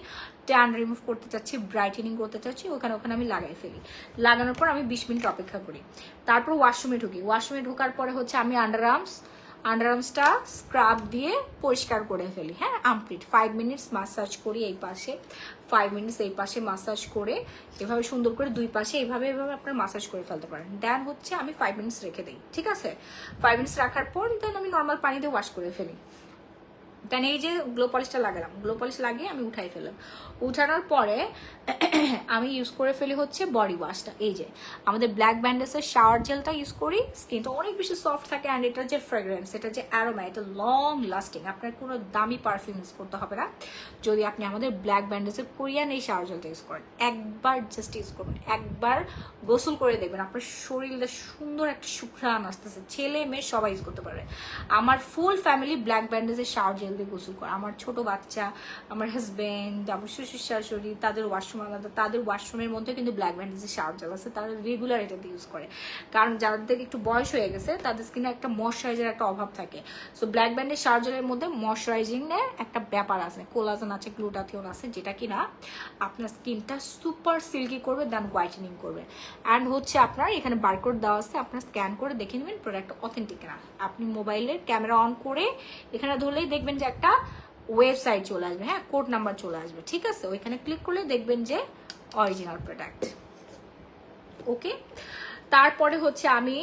ট্যান রিমুভ করতে চাচ্ছি, ব্রাইটেনিং করতে চাচ্ছি, ওখানে আমি লাগাই ফেলি। লাগানোর পর আমি 20 মিনিট অপেক্ষা করি। তারপর ওয়াশরুমে ঢুকি। ওয়াশরুমে ঢোকার পরে হচ্ছে আমি আন্ডারআর্মসটা স্ক্রাব দিয়ে পরিষ্কার করে ফেলি, হ্যাঁ। আর্মপিট 5 মিনিটস মাসাজ করি, এই পাশে 5 মিনিটস এই পাশে মাসাজ করে, এভাবে সুন্দর করে দুই পাশে এইভাবে আপনার মাসাজ করে ফেলতে পারেন। দেন হচ্ছে আমি 5 মিনিটস রেখে দিই, ঠিক আছে। 5 মিনিটস রাখার পর দেন আমি নর্মাল পানি দিয়ে ওয়াশ করে ফেলি। দেন এই যে গ্লো পলিশটা লাগালাম, গ্লো পলিশ লাগিয়ে আমি উঠাই ফেললাম। উঠানোর পরে আমি ইউজ করে ফেলি হচ্ছে বডি ওয়াশটা। এই যে আমাদের ব্ল্যাক ব্যান্ডেসের শাওয়ার জেলটা ইউজ করি। স্কিনটা অনেক বেশি সফট থাকে, অ্যান্ড এটার যে ফ্রেগ্রেন্স, এটা যে অ্যারোমা, এটা লং লাস্টিং। আপনার কোনো দামি পারফিউম ইউজ করতে হবে না যদি আপনি আমাদের ব্ল্যাক ব্যান্ডেসের কোরিয়ান এই শাওয়ার জেলটা ইউজ করেন। একবার জাস্ট ইউজ করবেন, একবার গোসল করে দেখবেন আপনার শরীরে সুন্দর একটা সুঘ্রাণ আসতেছে। ছেলে মেয়ে সবাই ইউজ করতে পারে। আমার ফুল ফ্যামিলি ব্ল্যাক ব্যান্ডেসের শাওয়ার জেল দিয়ে গোসল করে। আমার ছোট বাচ্চা, আমার হাজবেন্ড, আমার শ্বশুর শাশুড়ি, তাদের ওয়াশরুম আলাদা, তাদের ওয়াশরুমের মধ্যে কিন্তু ব্ল্যাক ব্যান্ডেসের শাওয়ার জেল আছে, তারা রেগুলার এটা ইউজ করে। কারণ যাদের একটু বয়স হয়ে গেছে তাদের স্কিনে একটা ময়শ্চারাইজার একটা অভাব থাকে। সো ব্ল্যাক ব্যান্ডের শাওয়ার জেলের মধ্যে ময়শ্চারাইজিং এর একটা ব্যাপার আছে, কোলাজেন আছে, গ্লুটাথিয়ন আছে, যেটা কিনা আপনার স্কিনটা সুপার সিল্কি করবে, দেন হোয়াইটেনিং করবে। অ্যান্ড হচ্ছে আপনার এখানে বারকোড দেওয়া আছে, আপনার স্ক্যান করে দেখে নেবেন প্রোডাক্ট অথেন্টিক না। আপনি মোবাইলের ক্যামেরা অন করে এখানে ধরলেই দেখবেন যে একটা ওয়েবসাইট চলে আসবে, হ্যাঁ, কোড নাম্বার চলে আসবে, ঠিক আছে। ওইখানে ক্লিক করলে দেখবেন যে অরিজিনাল প্রোডাক্ট। ওকে, তারপরে হচ্ছে আমি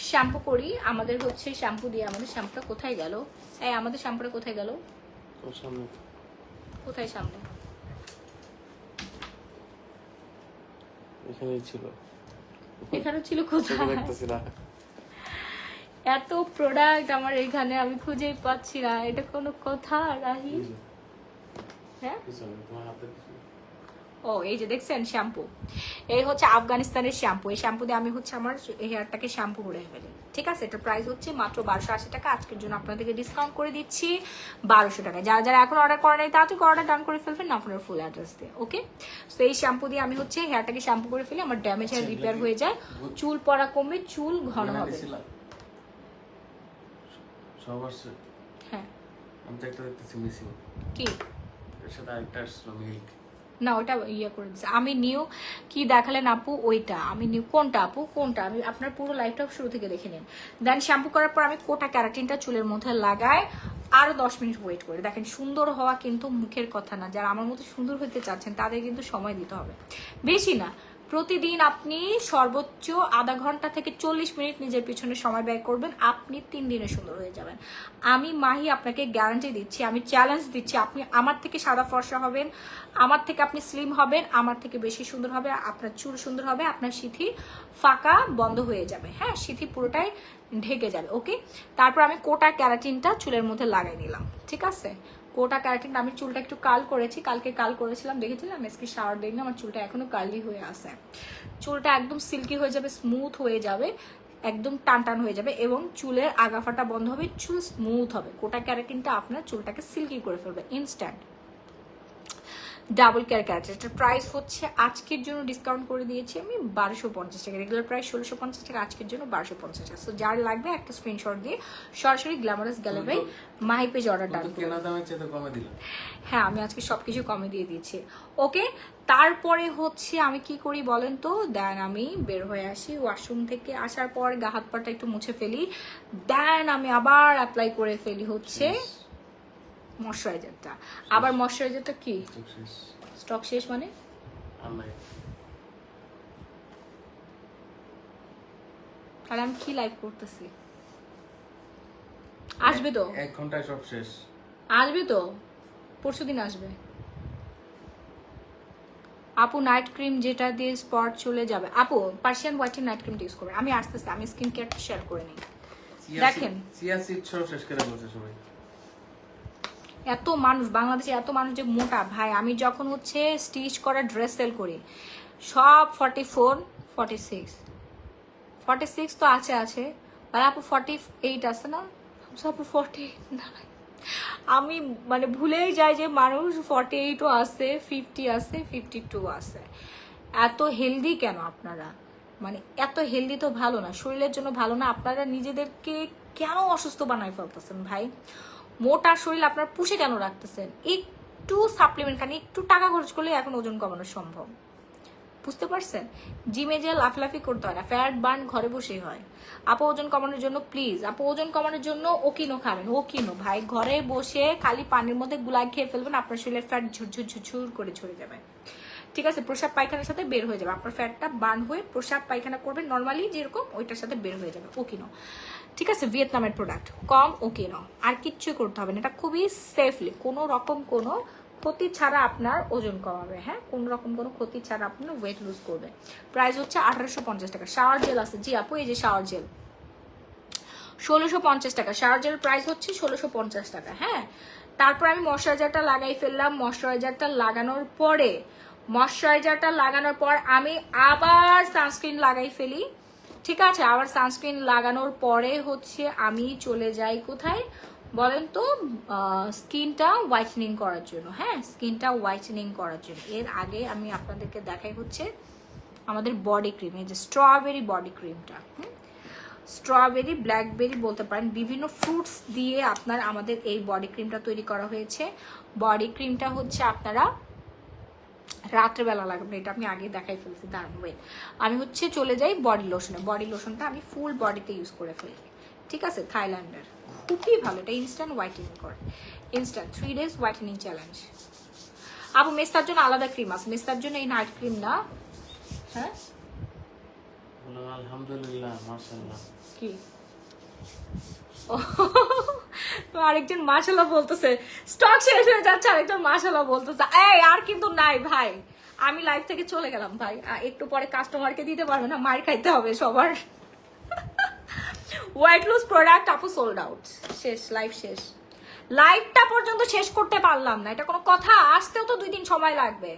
শ্যাম্পু করি। আমাদের হচ্ছে শ্যাম্পু দিয়ে, আমাদের শ্যাম্পুটা কোথায় গেল? এই আমাদের শ্যাম্পুটা কোথায় গেল? কোথায় সামনে? এখানেই ছিল। এখানে ছিল কোথায়? এত প্রোডাক্ট আমার এখানে, আমি খুঁজেই পাচ্ছি না। এটা কোনো কথা রাহি? হ্যাঁ, ও ও এই যে দেখছেন শ্যাম্পু, এই হচ্ছে আফগানিস্তানের শ্যাম্পু। এই শ্যাম্পু দিয়ে আমি হচ্ছে আমার হেয়ারটাকে শ্যাম্পু করে ফেলি। ঠিক আছে, এটা প্রাইস হচ্ছে মাত্র 1280 টাকা। আজকের জন্য আপনাদেরকে ডিসকাউন্ট করে দিচ্ছি 1200 টাকা। যারা যারা এখন অর্ডার করে নাই তাড়াতাড়ি অর্ডার ডান করে ফেলবেন আপনার ফুল অ্যাড্রেস দিয়ে। ওকে, তো এই শ্যাম্পু দিয়ে আমি হচ্ছে হেয়ারটাকে শ্যাম্পু করে ফেলি, আমার ড্যামেজ হেয়ার রিপেয়ার হয়ে যায়, চুল পড়া কমবে, চুল ঘন হবে। হ্যাঁ, আমি তো একটা দেখতেছি মিসিং। কি এর সাথে আরেকটা আসলো মিল্ক। না ওটা ইয়ে করে দিচ্ছে। আমি নিউ কি দেখালেন আপু? ওইটা আমি নিউ কোনটা আপু? কোনটা? আমি আপনার পুরো লাইফটা শুরু থেকে দেখে নিন। দেন শ্যাম্পু করার পর আমি কোটা ক্যারাটিনটা চুলের মধ্যে লাগাই, আরো 10 মিনিট ওয়েট করে। দেখেন, সুন্দর হওয়া কিন্তু মুখের কথা না। যারা আমার মতো সুন্দর হতে চাচ্ছেন তাদের কিন্তু সময় দিতে হবে, বেশি না। প্রতিদিন আপনি সর্বোচ্চ আধা ঘন্টা থেকে 40 মিনিট নিজের পিছনে সময় ব্যয় করবেন, আপনি 3 দিনে সুন্দর হয়ে যাবেন। আমি মাহি আপনাকে গ্যারান্টি দিচ্ছি, আমি চ্যালেঞ্জ দিচ্ছি, আপনি আমার থেকে সাদা ফর্সা হবেন, আমার থেকে আপনি স্লিম হবেন, আমার থেকে বেশি সুন্দর হবে, আপনার চুল সুন্দর হবে, আপনার সিথি ফাঁকা বন্ধ হয়ে যাবে। হ্যাঁ, সিথি পুরোটাই ঢেকে যাবে। ওকে, তারপর আমি কোটা ক্যারাটিনটা চুলের মধ্যে লাগাই নিলাম। ঠিক আছে, কোটা ক্যারাটিন আমি চুলটা একটু কাল করেছি, কালকে কাল করেছিলাম দেখেছিলাম, আজকে শাওয়ার দিই না, আমার চুলটা এখনো কার্লি হয়ে আছে। চুলটা একদম সিল্কি হয়ে যাবে, স্মুথ হয়ে যাবে, একদম টান টান হয়ে যাবে এবং চুলের আগাফাটা বন্ধ হবে, চুল স্মুথ হবে। কোটা ক্যারাটিনটা আপনার চুলটাকে সিল্কি করে ফেলবে ইনস্ট্যান্ট। ডাবল কেয়ার ক্যারাটিন, এটার প্রাইস হচ্ছে আজকের জন্য ডিসকাউন্ট করে দিয়েছি আমি 1250 টাকা। রেগুলার প্রাইস 1650 টাকা, আজকের জন্য 1250 টাকা। সো যার লাগবে একটা স্ক্রিনশট দিয়ে সরাসরি glamorous gallery Mahi page order ডান করুন। কেনা দামের চেয়ে তো কমে দিলাম। হ্যাঁ, আমি আজকে সবকিছু কমে দিয়ে দিচ্ছি। ওকে, তারপরে হচ্ছে আমি কি করি বলেন তো? দেন আমি বের হয়ে আসি ওয়াশরুম থেকে, আসার পর গা হাত পাটা একটু মুছে ফেলি, দেন আমি আবার অ্যাপ্লাই করে ফেলি হচ্ছে ময়শ্চারাইজারটা। আবার ময়শ্চারাইজারটা কি স্টক শেষ মানে? তাহলে আমি কি লাইভ করতেছি? আসবে তো 1 ঘন্টায় সব শেষ। আসবে তো, পরশুদিন আসবে। আপু নাইট ক্রিম যেটা দিয়ে স্পট চলে যাবে, আপু পার্সিয়ান হোয়াইটের নাইট ক্রিমটা ইউজ করবে। আমি আস্তে আস্তে আমি স্কিন কেয়ারটা শেয়ার করে নিই। দেখেন, চিয়া সিড সব শেষ করে বলছে সবাই। এত মানুষ বাংলাদেশে, এত মানুষ যে মোটা ভাই। আমি যখন হচ্ছে স্টিচ করা ড্রেস সেল করি সব 44 46 তো আছে আর আপু 48 আছে না? আপু 48 না, আমি মানে ভুলেই যাই যে মানুষ 48ও আছে, 50 আছে, 52 আছে। এত হেলদি কেন আপনারা? মানে এত হেলদি তো ভালো না, শরীরের জন্য ভালো না। আপনারা নিজেদেরকে কেন অসুস্থ বানাই ফেলতেছেন ভাই? মোটা শরীর আপনারা পুষে কেন রাখতেছেন? একটু সাপ্লিমেন্ট খান, একটু টাকা খরচ করলে এখন ওজন কমানো সম্ভব। বুঝতে পারছেন? জিমে যে লাফলাফি করতে হয় না, ফ্যাট বার্ন ঘরে বসেই হয়। আপু ওজন কমানোর জন্য প্লিজ, আপু ওজন কমানোর জন্য ওকিনো খাবেন। ওকিনো ভাই, ঘরে বসে খালি পানির মধ্যে গুলাই খেয়ে ফেলবেন, আপনার শরীরের ফ্যাট ঝুরঝুর ঝুরঝুর করে ঝরে যাবে। ঠিক আছে, প্রসাব পায়খানার সাথে বের হয়ে যাবে, আপনার ফ্যাটটা বার্ন হয়ে প্রসাব পায়খানা করবেন নর্মালি যেরকম, ওইটার সাথে বের হয়ে যাবে। ওকিনো, ঠিক আছে, ভিয়েতনামের প্রোডাক্ট, কম ওকিনো, আর কিচ্ছুই করতে হবে না। এটা খুবই সেফলি, কোনো রকম কোনো ক্ষতি ছাড়া আপনার ওজন কমাবে। হ্যাঁ, কোন রকম কোনো ক্ষতি ছাড়া আপনার ওয়েট লুজ করবে। প্রাইস হচ্ছে 1850 টাকা। শাওয়ার জেল আছে, জি আপু এই যে শাওয়ার জেল 1650 টাকা। শাওয়ার জেল প্রাইস হচ্ছে 1650 টাকা। হ্যাঁ, তারপর আমি ময়শ্চারাইজারটা লাগাই ফেললাম। ময়শ্চারাইজারটা লাগানোর পর আমি আবার সানস্ক্রিন লাগাই ফেলি। ঠিক আছে, আবার সানস্ক্রিন লাগানোর পরে হচ্ছে আমি চলে যাই কোথায় বলেন তো? স্কিনটা হোয়াইটেনিং করার জন্য। হ্যাঁ, স্কিনটা হোয়াইটেনিং করার জন্য। এর আগে আমি আপনাদেরকে দেখাই হচ্ছে আমাদের বডি ক্রিম, এই যে স্ট্রবেরি বডি ক্রিমটা। স্ট্রবেরি, ব্ল্যাকবেরি বলতে পারেন, বিভিন্ন ফ্রুটস দিয়ে আপনার আমাদের এই বডি ক্রিমটা তৈরি করা হয়েছে। বডি ক্রিমটা হচ্ছে আপনারা রাত্রেবেলা লাগবে, এটা আমি আগে দেখাই ফেলছি। দাঁড়ান ওয়েট, আমি হচ্ছে চলে যাই বডি লোশনে। বডি লোশনটা আমি ফুল বডিতে ইউজ করে ফেলি। ঠিক আছে, থাইল্যান্ডের, খুবই ভালো, এটা ইনস্ট্যান্ট হোয়াইটেনিং করে, ইনস্ট্যান্ট 3 days হোয়াইটেনিং চ্যালেঞ্জ। আপু মেস্তার জন্য আলাদা ক্রিম আছে, মেস্তার জন্য এই নাইট ক্রিম না। হ্যাঁ আলহামদুলিল্লাহ, মাশাআল্লাহ। কি আরেকজন মাশাআল্লাহ বলতেছে, স্টক শেষ হয়ে যাচ্ছে, আরেকজন মাশাআল্লাহ বলতেছে। এই আর কিন্তু নাই ভাই, আমি লাইভ থেকে চলে গেলাম ভাই, একটু পরে কাস্টমারকে দিতে পারবে না, মার খাইতে হবে সবার। হোয়াইট লুজ প্রোডাক্ট আপু সোল্ড আউট, শেষ, লাইভ শেষ। লাইভটা পর্যন্ত শেষ করতে পারলাম না, এটা কোনো কথা? আসতেও তো 2 দিন সময় লাগবে।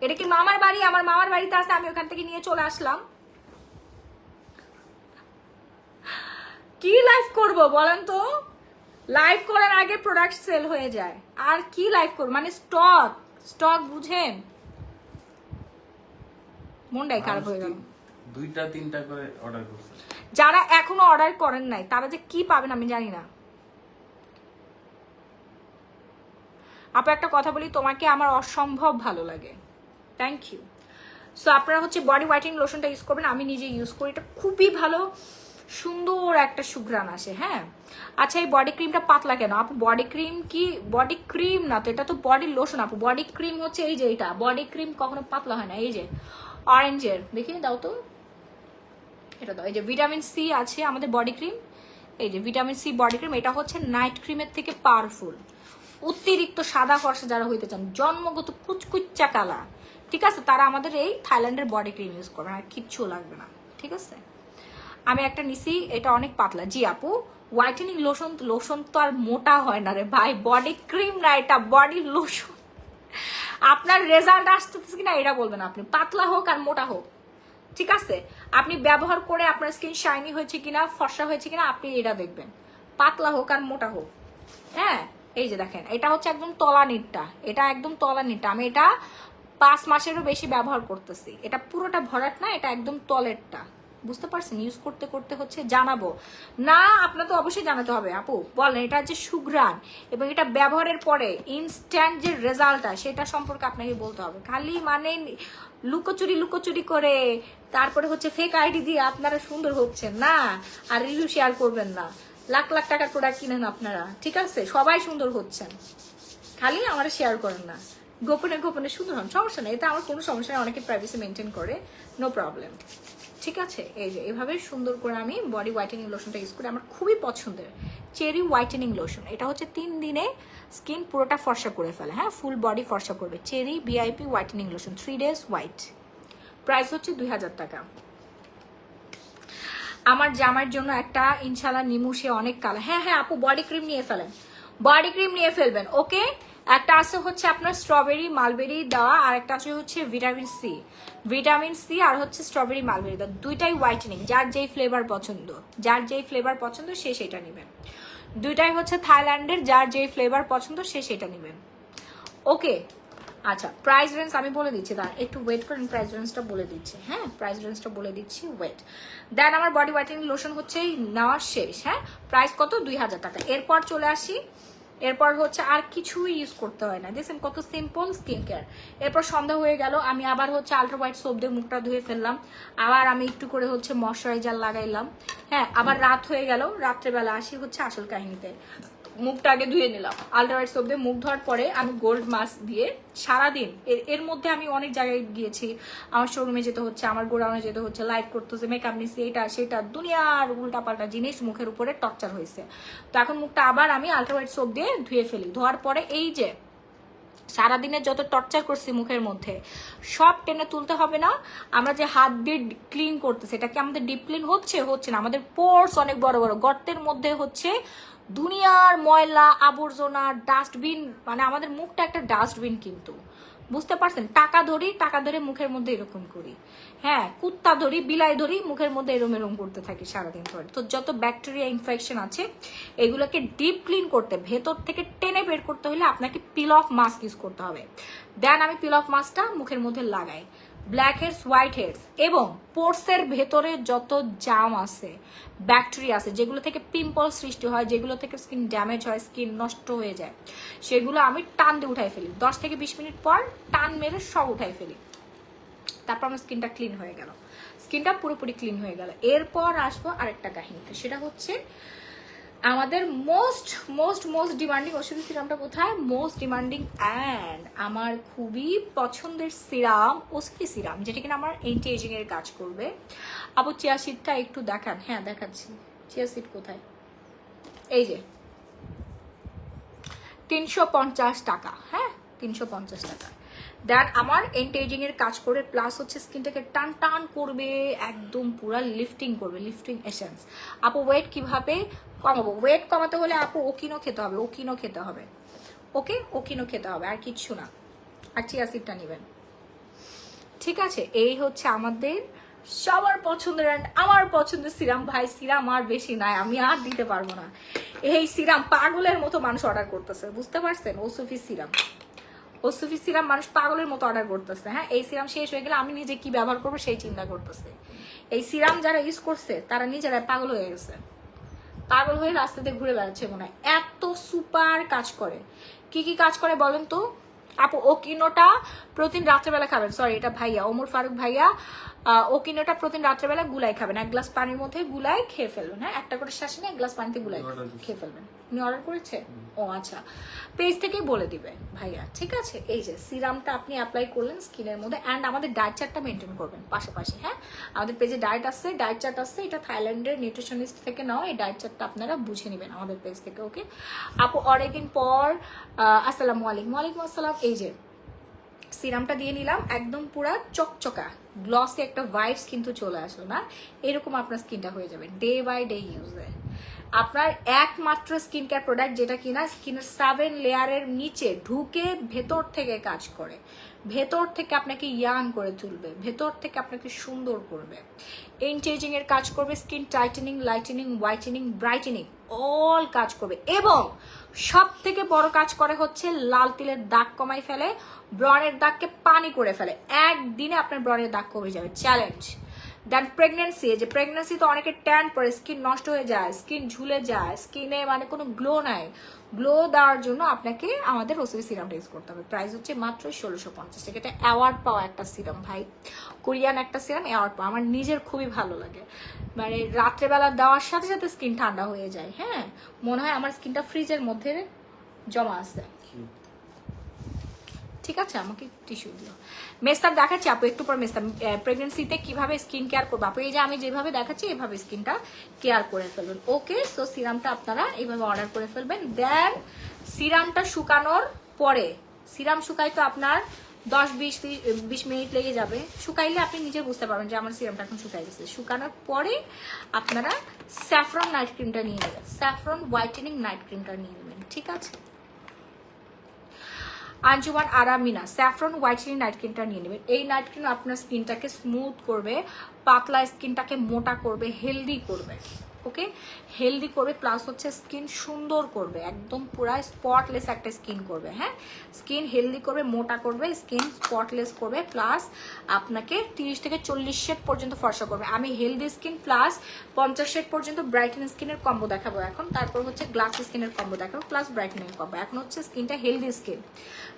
এটা কি মামার বাড়ি? আমার মামার বাড়িতে আছে, আমি ওখান থেকে নিয়ে চলে আসলাম। কি লাইভ করব বলেন তো? লাইভ করার আগে প্রোডাক্ট সেল হয়ে যায়, আর কি লাইভ করব? মানে স্টক বুঝেন, মনটাই খারাপ হয়ে গেল। 2টা 3টা করে অর্ডার করছে। যারা এখনো অর্ডার করেন নাই তারা যে কি পাবেন আমি জানি না। আপু একটা কথা বলি, তোমাকে আমার অসম্ভব ভালো লাগে, থ্যাংক ইউ। সো আপনারা হচ্ছে বডি হোয়াইটেনিং লোশনটা ইউজ করবেন, আমি নিজে ইউজ করি, এটা খুবই ভালো, সুন্দর একটা সুঘ্রাণ আসে। হ্যাঁ আচ্ছা, এই বডি ক্রিমটা পাতলা কেন আপু? বডি ক্রিম কি বডি ক্রিম না তো, এটা তো বডি লোশন আপু। বডি ক্রিম হচ্ছে এই যে এটা, বডি ক্রিম কখনো পাতলা হয় না। এই যে অরেঞ্জের দেখিয়ে দাও তো, এটা দাও। এই যে ভিটামিন সি আছে আমাদের বডি ক্রিম, এই যে ভিটামিন সি বডি ক্রিম, এটা হচ্ছে নাইট ক্রিমের থেকে পাওয়ারফুল। অতিরিক্ত সাদা ফর্সা যারা হইতে চান, জন্মগত কুচকুচ্চা কালা, ঠিক আছে, তারা আমাদের এই থাইল্যান্ডের বডি ক্রিম ইউজ করবেন, আর কিচ্ছু লাগবে না, ঠিক আছে। আমি একটা নিছি, এটা অনেক পাতলা। জি আপু, হোয়াইটেনিং লোশন তো আর মোটা হয় না রে ভাই, বডি ক্রিম না, এটা বডি লোশন। আপনার রেজাল্ট আসতেছে কিনা এটা বলবেন আপনি, পাতলা হোক আর মোটা হোক, ঠিক আছে। আপনি ব্যবহার করে আপনার স্কিন শাইনি হয়েছে কিনা, ফর্সা হয়েছে কিনা আপনি এটা দেখবেন, পাতলা হোক আর মোটা হোক। হ্যাঁ এই যে দেখেন, এটা হচ্ছে একদম তলা নিটটা, এটা একদম তলা নিটটা। আমি এটা 5 মাসেরও বেশি ব্যবহার করতেছি। এটা পুরোটা ভরাট না, এটা একদম তলেরটা, বুঝতে পারছেন? ইউজ করতে করতে হচ্ছে জানাবো না, আপনার তো অবশ্যই জানাতে হবে আপু, বলেন এটা যে সুঘ্রাণ এবং এটা ব্যবহারের পরে ইনস্ট্যান্ট যে রেজাল্টটা সেটা সম্পর্কে আপনাকে বলতে হবে। খালি মানে লুকোচুরি করে তারপরে হচ্ছে ফেক আইডি দিয়ে আপনারা সুন্দর হচ্ছেন না, আর রিভিউ শেয়ার করবেন না। লাখ লাখ টাকার প্রোডাক্ট কিনেন আপনারা, ঠিক আছে, সবাই সুন্দর হচ্ছেন, খালি আমরা শেয়ার করেন না। গোপনে গোপনে সুন্দর হন, সমস্যা নেই, এটা আমার কোনো সমস্যা নেই, অনেকে প্রাইভেসি মেনটেন করে, নো প্রবলেম, ঠিক আছে। এই যে এভাবে সুন্দর করে আমি বডি হোয়াইটেনিং লোশনটা ইউজ করি, আমার খুবই পছন্দের চেরি হোয়াইটেনিং লোশন। এটা হচ্ছে 3 দিনে স্কিন পুরোটা ফর্সা করে ফেলে, হ্যাঁ ফুল বডি ফর্সা করবে। Cherry VIP whitening lotion 3 days white, price হচ্ছে 2000 টাকা। আমার জামার জন্য একটা ইনশাল্লাহ নিমু, সে অনেক কালো। হ্যাঁ হ্যাঁ আপু, বডি ক্রিম নিয়ে ফেলেন, বডি ক্রিম নিয়ে ফেলবেন, ওকে। একটা আছে হচ্ছে আপনার স্ট্রবেরি মালবেরি দেওয়া, আর একটা আছে হচ্ছে ভিটামিন সি আর হচ্ছে স্ট্রবেরি মালবেরি দেওয়া, দুইটাই হোয়াইটেনিং। যার যেই ফ্লেভার পছন্দ সে সেটা নেবেন। দুইটাই হচ্ছে থাইল্যান্ডের, যার যেই ফ্লেভার পছন্দ সে সেটা নেবেন, ওকে। আচ্ছা প্রাইস রেঞ্জ আমি বলে দিচ্ছি, দাঁড়ান একটু ওয়েট করেন, প্রাইস রেঞ্জটা বলে দিচ্ছি। হ্যাঁ প্রাইস রেঞ্জটা বলে দিচ্ছি, ওয়েট। দেন আমার বডি হোয়াইটেনিং লোশন হচ্ছে নেওয়া শেষ, হ্যাঁ প্রাইস কত? 2000 টাকা। এরপর চলে আসি, এরপর হচ্ছে আর কিছুই ইউজ করতে হয় না, দেখছেন কত সিম্পল স্কিন কেয়ার। এরপর সন্ধ্যা হয়ে গেল, আমি আবার হচ্ছে আল্ট্রা হোয়াইট সোপ দিয়ে মুখটা ধুয়ে ফেললাম, আবার আমি একটু করে হচ্ছে ময়শ্চারাইজার লাগাইলাম। হ্যাঁ আবার রাত হয়ে গেল, রাত্রেবেলা আসি হচ্ছে আসল কাহিনীতে। মুখটা আগে ধুয়ে নিলাম আল্ট্রা হোয়াইট সোপ দিয়ে, মুখ ধোয়ার পরে আমি গোল্ড মাস্ক দিয়ে সারাদিন, এর মধ্যে আমি অনেক জায়গায় গিয়েছি, আমার শোরুমে যেতে হচ্ছে, আমার গোডাউনে যেতে হচ্ছে, লাইভ করতে হচ্ছে, মেকআপ নিচ্ছি, এটা সেটা দুনিয়ার উল্টাপাল্টা জিনিস মুখের উপরে টর্চার হয়েছে। তো এখন মুখটা আবার আমি আল্ট্রা হোয়াইট সোপ দিয়ে ধুয়ে ফেলি, ধোয়ার পরে এই যে সারাদিনে যত টর্চার করছি মুখের মধ্যে সব টেনে তুলতে হবে না। আমরা যে হাত দিয়ে ক্লিন করতেছি, এটা কি আমাদের ডিপ ক্লিন হচ্ছে না? আমাদের পোর্স অনেক বড় বড়, গর্তের মধ্যে হচ্ছে দুনিয়ার ময়লা আবর্জনা, ডাস্টবিন, মানে আমাদের মুখটা একটা ডাস্টবিন, কিন্তু বুঝতে পারছেন? টাকা ধরে মুখের মধ্যে এরকম করি, হ্যাঁ কুত্তা ধরি বিলাই ধরি মুখের মধ্যে এরম করতে থাকি সারাদিন ধরে। তো যত ব্যাকটেরিয়া ইনফেকশন আছে এগুলোকে ডিপ ক্লিন করতে, ভেতর থেকে টেনে বের করতে হলে আপনাকে পিল অফ মাস্ক ইউজ করতে হবে। দেন আমি পিল অফ মাস্কটা মুখের মধ্যে লাগাই। ব্ল্যাক হেডস, হোয়াইট হেডস এবং পোর্সের ভেতরে যত জাম আছে, ব্যাকটেরিয়া আছে, যেগুলো থেকে পিম্পল সৃষ্টি হয়, যেগুলো থেকে স্কিন ড্যামেজ হয়, স্কিন নষ্ট হয়ে যায়, সেগুলো আমি টান দিয়ে উঠাই ফেলি। 10 থেকে 20 মিনিট পর টান মেরে সব উঠাই ফেলি, তারপর আমার স্কিনটা ক্লিন হয়ে গেল, স্কিনটা পুরোপুরি ক্লিন হয়ে গেল। এরপর আসবো আরেকটা কাহিনীতে, সেটা হচ্ছে আমাদের মোস্ট ডিমান্ডিং ওষুধের সিরামটা কোথায়? মোস্ট ডিমান্ডিং অ্যান্ড আমার খুবই পছন্দের সিরাম ওস্কি সিরাম, যেটা কিনা আমার এন্টি এজিং এর কাজ করবে। আপু চিয়া সিডটা একটু দেখান। হ্যাঁ দেখাচ্ছি, চিয়া সিড কোথায়? এই যে 350 টাকা, হ্যাঁ 350 টাকা। দ্যাট আমার এন্টি এজিং এর কাজ করে, প্লাস হচ্ছে স্কিনটাকে টান টান করবে, একদম পুরা লিফটিং করবে, লিফটিং এসেন্স। আপু ওয়েট কিভাবে কমাবো? ওয়েট কমাতে হলে আপু ওকিনো খেতে হবে, ওকে ওকিনো খেতে হবে, আর কিচ্ছু না। আর চিয়া সিডটা নেবেন, ঠিক আছে, এই হচ্ছে আমাদের সবার পছন্দের and আমার পছন্দের সিরাম। ভাই সিরাম আর বেশি নাই, আমি আর দিতে পারবো না। এই সিরাম পাগলের মতো মানুষ অর্ডার করতেছে, বুঝতে পারছেন? ওসুফি সিরাম, ওসুফি সিরাম মানুষ পাগলের মতো অর্ডার করতেছে। হ্যাঁ, এই সিরাম শেষ হয়ে গেলে আমি নিজে কি ব্যবহার করবো সেই চিন্তা করতেছে। এই সিরাম যারা ইউজ করছে তারা নিজেরা পাগল হয়ে গেছে, পাগল হয়ে রাস্তাতে ঘুরে বেড়াচ্ছে মনে হয়, এত সুপার কাজ করে। কি কি কাজ করে বলেন তো আপু? ওকিনোটা প্রতিদিন রাত্রেবেলা খাবেন, সরি এটা ভাইয়া ওমর ফারুক ভাইয়া, ওকিনোটা প্রতিদিন রাত্রেবেলা গুলাই খাবেন, 1 গ্লাস পানির মধ্যে গুলাই খেয়ে ফেলবেন। হ্যাঁ, একটা করে শ্বাস নিয়ে 1 গ্লাস পানিতে গুলাই খেয়ে ফেলবেন। উনি অর্ডার করেছে? ও আচ্ছা, পেজ থেকেই বলে দিবে ভাইয়া, ঠিক আছে। এই যে সিরামটা আপনি অ্যাপ্লাই করলেন স্কিনের মধ্যে, অ্যান্ড আমাদের ডায়েট চার্টটা মেনটেন করবেন পাশাপাশি। হ্যাঁ, আমাদের পেজে ডায়েট আসছে, ডায়েট চার্ট আসছে, এটা থাইল্যান্ডের নিউট্রিশনিস্ট থেকে নাও। এই ডায়েট চার্টটা আপনারা বুঝে নেবেন আমাদের পেজ থেকে। ওকে আপু, অনেকদিন পর আসসালামু আলাইকুম। ওয়ালাইকুম আসসালাম। এই যে সিরামটা দিয়ে নিলাম, একদম পুরা চকচকা গ্লসি একটা ভাইবস কিন্তু চলে আসলো না, এরকম আপনার স্কিনটা হয়ে যাবে ডে বাই ডে ইউজে। আপনার একমাত্র স্কিন কেয়ার প্রোডাক্ট যেটা কিনা স্কিনের 7 লেয়ারের নিচে ঢুকে ভেতর থেকে কাজ করে, ভেতর থেকে আপনাকে ইয়াং করে তুলবে, ভেতর থেকে আপনাকে সুন্দর করবে, এন্টিএজিং এর কাজ করবে, skin tightening, lightning, whitening, brightening all কাজ করবে, এবং সব থেকে বড় কাজ করে হচ্ছে লাল তিলের দাগ কমাই ফেলে, ব্রণের দাগকে পানি করে ফেলে। একদিনে আপনার ব্রণের দাগ কমে যাবে, চ্যালেঞ্জ। দেন প্রেগনেন্সি, যে প্রেগনেন্সি তো অনেকে ট্যান পরে, স্কিন নষ্ট হয়ে যায়, স্কিন ঝুলে যায়, স্কিনে মানে কোনো গ্লো নাই, গ্লো দেওয়ার জন্য আপনাকে আমাদের ওসিবি সিরামটা ইউজ করতে হবে। প্রাইস হচ্ছে মাত্র 1650 টাকা। এটা অ্যাওয়ার্ড পাওয়া একটা সিরাম ভাই, কোরিয়ান একটা সিরাম, অ্যাওয়ার্ড পাওয়া। আমার নিজের খুবই ভালো লাগে, মানে রাত্রেবেলা দেওয়ার সাথে সাথে স্কিন ঠান্ডা হয়ে যায়। হ্যাঁ, মনে হয় আমার স্কিনটা ফ্রিজের মধ্যে জমা আছে। ঠিক আছে, আমাকে টিস্যু দিও। মেস্তার দেখাচ্ছি আপু একটু পর। মেস্তার প্রেগনেন্সিতে কিভাবে স্কিন কেয়ার করবো আপু, এই যে আমি যেভাবে দেখাচ্ছি এইভাবে স্কিনটা কেয়ার করে ফেলবেন। ওকে, সো সিরামটা আপনারা এইভাবে অর্ডার করে ফেলবেন। দেন সিরামটা শুকানোর পরে, সিরাম শুকাই তো আপনার 10-20 মিনিট লেগে যাবে, শুকাইলে আপনি নিজে বুঝতে পারবেন যে আমার সিরামটা এখন শুকাই গেছে। শুকানোর পরে আপনারা স্যাফরন নাইট ক্রিমটা নিয়ে নেবেন, স্যাফরন হোয়াইটেনিং নাইট ক্রিমটা নিয়ে নেবেন। ঠিক আছে, আঞ্জুমান আরামিনা স্যাফরন হোয়াইটেনিং নাইট ক্রিমটা নিয়ে নেবেন। এই নাইট ক্রিম আপনার স্কিনটাকে স্মুথ করবে, পাতলা স্কিনটাকে মোটা করবে, হেলদি করবে। ওকে, হেলদি করবে, প্লাস হচ্ছে স্কিন সুন্দর করবে, একদম পুরা স্পটলেস একটা স্কিন করবে। হ্যাঁ, স্কিন হেলদি করবে, মোটা করবে, স্কিন স্পটলেস করবে, প্লাস আপনাকে 30 থেকে 40 শেড পর্যন্ত ফর্সা করবে। আমি হেলদি স্কিন প্লাস 50 শেড পর্যন্ত ব্রাইটেন স্কিনের কম্বো দেখাবো এখন, তারপর হচ্ছে গ্লাস স্কিনের কম্বো দেখাবো, প্লাস ব্রাইটেনিং কম্বো। এখন হচ্ছে স্কিনটা হেলদি স্কিন,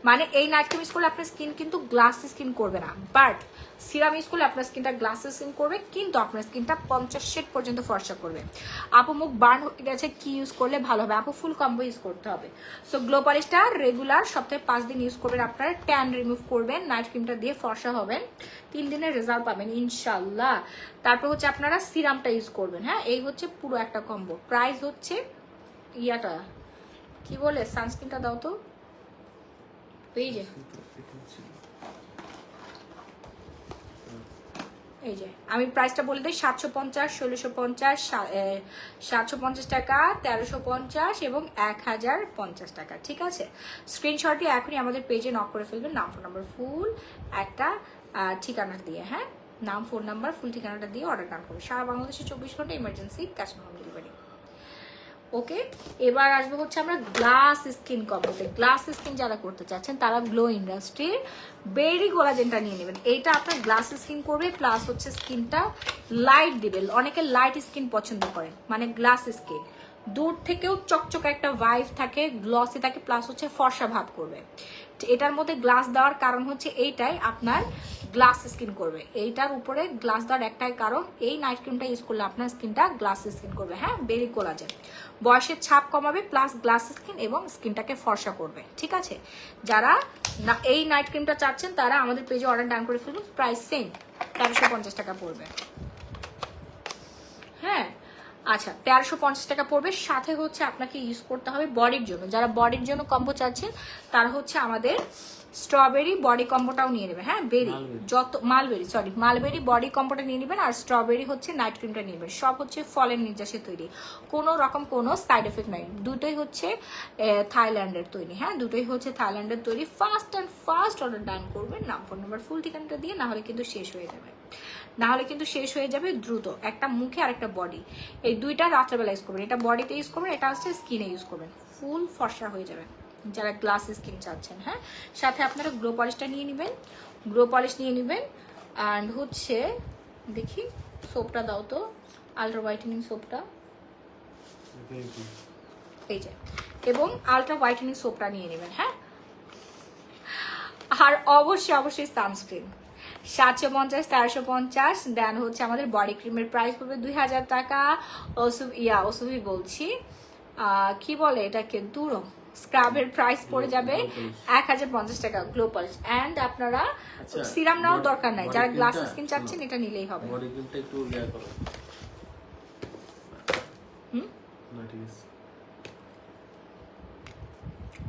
মানে এই নাইট ক্রিম ইউজ করলে আপনার স্কিন কিন্তু গ্লাস স্কিন করবে না, বাট সিরাম ইউজ করলে আপনার স্কিনটা গ্লাস স্কিন করবে, কিন্তু আপনার স্কিনটা 50 শেড পর্যন্ত ফর্সা করবে। আপু মুখ বার্ন হয়ে গেছে, কি ইউজ করলে ভালো হবে? আপু ফুল কম্বো ইউজ করতে হবে। সো গ্লো পলিশটা রেগুলার সপ্তাহে 5 দিন ইউজ করবেন, আপনারা ট্যান রিমুভ করবেন, নাইট ক্রিমটা দিয়ে ফর্সা হবেন, 3 দিনের রেজাল্ট পাবেন ইনশাল্লাহ। তারপর হচ্ছে আপনারা সিরামটা ইউজ করবেন। হ্যাঁ, এই হচ্ছে পুরো একটা কম্বো। প্রাইস হচ্ছে ইয়াটা কি বলে, সানস্ক্রিনটা দাও তো, এই যে এই যে আমি প্রাইসটা বলে দিই, 750, 1650, 750 টাকা, 1350 এবং 1050 টাকা। ঠিক আছে, স্ক্রিনশটটি এখনই আমাদের পেজে নক করে ফেলবেন, নাম ফোন নাম্বার ফুল একটা ঠিকানা দিয়ে। হ্যাঁ, নাম ফোন নাম্বার ফুল ঠিকানাটা দিয়ে অর্ডার ডান করবে। সারা বাংলাদেশে 24 ঘন্টা emergency cash on home delivery. Okay, এবার আসবো হচ্ছে আমরা গ্লাস স্কিন কম্বোতে। গ্লাস স্কিন যারা করতে চাচ্ছেন তারা গ্লো ইন্ডাস্ট্রির বেরি কোলাজেনটা নিয়ে নেবেন। এইটা আপনার গ্লাস স্কিন করবে, প্লাস হচ্ছে স্কিনটা লাইট দিবে। অনেকে লাইট স্কিন পছন্দ করেন, মানে গ্লাস স্কিন দূর থেকেও চকচকে একটা ভাইব থাকে, গ্লসি থাকে, প্লাস হচ্ছে ফর্সা ভাব করবে। এটার মধ্যে গ্লাস দেওয়ার কারণ হচ্ছে এইটাই, আপনার গ্লাস স্কিন করবে। এইটার উপরে গ্লাস দেওয়ার একটাই কারণ, এই নাইট ক্রিমটা ইউজ করলে আপনার স্কিনটা গ্লাস স্কিন করবে। হ্যাঁ, বেরি কোলাজেন বয়সের ছাপ কমাবে, প্লাস গ্লাস স্কিন এবং স্কিনটাকে ফর্সা করবে। ঠিক আছে, যারা এই নাইট ক্রিমটা চাচ্ছেন তারা আমাদের পেজে অর্ডার ডান করে ফেলুন। প্রাইস সেম, 1350 টাকা পড়বে। হ্যাঁ, আচ্ছা 1350 টাকা পড়বে। সাথে হচ্ছে আপনাকে ইউজ করতে হবে বডির জন্য, যারা বডির জন্য কম্বো চাচ্ছেন তারা হচ্ছে আমাদের স্ট্রবেরি বডি কম্বোটাও নিয়ে নেবেন। হ্যাঁ বেরি যত মালবেরি বডি কম্বোটা নিয়ে নেবেন, আর স্ট্রবেরি হচ্ছে নাইট ক্রিমটা নিয়ে নেবেন। সব হচ্ছে ফলের নির্যাসে তৈরি, কোনো রকম কোনো সাইড এফেক্ট নাই। দুটোই হচ্ছে থাইল্যান্ডের তৈরি। হ্যাঁ দুটোই হচ্ছে থাইল্যান্ডের তৈরি। ফাস্ট অর্ডার ডান করবেন, নাম ফোন নাম্বার ফুল ঠিকানাটা দিয়ে, না হলে কিন্তু শেষ হয়ে যাবে। দ্রুত একটা মুখে আর একটা বডি, এই দুইটা রাত্রেবেলা ইউজ করবেন। এটা বডিতে ইউজ করবেন, এটা হচ্ছে স্কিনে ইউজ করবেন, ফুল ফর্সা হয়ে যাবে যারা গ্লাস স্কিন চাচ্ছেন। হ্যাঁ সাথে আপনারা গ্লো পলিশটা নিয়ে নেবেন, অ্যান্ড হচ্ছে দেখি সোপটা দাও তো, আলট্রা হোয়াইটেনিং সোপটা, এই যে, এবং আলট্রা হোয়াইটেনিং সোপটা নিয়ে নেবেন। হ্যাঁ আর অবশ্যই সানস্ক্রিন 750, 1350। দেন হচ্ছে আমাদের বডি ক্রিমের প্রাইস পড়বে 2000 টাকা। ওসুভি বলছি, কি বলে এটাকে, দূরও স্ক্রাবের প্রাইস পড়ে যাবে 1050 টাকা। গ্লো পলিশ অ্যান্ড আপনারা সিরাম নেওয়ার দরকার নাই, যারা গ্লাস স্কিন চাচ্ছেন এটা নিলেই হবে। বডি ক্রিমটা একটু লেয়ার করো। না ঠিক আছে,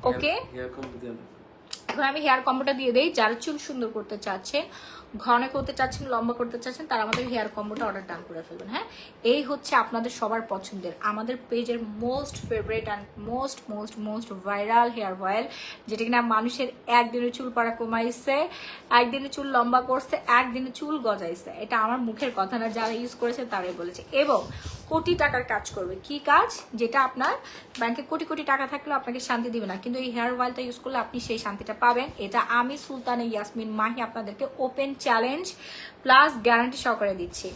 ওকে হেয়ার কম্বো দিয়ে দাও। এখন আমি হেয়ার কম্বোটা দিয়ে দেই। যারা চুল সুন্দর করতে চাচ্ছেন, ঘন করতে চাচ্ছেন, লম্বা করতে চাচ্ছেন, তারা আমাদের হেয়ার কম্বোটা অর্ডার ডান করে ফেলবেন। হ্যাঁ এই হচ্ছে আপনাদের সবার পছন্দের, আমাদের পেজের most favourite and most viral hair oil, যেটা কিনা মানুষের একদিনে চুল পাড়া কমাইছে, একদিনে চুল লম্বা করছে, একদিনে চুল গজাইছে। এটা আমার মুখের কথা না, যারা ইউজ করেছে তারাই বলেছে। এবং কোটি টাকার কাজ করবে। কি কাজ? যেটা আপনার ব্যাংকে কোটি টাকা থাকলেও আপনাকে শান্তি দিবে না, কিন্তু এই হেয়ার অয়েলটা ইউজ করলে আপনি সেই শান্তিটা পাবেন। এটা আমি সুলতানা ইয়াসমিন মাহি আপনাদেরকে ওপেন চ্যালেঞ্জ প্লাস গ্যারান্টি সহকারে দিচ্ছি।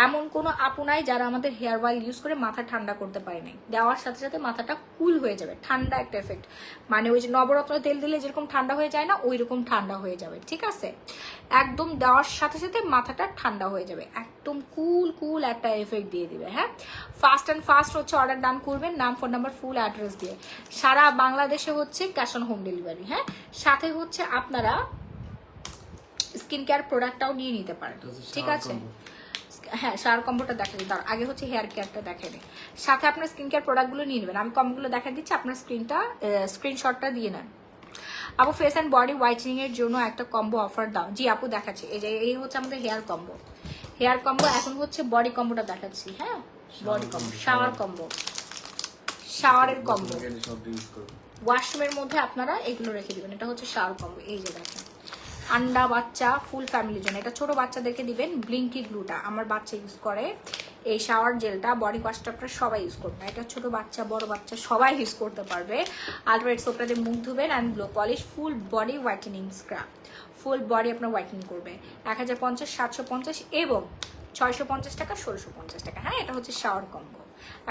এমন কোনো আপু নাই যারা আমাদের হেয়ার অয়েল ইউজ করে মাথা ঠান্ডা করতে পারে নাই। দেওয়ার সাথে সাথে মাথাটা কুল হয়ে যাবে, ঠান্ডা একটা এফেক্ট, মানে ওই যে নবরত্ন তেল দিলে যেরকম ঠান্ডা হয়ে যায় না, ওই রকম ঠান্ডা হয়ে যাবে। ঠিক আছে, একদম দেওয়ার সাথে সাথে মাথাটা ঠান্ডা হয়ে যাবে, একদম কুল একটা এফেক্ট দিয়ে দিবে। হ্যাঁ ফাস্ট হচ্ছে অর্ডার ডান করবেন, নাম ফোন নাম্বার ফুল অ্যাড্রেস দিয়ে। সারা বাংলাদেশে হচ্ছে ক্যাশ অন হোম ডেলিভারি। হ্যাঁ সাথে হচ্ছে আপনারা স্কিন কেয়ার প্রোডাক্টটাও নিয়ে নিতে পারেন। ঠিক আছে, হ্যাঁ শাওয়ার কম্বোটা দেখা দিই, তার আগে হচ্ছে হেয়ার কেয়ারটা দেখে নিই। সাথে আপনার স্কিন কেয়ার প্রোডাক্টগুলো নিয়ে নেবেন, আমি কম্বোগুলো দেখা দিচ্ছি, আপনার স্ক্রিনশটটা দিয়ে নেন। আপু ফেস অ্যান্ড বডি হোয়াইটেনিং এর জন্য একটা কম্বো অফার দাও। জি আপু দেখাচ্ছি, এই হচ্ছে আমাদের হেয়ার কম্বো। এখন হচ্ছে বডি কম্বোটা দেখাচ্ছি। হ্যাঁ বডি কম্বো, শাওয়ারের কম্বো, ওয়াশরুমের মধ্যে আপনারা এগুলো রেখে দিবেন। এটা হচ্ছে শাওয়ার কম্বো। এই যে দেখেন, আন্ডা বাচ্চা ফুল ফ্যামিলির জন্য, এটা ছোট বাচ্চাদেরকে দিবেন। ব্লিঙ্কি গ্লুটা আমার বাচ্চা ইউজ করে, এই শাওয়ার জেলটা, বডি ওয়াশটা আপনারা সবাই ইউজ করবেন। এটা ছোট বাচ্চা বড় বাচ্চা সবাই ইউজ করতে পারবে। আলট্রাভায়োলেট সোপটা দিয়ে মুখ ধুবেন and glow polish, full body whitening scrub, full body আপনার হোয়াইটেনিং করবে। 1050, 750 এবং 650 টাকা, 1650 টাকা। হ্যাঁ এটা হচ্ছে শাওয়ার কম্বো।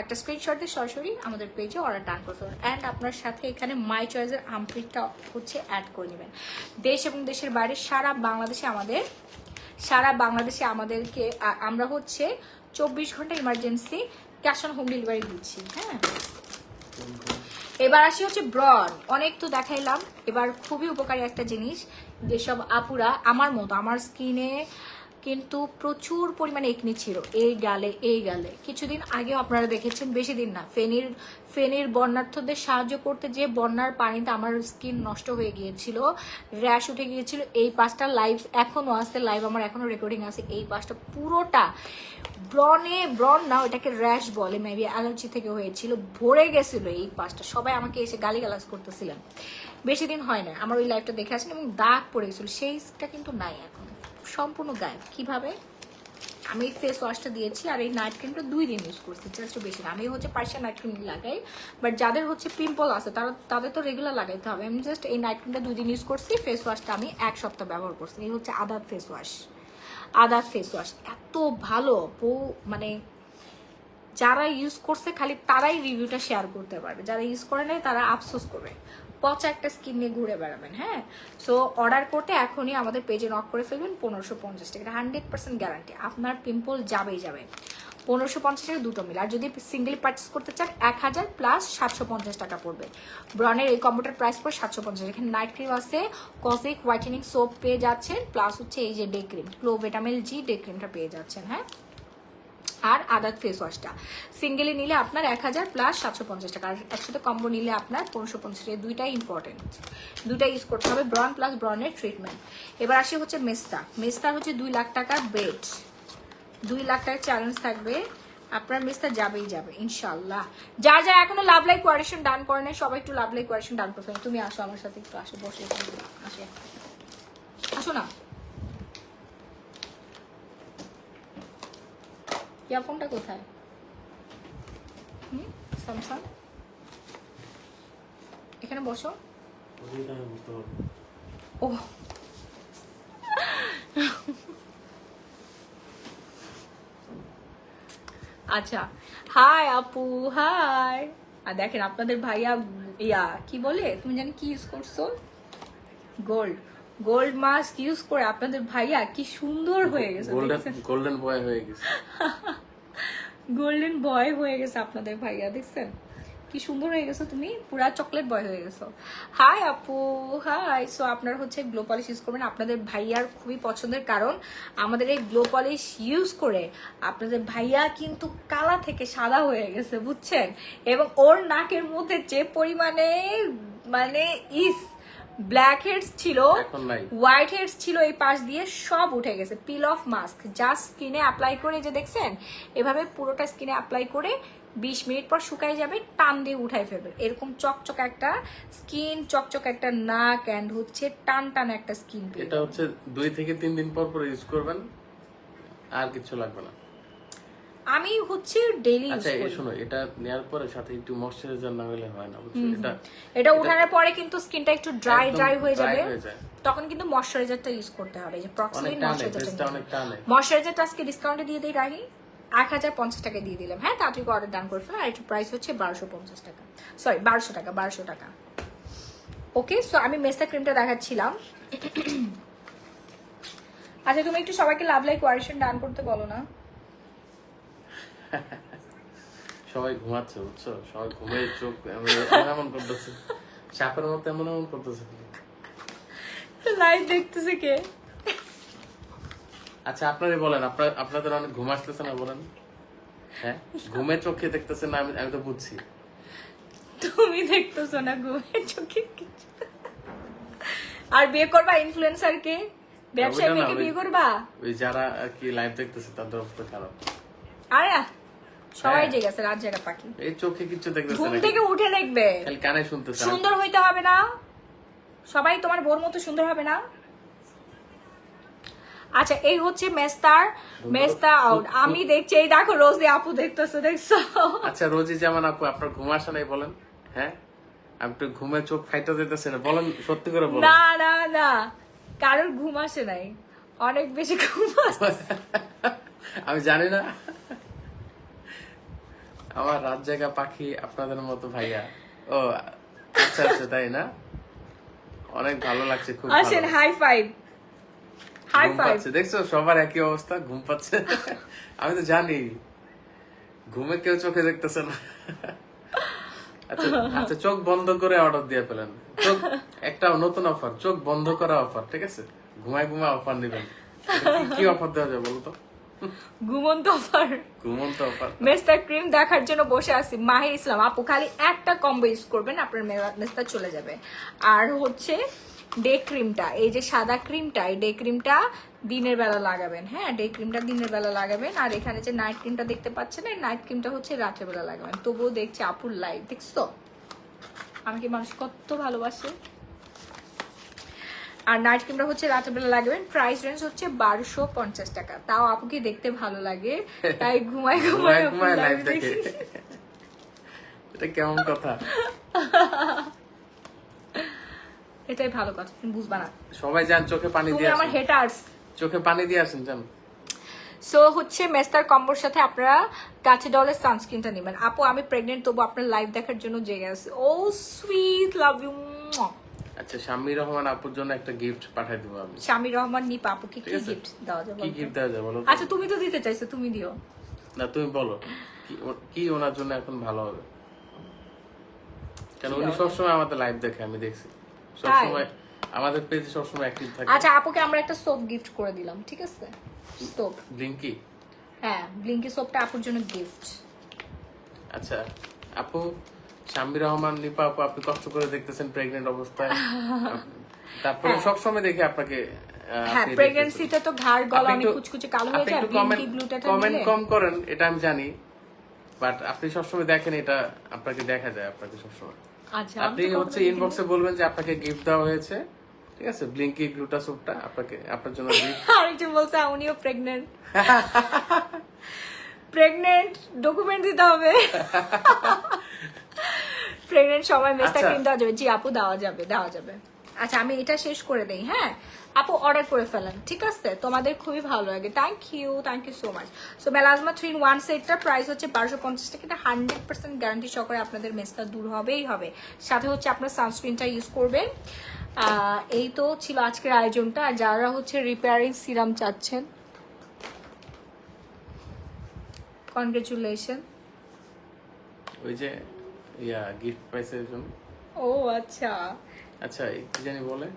একটা স্ক্রিনশট দিয়ে সরাসরি আমাদের পেজে অর্ডার ডান করে ফেলুন। অ্যান্ড আপনার সাথে এখানে মাই চয়েসের আমপ্রিটটা হচ্ছে অ্যাড করে নেবেন। দেশ এবং দেশের বাইরে সারা বাংলাদেশে আমাদেরকে আমরা হচ্ছে 24 ঘন্টা emergency cash on home delivery দিচ্ছি। হ্যাঁ এবার আসি হচ্ছে ব্রন, অনেক তো দেখাইলাম। এবার খুবই উপকারী একটা জিনিস, যেসব আপুরা আমার মতো, আমার স্কিনে কিন্তু প্রচুর পরিমাণে একনি ছিল এই গালে। কিছুদিন আগেও আপনারা দেখেছেন, বেশি দিন না, ফেনীর বন্যার্থদের সাহায্য করতে যে বন্যার পানিতে আমার স্কিন নষ্ট হয়ে গিয়েছিল, র্যাশ উঠে গিয়েছিল। এই পাঁচটা লাইভ এখনো আছে, লাইভ আমার এখনো রেকর্ডিং আছে। এই পাঁচটা পুরোটা ব্রন না, ওটাকে র্যাশ বলে, মেবি অ্যালার্জি থেকে হয়েছিল, ভরে গেছিল এই পাঁচটা। সবাই আমাকে এসে গালিগালাজ করতেছিলেন। বেশি দিন হয় না, আমার ওই লাইভটা দেখে আসেন, এবং দাগ পড়ে গেছিল, সেইটা কিন্তু নাই এখন, সম্পূর্ণ গায়েব। কিভাবে? আমি এই ফেস ওয়াশটা দিয়েছি আর এই নাইট ক্রিমটা 2 দিন ইউজ করছি, জাস্ট বেশি না। আমি হচ্ছে পার্সিয়ান নাইট ক্রিম লাগাই, বাট যাদের হচ্ছে পিম্পল আছে তাদের তো রেগুলার লাগাইতে হবে। আমি জাস্ট এই নাইট ক্রিমটা 2 দিন ইউজ করছি, ফেস ওয়াশটা আমি 1 সপ্তাহ ব্যবহার করছি। এই হচ্ছে আদার ফেস ওয়াশ, এত ভালো। মানে যারা ইউজ করছে খালি তারাই রিভিউটা শেয়ার করতে পারবে, যারা ইউজ করে নেয় তারা আফসোস করবে, পচা একটা স্কিন নিয়ে ঘুরে বেড়াবেন। হ্যাঁ সো অর্ডার করতে এখনই আমাদের পেজে নক করে ফেলবেন। 1550 টাকা, 100% গ্যারান্টি, আপনার পিম্পল যাবে। 1550 টাকা দুটো মিলে। আর যদি সিঙ্গেল পারচেস করতে চান 1000 প্লাস 750 টাকা পড়বে। ব্রনের এই কম্বোটার প্রাইস পড়ে 750। এখানে নাইট ক্রিম আছে, কসিক হোয়াইটেনিং সোপ পেয়ে যাচ্ছেন, প্লাস হচ্ছে এই যে ডে ক্রিম, ক্লো ভিটামিন জি ডে ক্রিমটা পেয়ে যাচ্ছেন। হ্যাঁ আর আদার ফেস ওয়াশটা সিঙ্গেলি নিলে আপনার 1000 প্লাস 750 টাকা, আর একসাথে কম্বো নিলে আপনার 1550 টাকা। দুইটাই ইম্পর্টেন্ট, দুইটাই ইউজ করতে হবে, ব্রন প্লাস ব্রনের ট্রিটমেন্ট। এবার আসি হচ্ছে মেস্তা হচ্ছে 2 লাখ টাকার বেড, 2 লাখ টাকার চ্যালেঞ্জ থাকবে, আপনার মেস্তা যাবেই যাবে ইনশাল্লাহ। যার যারা এখনো লাভ লাইক কোয়ারেশন ডান করে নেয় সবাই একটু লাভ লাইক কোয়ারেশন ডান করে ফেলেন। তুমি আসো আমার সাথে একটু, আসো বসে আসো, আসো না। ইয়ারফোনটা কোথায়? স্যামসাং এখানে বসো। ও আচ্ছা, হাই আপু, হাই। আর দেখেন আপনাদের ভাইয়া ইয়া কি বলে, তুমি জানি কি ইউজ করছো, গোল্ড মাস্ক ইউজ করে আপনাদের ভাইয়া কি সুন্দর হয়ে গেছে, গোল্ডেন বয় হয়ে গেছে। গোল্ডেন বয় হয়ে গেছে আপনাদের ভাইয়া, দেখছেন কি সুন্দর হয়ে গেছো, তুমি পুরা চকলেট বয় হয়ে গেছো। হাই আপু, হাই। সো আপনারা হচ্ছে গ্লো পলিশ ইউজ করবেন আপনাদের ভাইয়ার খুবই পছন্দের, কারণ আমাদের এই গ্লো পলিশ ইউজ করে আপনাদের ভাইয়া কিন্তু কালা থেকে সাদা হয়ে গেছে, বুঝছেন। এবং ওর নাকের মধ্যে যে পরিমাণে মানে ব্ল্যাক হেডস ছিল, হোয়াইট হেডস ছিল, এই পাশ দিয়ে সব উঠে গেছে। পিল অফ মাস্ক জাস্ট স্কিনে অ্যাপ্লাই করে, যে দেখছেন এভাবে পুরোটা স্কিনে অ্যাপ্লাই করে 20 মিনিট পর শুকাই যাবে, টান দিয়ে উঠাই ফেলবে। এরকম চকচক একটা স্কিন, চকচক একটা নাক, এন্ড হচ্ছে টান টান একটা স্কিন। এটা হচ্ছে 2 থেকে 3 দিন পর পর ইউজ করবেন, আর কিছু লাগবে না। আমি হচ্ছে ডেইলি ইউজ আচ্ছা করি। শোনো, এটা নেয়ার পরে সাথে একটু ময়শ্চারাইজার না হলে হয় না, বুঝছো। এটা উঠানোর পরে কিন্তু স্কিনটা একটু ড্রাই হয়ে যাবে, হয়ে যায়। তখন কিন্তু ময়শ্চারাইজারটা ইউজ করতে হবে, যে প্রক্সিলিন অনেক ময়শ্চারাইজার। টানে। ময়শ্চারাইজারটা আজকে ডিসকাউন্টে দিয়ে দেই রাহি, 1050 টাকা দিয়ে দিলাম। হ্যাঁ, তাড়াতাড়ি অর্ডার ডান করে ফেলেন। আর এটার প্রাইস হচ্ছে 1250 টাকা, সরি 1200 টাকা। ওকে, সো আমি মেস্তা ক্রিমটা দেখাচ্ছিলাম। আচ্ছা, তুমি একটু সবাইকে লাভ লাইক কোয়ারেশন ডান করতে বলো না। সবাই ঘুমাচ্ছে, বুঝছো, সবাই ঘুমিয়ে চোখ এমন করতেছে, সাপের মতো এমন করতেছে। লাইভ দেখতেছে কে? আচ্ছা আপনারই বলেন, আপনাদের অনেক ঘুম আসতেছে না বলেন? হ্যাঁ, ঘুমে চোখে দেখতেছে না, আমি তো বুঝছি। তুমি দেখতেছো না ঘুমে চোখে কিছু। আর বিয়ে করবা ইনফ্লুয়েন্সার কে, ব্যবসায়ী মেয়েকে বিয়ে করবা? ওই যারা আর কি লাইভ দেখতেছে তাদের অবস্থা খারাপ। আরে সবাই জেগে গেছে, রাত জাগা পাখি। এই চোখে কিছু দেখতেছে ঘুম না, থেকে উঠে দেখবে, খালি কানে শুনতেছে। সুন্দর হইতে হবে না, সবাই তোমার বোর মতো সুন্দর হবে না। আচ্ছা, এই হচ্ছে মেস্তা আউট। আমি দেখছি, এই দেখো রোজি আপু দেখতেছে, দেখছো? আচ্ছা রোজি যেমন আপু, আপনার ঘুম আসে নাই বলেন? হ্যাঁ, আমি তো ঘুমে চোখ ফাইটা দিতেছে না, বলেন সত্যি করে বলেন। না না না, কারোর ঘুম আসে নাই, অনেক বেশি ঘুম আসে। আমি জানি না, আমার রাত জায়গা পাখি আপনাদের মতো ভাইয়া। ও আচ্ছা আচ্ছা, তাই না? অনেক ভালো লাগছে, খুব আসেন, হাই ফাইভ, হাই ফাইভ। দেখছো সবার একই অবস্থা, ঘুম পাচ্ছে। আমি তো জানি ঘুমে কেউ চোখে দেখতেছে না। আচ্ছা আচ্ছা, চোখ বন্ধ করে অর্ডার দিয়ে ফেলেন। একটা নতুন অফার, চোখ বন্ধ করা অফার, ঠিক আছে? ঘুমায় অফার নেবেন। কি অফার দেওয়া যায় বলো তো? ঘুমন্ত অফার, ঘুমন্ত অফার। মেস্তা ক্রিম দেখার জন্য বসে আছি। মাহির ইসলাম আপু, খালি একটা কম্বো ইউজ করবেন, আপনার মেস্তা চলে যাবে। আর হচ্ছে ডে ক্রিমটা, এই যে সাদা ক্রিমটা, এই ডে ক্রিমটা দিনের বেলা লাগাবেন। হ্যাঁ, ডে ক্রিমটা দিনের বেলা লাগাবেন। আর এখানে যে নাইট ক্রিমটা দেখতে পাচ্ছেন, এই নাইট ক্রিমটা হচ্ছে রাতের বেলা লাগাবেন। তবুও দেখছি আপুর লাইভ, দেখছো আমাকে মানুষ কত ভালোবাসে। আর নাইট ক্রিমটা হচ্ছে রাতের বেলা লাগবেন। প্রাইস রেঞ্জ হচ্ছে 1250 টাকা। তাও আপুকে দেখতে ভালো লাগে, তাই ঘুমায় লাইভ দেখে। এটা কেমন কথা? এটাই ভালো কথা, তুমি বুঝবা না। সবাই যান চোখে পানি তুমি দিয়ে আমার আসেন, হেটার্স। চোখে পানি দিয়ে আসেন যান। সো হচ্ছে মেস্তার কম্বোর সাথে আপনারা কাছে ডলের সানস্ক্রিনটা নেবেন। আপু আমি প্রেগনেন্ট, তবু আপনার লাইভ দেখার জন্য জেগে আছি। ও সুইট, লাভ ইউ। আচ্ছা, শাম্মী রহমান আপুর জন্য একটা গিফট পাঠাই দেবো আমি। শাম্মী রহমান নিপা আপুকে কি গিফট দেওয়া যাবে? কি গিফট দেওয়া যাবে বলো? আচ্ছা, তুমি তো দিতে চাইছো, তুমি দিও না, তুমি বলো কি ওনার জন্য এখন ভালো হবে। কেন উনি সবসময় আমাদের লাইভ দেখে, আমি দেখছি সবসময় আমাদের পেজে সবসময় অ্যাক্টিভ থাকে। আচ্ছা, আপুকে আমরা একটা সোপ গিফট করে দিলাম, ঠিক আছে? সোপ ব্লিঙ্কি, হ্যাঁ ব্লিঙ্কি সোপটা আপুর জন্য গিফট। আচ্ছা আপু, শাম্মী রহমান, নিপা আপু, আপনি কষ্ট করে দেখতেছেন প্রেগনেন্ট অবস্থায়, তারপরে সবসময় দেখি আপনাকে হ্যাঁ প্রেগন্যান্সিতে তো ঘাড় গলা অনেক কুচকুচে কালো হয়ে যায়, ব্লিঙ্কি গ্লুটাটা কমেন্ট নিলে কম করেন এটা আমি জানি, বাট আপনি সবসময় দেখেন, এটা আপনাকে দেখা যায় আপনাকে সবসময়। আচ্ছা আপনি হচ্ছে ইনবক্সে বলবেন যে আপনাকে গিফট দেওয়া হয়েছে, ঠিক আছে, ব্লিঙ্কি গ্লুটা সোপটা আপনার জন্য গিফট। আরেকজন বলছে উনিও প্রেগনেন্ট। প্রেগনেন্ট ডকুমেন্ট দিতে হবে। প্রেগনেন্ট সময় মেস্তা ক্রিম দেওয়া যাবে? জি আপু দেওয়া যাবে, দেওয়া যাবে। আচ্ছা আমি এটা শেষ করে দেই, হ্যাঁ আপু অর্ডার করে ফেলেন, ঠিক আছে? তোমাদের খুবই ভালো লাগে, thank you so much. So melasma 3-in-1 সেটটার প্রাইস হচ্ছে 1250 টাকা। এটা 100% গ্যারান্টি সহকারে আপনাদের মেস্তা দূর হবেই হবে। সাথে হচ্ছে আপনার সানস্ক্রিনটা ইউজ করবেন। এই তো ছিল আজকের আয়োজনটা। আর যারা হচ্ছে রিপেয়ারিং সিরাম চাচ্ছেন, কনগ্রেচুলেশন। ওই যে গিফট পাইছে একজন। ও আচ্ছা আচ্ছা কি জানি বলে,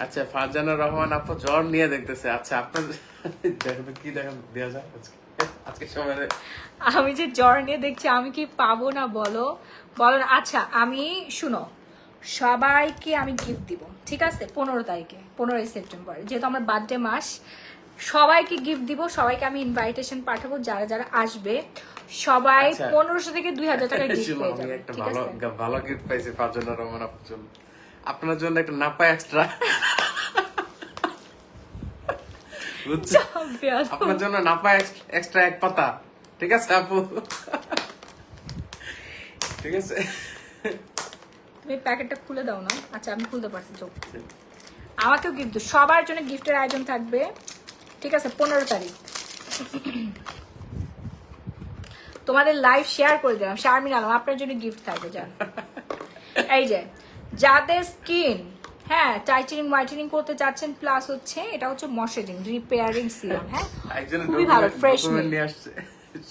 আচ্ছা ফারজানা রহমান আপু জ্বর নিয়ে দেখতেছে। আচ্ছা আপনার দেখেন কি দেখেন দেয়া যায় আজকে সময়। আমি যে জ্বর নিয়ে দেখছি, আমি কি পাবো না বলো বলো না? আচ্ছা আমি শুনো, সবাইকে আমি গিফট দিব, ঠিক আছে? 15 তারিখে, 15 সেপ্টেম্বর, যেহেতু আমার বার্থডে মাস, সবাইকে গিফট দিব। সবাইকে আমি ইনভাইটেশন পাঠাবো, যারা যারা আসবে সবাই 1500 থেকে 2000 টাকা গিফট পেয়ে যাবে, একটা ঠিক ভালো আছে? ভালো গিফট পাইছি ফারজানা রহমান আপুর জন্য। আপনার জন্য একটা নাপা এক্সট্রা, আপনার জন্য নাপা এক্সট্রা এক পাতা, ঠিক আছে আপু? ঠিক আছে, তুমি প্যাকেটটা খুলে দাও না। আচ্ছা আমি খুলতে পারছি, চোখ। আমাকেও গিফট দিও, সবার জন্য গিফটের আয়োজন থাকবে, ঠিক আছে? 15 তারিখ তোমাদের লাইভ শেয়ার করে দিলাম। শারমিন আলম আপনার জন্য গিফট থাকবে, জান। এই যে যাদের স্কিন হ্যাঁ টাইটেনিং হোয়াইটেনিং করতে চাচ্ছেন, প্লাস হচ্ছে এটা হচ্ছে ময়শ্চারাইজিং রিপেয়ারিং সিরাম, হ্যাঁ খুবই ভালো, ফ্রেশ নিয়ে আসছে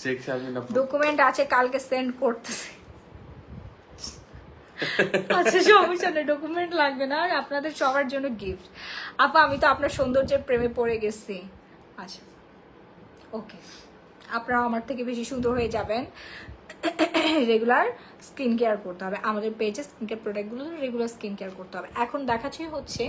শেখ শারমিন আপু। ডকুমেন্ট আছে, কালকে সেন্ড করতেছে। আচ্ছা সমস্যা নেই, ডকুমেন্ট লাগবে না। আর আপনাদের সবার জন্য গিফট। আপা আমি তো আপনার সৌন্দর্যের প্রেমে পড়ে গেছি। আচ্ছা ওকে, আপনারা আমার থেকে বেশি সুন্দর হয়ে যাবেন। রেগুলার স্কিন কেয়ার করতে হবে, আমাদের পেজে স্কিন কেয়ার প্রোডাক্টগুলো রেগুলার স্কিন কেয়ার করতে হবে। এখন দেখাচ্ছি হচ্ছে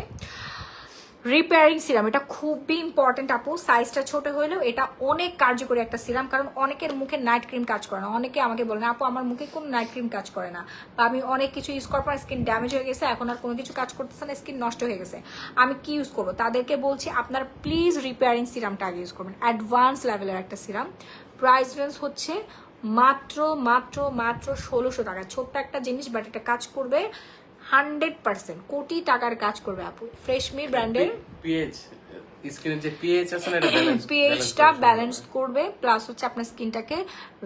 রিপেয়ারিং সিরাম, এটা খুবই ইম্পর্টেন্ট আপু। সাইজটা ছোট হলেও এটা অনেক কার্যকরী একটা সিরাম, কারণ অনেকের মুখে নাইট ক্রিম কাজ করে না। অনেকে আমাকে বলেন আপু আমার মুখে কোনো নাইট ক্রিম কাজ করে না, বা আমি অনেক কিছু ইউজ করার পর স্কিন ড্যামেজ হয়ে গেছে, এখন আর কোনো কিছু কাজ করতেছে না, স্কিন নষ্ট হয়ে গেছে, আমি কি ইউজ করবো? তাদেরকে বলছি আপনার প্লিজ রিপেয়ারিং সিরামটা আগে ইউজ করবেন। অ্যাডভান্স লেভেলের একটা সিরাম, প্রাইস রেঞ্জ হচ্ছে মাত্র মাত্র মাত্র 1600 টাকা। ছোট্ট একটা জিনিস, বাট এটা কাজ করবে 100%, কোটি টাকার কাজ করবে আপু। ফ্রেশমি ব্র্যান্ডের পিএইচ স্কিনের যে পিএইচ আছে না, এটা ব্যালেন্স, পিএইচটা ব্যালেন্স করবে, প্লাস হচ্ছে আপনার স্কিনটাকে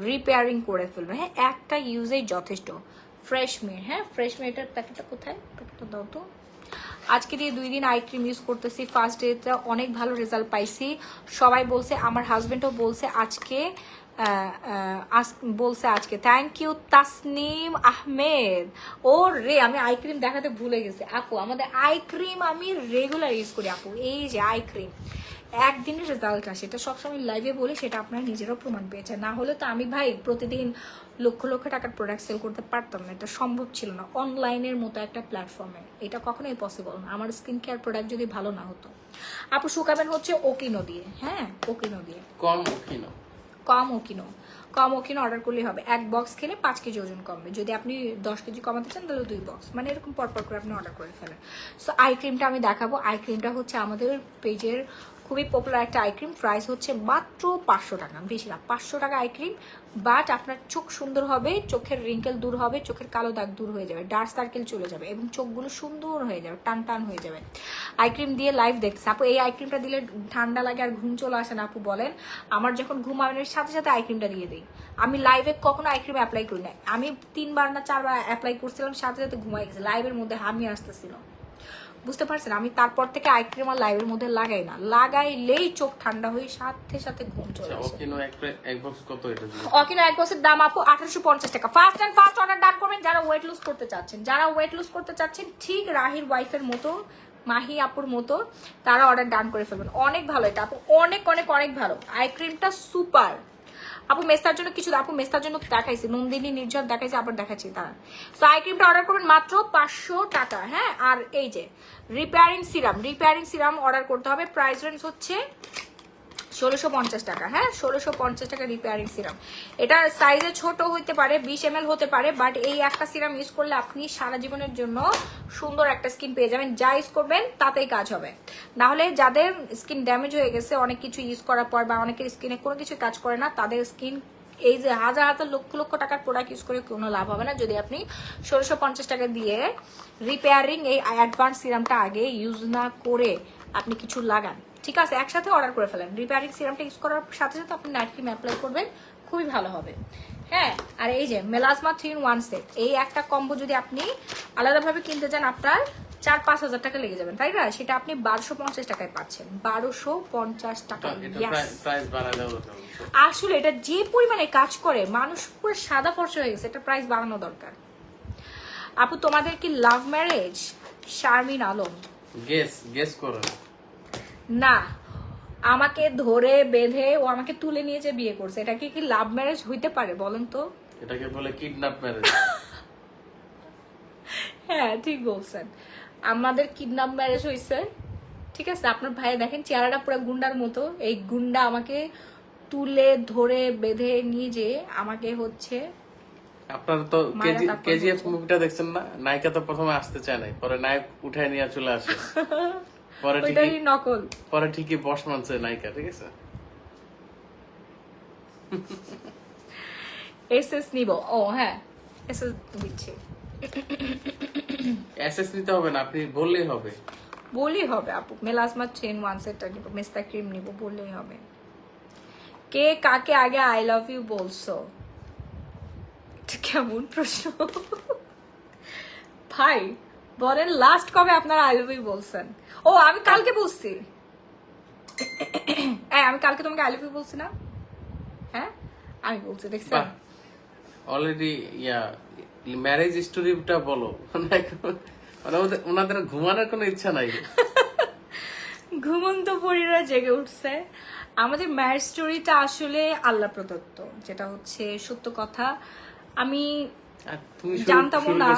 রিপেয়ারিং করে ফেলবে। হ্যাঁ একটা ইউজেই যথেষ্ট। ফ্রেশমি, হ্যাঁ ফ্রেশমি, এটার প্যাকেটটা কোথায়? প্যাকেটটা দাও তো। আজকে দিয়ে 2 দিন আই ক্রিম ইউজ করতেছি, ফার্স্ট ডেতে অনেক ভালো রেজাল্ট পাইছি। সবাই বলছে, আমার হাজবেন্ডও বলছে আজকে, বলছে আজকে। Thank you Tasnim Ahmed. ও রে আমি আই ক্রিম দেখাতে ভুলে গেছি আপু, আমাদের আই ক্রিম আমি রেগুলার ইউজ করি আপু। এই যে আই ক্রিম একদিনের রেজাল্ট আসে, এটা সবসময় লাইভে বলি, সেটা আপনারা নিজেরাও প্রমাণ পেয়েছেন। না হলে তো আমি ভাই প্রতিদিন লক্ষ লক্ষ টাকার প্রোডাক্ট সেল করতে পারতাম না, এটা সম্ভব ছিল না অনলাইনের মতো একটা প্ল্যাটফর্মে। এটা কখনোই পসিবল না আমার স্কিন কেয়ার প্রোডাক্ট যদি ভালো না হতো। আপু শুকাবেন হচ্ছে ওকিনো দিয়ে, হ্যাঁ ওকিনো দিয়ে, কম ওকিনো অর্ডার করলেই হবে। 1 বক্স খেলে 5 কেজি ওজন কমবে। যদি আপনি 10 কেজি কমাতে চান তাহলে 2 বক্স, মানে এরকম পরপর করে আপনি অর্ডার করে ফেলেন। সো আই ক্রিমটা আমি দেখাবো। আই ক্রিমটা হচ্ছে আমাদের পেজের খুবই পপুলার একটা আই ক্রিম, প্রাইস হচ্ছে মাত্র 500 টাকা, বেশি না, 500 টাকা আই ক্রিম। বাট আপনার চোখ সুন্দর হবে, চোখের রিঙ্কেল দূর হবে, চোখের কালো দাগ দূর হয়ে যাবে, ডার্ক সার্কেল চলে যাবে, এবং চোখগুলো সুন্দর হয়ে যাবে, টান টান হয়ে যাবে। আই ক্রিম দিয়ে লাইভ দেখছে আপু, এই আই ক্রিমটা দিলে ঠান্ডা লাগে আর ঘুম চলে আসে না আপু বলেন? আমার যখন ঘুম আনার সাথে সাথে আই ক্রিমটা দিয়ে দিই। আমি লাইভে কখনো আই ক্রিম অ্যাপ্লাই করি না, আমি 3বার না 4বার অ্যাপ্লাই করছিলাম, সাথে সাথে ঘুমাই গেছে, লাইভের মধ্যে হামি আসতেছিল, বুঝতে পারছেন? আমি তারপর থেকে আই ক্রিম আর লাইভের মধ্যে লাগাই না, লাগাইলেই চোখ ঠান্ডা হয়ে সাথে সাথে ঘুম চলে আসে। অকিনো এক বক্স কত এটা? অকিনো 1 বক্সের দাম আপু 1850 টাকা। First and first order done করবেন যারা ওয়েট লুজ করতে চাচ্ছেন, ঠিক রাহির ওয়াইফের মতো মাহি আপুর মতো তারা অর্ডার ডান করে ফেলবেন। অনেক ভালো এটা আপু, অনেক অনেক অনেক ভালো। আই ক্রিমটা সুপার আপু। মেস্তার জন্য কিছু, আপু মেস্তার জন্য দেখাইছি, নন্দিনী নির্ঝর দেখাইছি, আবার দেখাচ্ছি তারা। সো আই ক্রিমটা অর্ডার করবেন মাত্র 500 টাকা। হ্যাঁ, আর এই যে রিপেয়ারিং সিরাম অর্ডার করতে হবে। প্রাইস রেঞ্জ হচ্ছে 1650 টাকা। হ্যাঁ, 1650 টাকা রিপেয়ারিং সিরাম। এটা সাইজে ছোট হতে পারে, 20 ml হতে পারে, বাট এই একটা সিরাম ইউজ করলে আপনি সারা জীবনের জন্য সুন্দর একটা স্কিন পেয়ে যাবেন। যা ইউজ করবেন তাতেই কাজ হবে। না হলে যাদের স্কিন ড্যামেজ হয়ে গেছে অনেক কিছু ইউজ করার পর, বা অনেকের স্কিনে কোনো কিছু কাজ করে না, তাদের স্কিন এই যে হাজার হাজার লক্ষ লক্ষ টাকার প্রোডাক্ট ইউজ করে কোনো লাভ হবে না যদি আপনি 1650 টাকা দিয়ে রিপেয়ারিং এই অ্যাডভান্স সিরামটা আগে ইউজ না করে আপনি কিছু লাগান। ঠিক আছে, একসাথে অর্ডার করে ফেলেন। রিপেয়ারিং সিরামটা ইউজ করার সাথে সাথে আপনি নাইট ক্রিম অ্যাপ্লাই করবেন, খুবই ভালো হবে। হ্যাঁ, আর এই যে মেলাজমা 3 in 1 সেট, এই একটা কম্বো যদি আপনি আলাদাভাবে কিনতে চান আপনার 4-5 হাজার টাকা লেগে যাবেন, তাই না? সেটা আপনি 1250 টাকায় পাচ্ছেন। 1250 টাকা। প্রাইস বাড়ায় দাও। আসলে এটা যে পরিমাণে কাজ করে, মানুষ পুরো সাদা ফর্সা হয়ে গেছে, এটা প্রাইস বাড়ানো দরকার। আপু তোমাদের কি love marriage? Sharmin Alam. Guess করো না, আমাকে ধরে বেঁধে ও আমাকে তুলে নিয়ে যে বিয়ে করছে, এটা কি লাভ ম্যারেজ হইতে পারে বলেন তো? এটাকে বলে কিডন্যাপ ম্যারেজ। হ্যাঁ, ঠিক বলছেন, আমাদের কিডন্যাপ ম্যারেজ হয়েছে। ঠিক আছে, আপনার ভাই দেখেন চেহারাটা পুরো গুন্ডার মতো, এই গুন্ডা আমাকে তুলে ধরে বেঁধে নিয়ে যে আমাকে হচ্ছে। আপনারা তো কেজিএফ মুভিটা দেখছেন না? নায়িকা তো প্রথমে আসতে চায় নাই, পরে নায়ক উঠায় নিয়ে চলে আসে। ওইটারই নকল। পরে ঠিকই বস মানছে নায়িকা। ঠিক আছে, এসএস নিব। ও হ্যাঁ, এসএস দিচ্ছি। এসএস নিতে হবে না, আপনি বললেই হবে। বললেই হবে আপু, মেলাজমা 3 in 1 সেটটা নিব, মেস্তা ক্রিম নিব, বললেই হবে। কে কাকে আগে আই লাভ ইউ বলছো? এটা কেমন প্রশ্ন ভাই? বলেন লাস্ট কবে আপনারা আই লাভ ইউ বলছেন? ও আমি কালকে বলছি। আমি কালকে তোমাকে আই লাভ ইউ বলছি না? হ্যাঁ, আমি বলছি, দেখছেন? অলরেডি ম্যারেজ স্টোরিটা বলো। মানে ওনাদের ঘুমানোর কোনো ইচ্ছা নাই। ঘুমন্ত পরীরা জেগে উঠছে। আমাদের ম্যারেজ স্টোরিটা আসলে আল্লাহ প্রদত্ত, যেটা হচ্ছে সত্য কথা। আমি জানতাম না।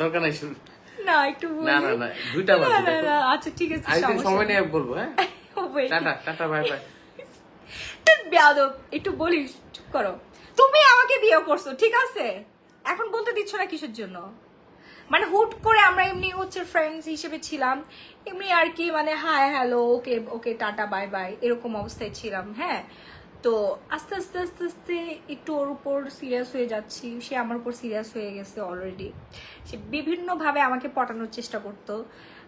দরকার নাই শুরু। না, একটু না না না, দুইটা বাজে। আচ্ছা ঠিক আছে, আরেকদিন সময় নিয়ে বলবো। হ্যাঁ, টাটা টাটা, বাই বাই। বেয়াদব, একটু বলিস, চুপ করো। তুমি আমাকে বিয়ে করছো, ঠিক আছে, এখন বলতে দিচ্ছ না কিসের জন্য? মানে হুট করে আমরা এমনি হচ্ছে ফ্রেন্ডস হিসেবে ছিলাম, এমনি আর কি, মানে হাই হ্যালো, ওকে ওকে টাটা বাই বাই, এরকম অবস্থায় ছিলাম। হ্যাঁ, তো আস্তে আস্তে আস্তে আস্তে একটু ওর উপর সিরিয়াস হয়ে যাচ্ছি, সে আমার উপর সিরিয়াস হয়ে গেছে অলরেডি। সে বিভিন্নভাবে আমাকে পটানোর চেষ্টা করতো।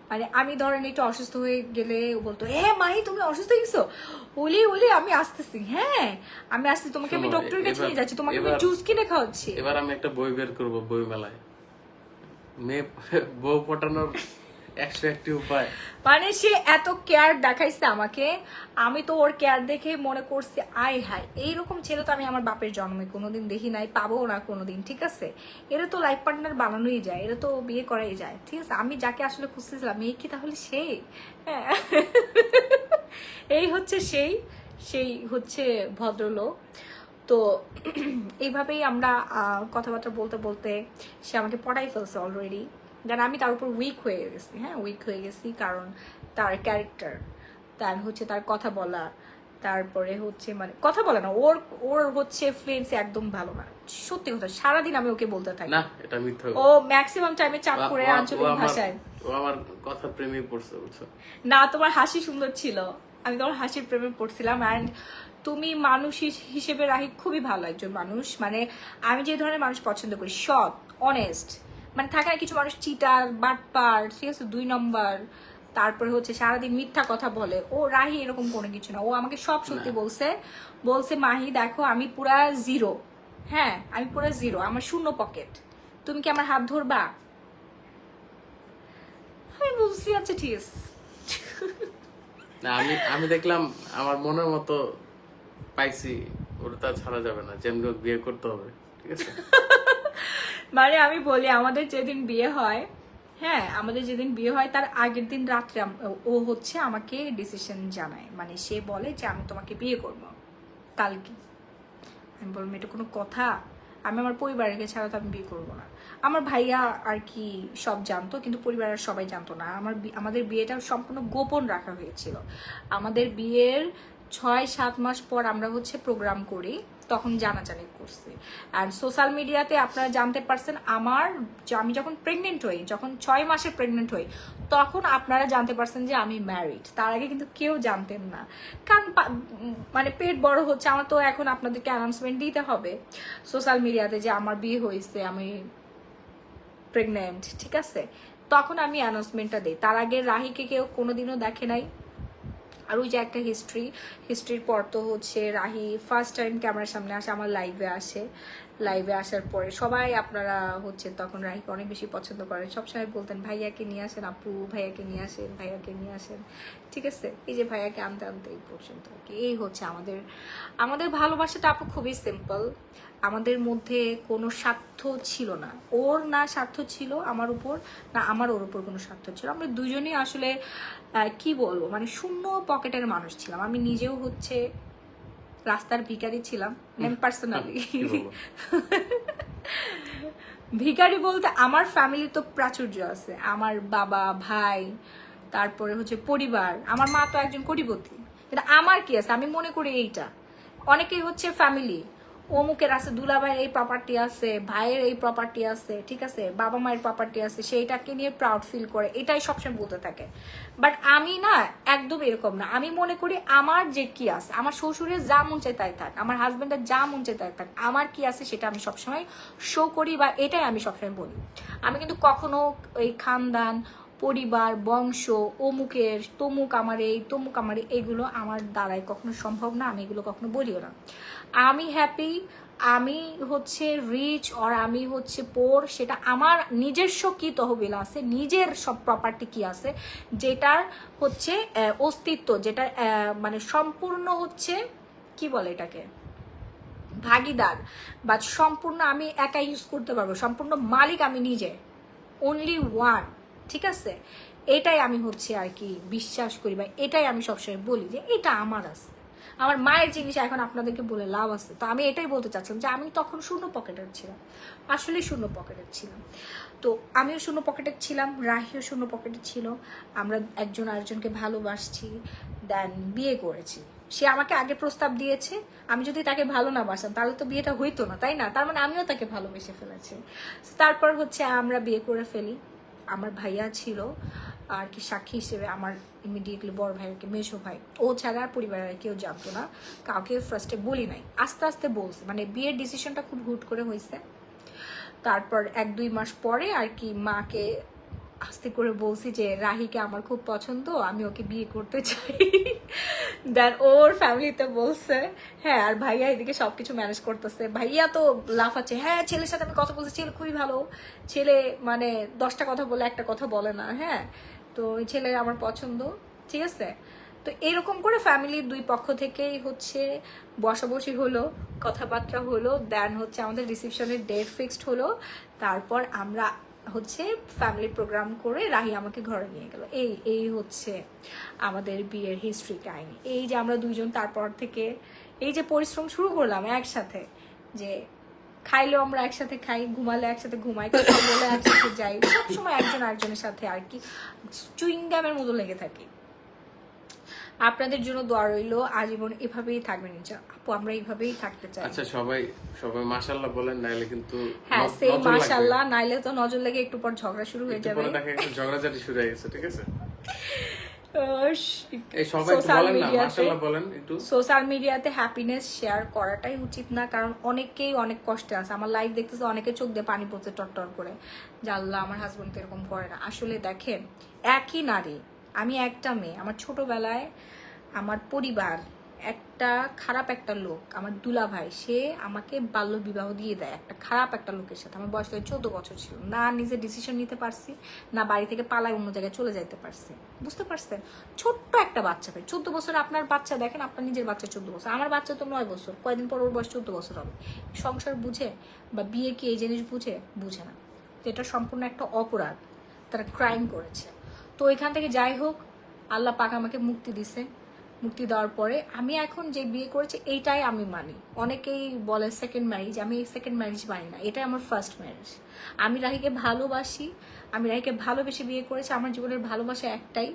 মানে আমি ধরেন একটু অসুস্থ হয়ে গেলে ও বলতো, মাহি তুমি অসুস্থ হয়ে গেছো, ওলি ওলি আমি আসতেছি, হ্যাঁ আমি আসছি, তোমাকে আমি ডক্টরের কাছে নিয়ে যাচ্ছি, তোমাকে আমি জুস কিনে খাওয়াচ্ছি। এবার আমি একটা বই বের করবো, বই মেলায় মেয়ে বউ পটানোর 101টি উপায়। মানে সে এত কেয়ার দেখাইছে আমাকে, আমি তো ওর কেয়ার দেখে মনে করছি আয় হায়, এইরকম ছেলে তো আমি আমার বাপের জন্মে কোনোদিন দেখি নাই, পাবো না কোনোদিন। ঠিক আছে, এরা তো লাইফ পার্টনার বানানোই যায়, এরা তো বিয়ে করাই যায়। ঠিক আছে, আমি যাকে আসলে খুঁজতেছিলাম এই কি তাহলে সেই? হ্যাঁ, এই হচ্ছে সেই হচ্ছে ভদ্রলোক। তো এইভাবেই আমরা কথাবার্তা বলতে বলতে সে আমাকে পটাই ফেলছে অলরেডি। যেন আমি তার উপর উইক হয়ে গেছি। হ্যাঁ, উইক হয়ে গেছি, কারণ তার ক্যারেক্টার, তার হচ্ছে তার কথা বলা, তারপরে হচ্ছে মানে কথা বলে না, ওর হচ্ছে ফ্লুয়েন্সি একদম ভালো না। সত্যি কথা, সারাদিন আমি ওকে বলতে থাকি। না, এটা মিথ্যা। ও ম্যাক্সিমাম টাইমে চাপ করে আঞ্চলিক ভাষায়। ও আমার কথা প্রেমে পড়ছে, বুঝছো? না, তোমার হাসি সুন্দর ছিল, আমি তোমার হাসির প্রেমে পড়ছিলাম। অ্যান্ড তুমি মানুষ হিসেবে রাহি খুবই ভালো একজন মানুষ। মানে আমি যে ধরনের মানুষ পছন্দ করি, সৎ, অনেস্ট, মানে থাকে না কিছু মানুষ চিটার, বাটপার, ঠিক আছে, 2 নম্বর, তারপরে হচ্ছে সারাদিন মিথ্যা কথা বলে। ও রাহি এরকম কোনো কিছু না, ও আমাকে সব সত্যি বলছে মাহি দেখো আমি পুরা জিরো। হ্যাঁ, আমি পুরা জিরো, আমার শূন্য পকেট, তুমি কি আমার হাত ধরবা? আমি বলছি আচ্ছা ঠিক আছে। না, আমি দেখলাম আমার মনের মতো পাইছি, ওটা তো ছাড়া যাবে না, যেমনি বিয়ে করতে হবে। ঠিক আছে, মানে আমি বলি আমাদের যেদিন বিয়ে হয় হ্যাঁ, আমাদের যেদিন বিয়ে হয় তার আগের দিন রাত্রে ও হচ্ছে আমাকে ডিসিশন জানায়, মানে সে বলে যে আমি তোমাকে বিয়ে করব কালকে। আমি বললাম এটা কোনো কথা? আমি আমার পরিবারকে ছাড়া তো আমি বিয়ে করবো না। আমার ভাইয়া আর কি সব জানতো, কিন্তু পরিবারের সবাই জানতো না। আমাদের বিয়েটা সম্পূর্ণ গোপন রাখা হয়েছিল। আমাদের বিয়ের 6-7 মাস পর আমরা হচ্ছে প্রোগ্রাম করি, তখন জানাজানি করছি। আর সোশ্যাল মিডিয়াতে আপনারা জানতে পারছেন আমি যখন প্রেগনেন্ট হই, যখন 6 মাসে প্রেগনেন্ট হই, তখন আপনারা জানতে পারছেন যে আমি ম্যারিড। তার আগে কিন্তু কেউ জানতেন না, কারণ মানে পেট বড় হচ্ছে। আমার তো এখন আপনাদেরকে অ্যানাউন্সমেন্ট দিতে হবে সোশ্যাল মিডিয়াতে যে আমার বিয়ে হয়েছে, আমি প্রেগনেন্ট, ঠিক আছে? তখন আমি অ্যানাউন্সমেন্টটা দিই। তার আগে রাহিকে কেউ কোনোদিনও দেখে নাই। আর ওই যে একটা হিস্ট্রির পর তো হচ্ছে রাহি ফার্স্ট টাইম ক্যামেরার সামনে আসে, আমার লাইভে আসার পরে সবাই আপনারা হচ্ছে তখন রাহিকে অনেক বেশি পছন্দ করেন। সবসময় বলতেন ভাইয়াকে নিয়ে আসেন আপু, ভাইয়াকে নিয়ে আসেন, ভাইয়াকে নিয়ে আসেন, ঠিক আছে? এই যে ভাইয়াকে আনতে আনতে এই পর্যন্ত আর কি। এই হচ্ছে আমাদের ভালোবাসাটা আপু খুবই সিম্পল। আমাদের মধ্যে কোনো স্বার্থ ছিল না, ওর না স্বার্থ ছিল আমার উপর, না আমার ওর উপর কোনো স্বার্থ ছিল। আমরা দুজনেই আসলে কি বলবো, মানে শূন্য পকেটের মানুষ ছিলাম। আমি নিজেও হচ্ছে রাস্তার ভিখারি ছিলাম, পার্সোনালি। ভিখারি বলতে আমার ফ্যামিলি তো প্রাচুর্য আছে, আমার বাবা, ভাই, তারপরে হচ্ছে পরিবার। আমার মা তো একজন কোটিপতি, কিন্তু আমার কি আছে? আমি মনে করি এইটা অনেকেই হচ্ছে ফ্যামিলি, অমুকের আছে, দুলাভাইয়ের এই প্রপার্টি আছে, ভাইয়ের এই প্রপার্টি আছে, ঠিক আছে, বাবা মায়ের প্রপার্টি আছে, সেইটাকে নিয়ে প্রাউড ফিল করে, এটাই সবসময় বলতে থাকে। বাট আমি না, একদম এরকম না। আমি মনে করি আমার যে কি আছে, আমার শ্বশুরের যা মন চায় তাই থাক, আমার হাজবেন্ডের যা মন চায় তাই থাক, আমার কি আছে সেটা আমি সবসময় শো করি, বা এটাই আমি সবসময় বলি। আমি কিন্তু কখনো এই খানদান, পরিবার, বংশ, অমুকের তমুক আমার এই, তমুক আমার এগুলো আমার দ্বারাই কখনো সম্ভব না। আমি এগুলো কখনো বলিও না। আমি হ্যাপি, আমি হচ্ছে রিচ অর আমি হচ্ছে পোর, সেটা আমার নিজস্ব কি তহবিল আছে, নিজের সব প্রপার্টি কি আছে, যেটার হচ্ছে অস্তিত্ব, যেটা মানে সম্পূর্ণ হচ্ছে কি বলে এটাকে, ভাগিদার, বা সম্পূর্ণ আমি একা ইউজ করতে পারবো, সম্পূর্ণ মালিক আমি নিজে, অনলি ওয়ান, ঠিক আছে? এটাই আমি হচ্ছে আর কি বিশ্বাস করি, বা এটাই আমি সবসময় বলি যে এটা আমার আছে। আমার মায়ের জিনিস এখন আপনাদেরকে বলে লাভ আছে। তো আমি এটাই বলতে চাচ্ছিলাম যে আমি তখন শূন্য পকেটের ছিলাম, আসলে শূন্য পকেটের ছিলাম। তো আমিও শূন্য পকেটের ছিলাম, রাহিও শূন্য পকেটের ছিল। আমরা একজন আরেকজনকে ভালোবাসছি, দেন বিয়ে করেছি। সে আমাকে আগে প্রস্তাব দিয়েছে, আমি যদি তাকে ভালো না বাসতাম তাহলে তো বিয়েটা হইতো না, তাই না? তার মানে আমিও তাকে ভালোবেসে ফেলেছি। তারপর হচ্ছে আমরা বিয়ে করে ফেলি। আমার ভাইয়া ছিল আর কি সাক্ষী হিসেবে, আমার ইমিডিয়েটলি বড় ভাইকে, মেজো ভাই, ও ছাড়া পরিবারের কেউ জানতো না, কাউকে ফার্স্টে বলি নাই, আস্তে আস্তে বলছে। মানে বিয়ের ডিসিশনটা খুব হুট করে হয়েছে। তারপর 1-2 মাস পরে আর কি মাকে আস্তে করে বলছি যে রাহিকে আমার খুব পছন্দ, আমি ওকে বিয়ে করতে চাই। দেন ওর ফ্যামিলিতে বলছে হ্যাঁ, আর ভাইয়া এদিকে সবকিছু ম্যানেজ করতেছে। ভাইয়া তো লাফাচ্ছে, হ্যাঁ ছেলের সাথে আমি কথা বলছি, ছেলে খুবই ভালো ছেলে, মানে 10টা কথা বলে একটা কথা বলে না। হ্যাঁ, তো ওই ছেলে আমার পছন্দ, ঠিক আছে? তো এরকম করে ফ্যামিলির 2 পক্ষ থেকেই হচ্ছে বসাবসি হলো, কথাবার্তা হলো, দেন হচ্ছে আমাদের রিসেপশনের ডেট ফিক্সড হলো। তারপর আমরা হচ্ছে ফ্যামিলি প্রোগ্রাম করে রাহি আমাকে ঘরে নিয়ে গেল। এই হচ্ছে আমাদের বিয়ের হিস্ট্রি কাহিনী। এই যে আমরা দুইজন তারপর থেকে এই যে পরিশ্রম শুরু করলাম একসাথে, যে খাইলেও আমরা একসাথে খাই, ঘুমালে একসাথে ঘুমাই, কথা বলে একসাথে যাই, সবসময় একজন আরেকজনের সাথে আর কি চুইংগামের মতো লেগে থাকি। আপনাদের জন্য দোয়া রইলো, আজীবন এভাবেই থাকবেন আপু, আমরা এইভাবেই থাকতে চাই। আচ্ছা, সবাই মাশাআল্লাহ বলেন, নাইলে কিন্তু হ্যাঁ সেই মাশাআল্লাহ, নাইলে তো নজর লেগে একটু পর ঝগড়া শুরু হয়ে যাবে। পরে দেখা একটু ঝগড়াঝাটি শুরু হয়ে গেছে, ঠিক আছে? এই সবাই একটু সোশ্যাল বলেন না মিডিয়াতে, মাশাআল্লাহ বলেন একটু। সোশ্যাল মিডিয়াতে হ্যাপিনেস শেয়ার করাটাই উচিত না, কারণ অনেকেই অনেক কষ্টে আছে। আমার লাইফ দেখতেছে, অনেকে চোখ দিয়ে পানি পড়ছে টটটর করে, যে আল্লাহ আমার হাজবেন্ড তো এরকম করে না। আসলে দেখেন, একই নারী, আমি একটা মেয়ে, আমার ছোটবেলায় আমার পরিবার একটা খারাপ একটা লোক, আমার দুলাভাই, সে আমাকে বাল্য বিবাহ দিয়ে দেয় একটা খারাপ একটা লোকের সাথে। আমার বয়স 14 বছর ছিল না, নিজে ডিসিশন নিতে পারছি না, বাড়ি থেকে পালায় অন্য জায়গায় চলে যাইতে পারছি। বুঝতে পারছেন? ছোট্ট একটা বাচ্চা ভাই, 14 বছর। আপনার বাচ্চা দেখেন, আপনার নিজের বাচ্চা 14 বছর, আমার বাচ্চা তো 9 বছর, কয়েকদিন পর ওর বয়স 14 বছর হবে। সংসার বুঝে বা বিয়ে কি এই জিনিস বুঝে না। তো এটা সম্পূর্ণ একটা অপরাধ। তারা ক্রাইম করেছে। তো এখান থেকে যাই হোক, আল্লাহ পাক আমাকে মুক্তি দিছে। মুক্তি দেওয়ার পরে আমি এখন যে বিয়ে করেছি এইটাই আমি মানি। অনেকেই বলে সেকেন্ড ম্যারেজ, আমি সেকেন্ড ম্যারেজ মানি না, এটাই আমার ফার্স্ট ম্যারেজ। আমি রাহিকে ভালোবাসি, আমি রাহিকে ভালোবেসে বিয়ে করেছি। আমার জীবনের ভালোবাসা একটাই,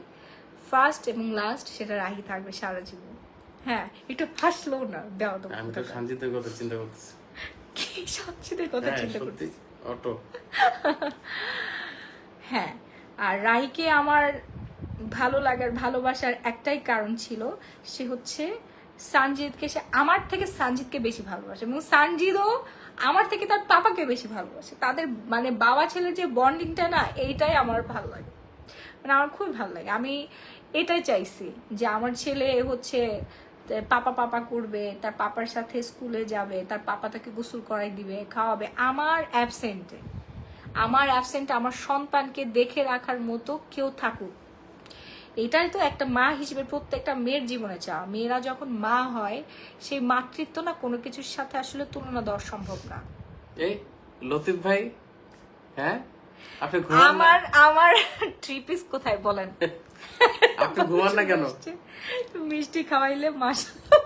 ফার্স্ট এবং লাস্ট, সেটা রাহি থাকবে সারা জীবন। হ্যাঁ, একটু ফাঁসলো না দেওয়া তো। আমি তো সঞ্জিতের কথা চিন্তা করতেছি। কি সঞ্চিতের কথা হ্যাঁ, চিন্তা সত্যি, করতেছি। অটো। হ্যাঁ, আর রাহিকে আমার ভালো লাগার ভালোবাসার একটাই কারণ ছিল, সে হচ্ছে সানজিদকে, সে আমার থেকে সানজিদকে বেশি ভালোবাসে এবং সানজিদও আমার থেকে তার পাপাকে বেশি ভালোবাসে। তাদের মানে বাবা ছেলের যে বন্ডিংটা না, এইটাই আমার ভালো লাগে, মানে আমার খুবই ভালো লাগে। আমি এটাই চাইছি যে আমার ছেলে হচ্ছে পাপা পাপা করবে, তার পাপার সাথে স্কুলে যাবে, তার পাপা তাকে গোসল করাই দিবে, খাওয়াবে আমার অ্যাবসেন্টে। আমার সন্তানকে দেখে রাখার মতো কেউ থাকুক, এটাই তো একটা মা হিসেবে প্রত্যেকটা মেয়ের জীবনে চাওয়া। মেয়েরা যখন মা হয়, সেই মাতৃত্ব না কোনো কিছুর সাথে আসলে তুলনা দেওয়া সম্ভব না। এই লতিফ ভাই, হ্যাঁ আপনি ঘুমান না? আমার থ্রি পিস কোথায় বলেন? আপনি ঘুমান না কেন? মিষ্টি খাওয়াইলে মাশাআল্লাহ।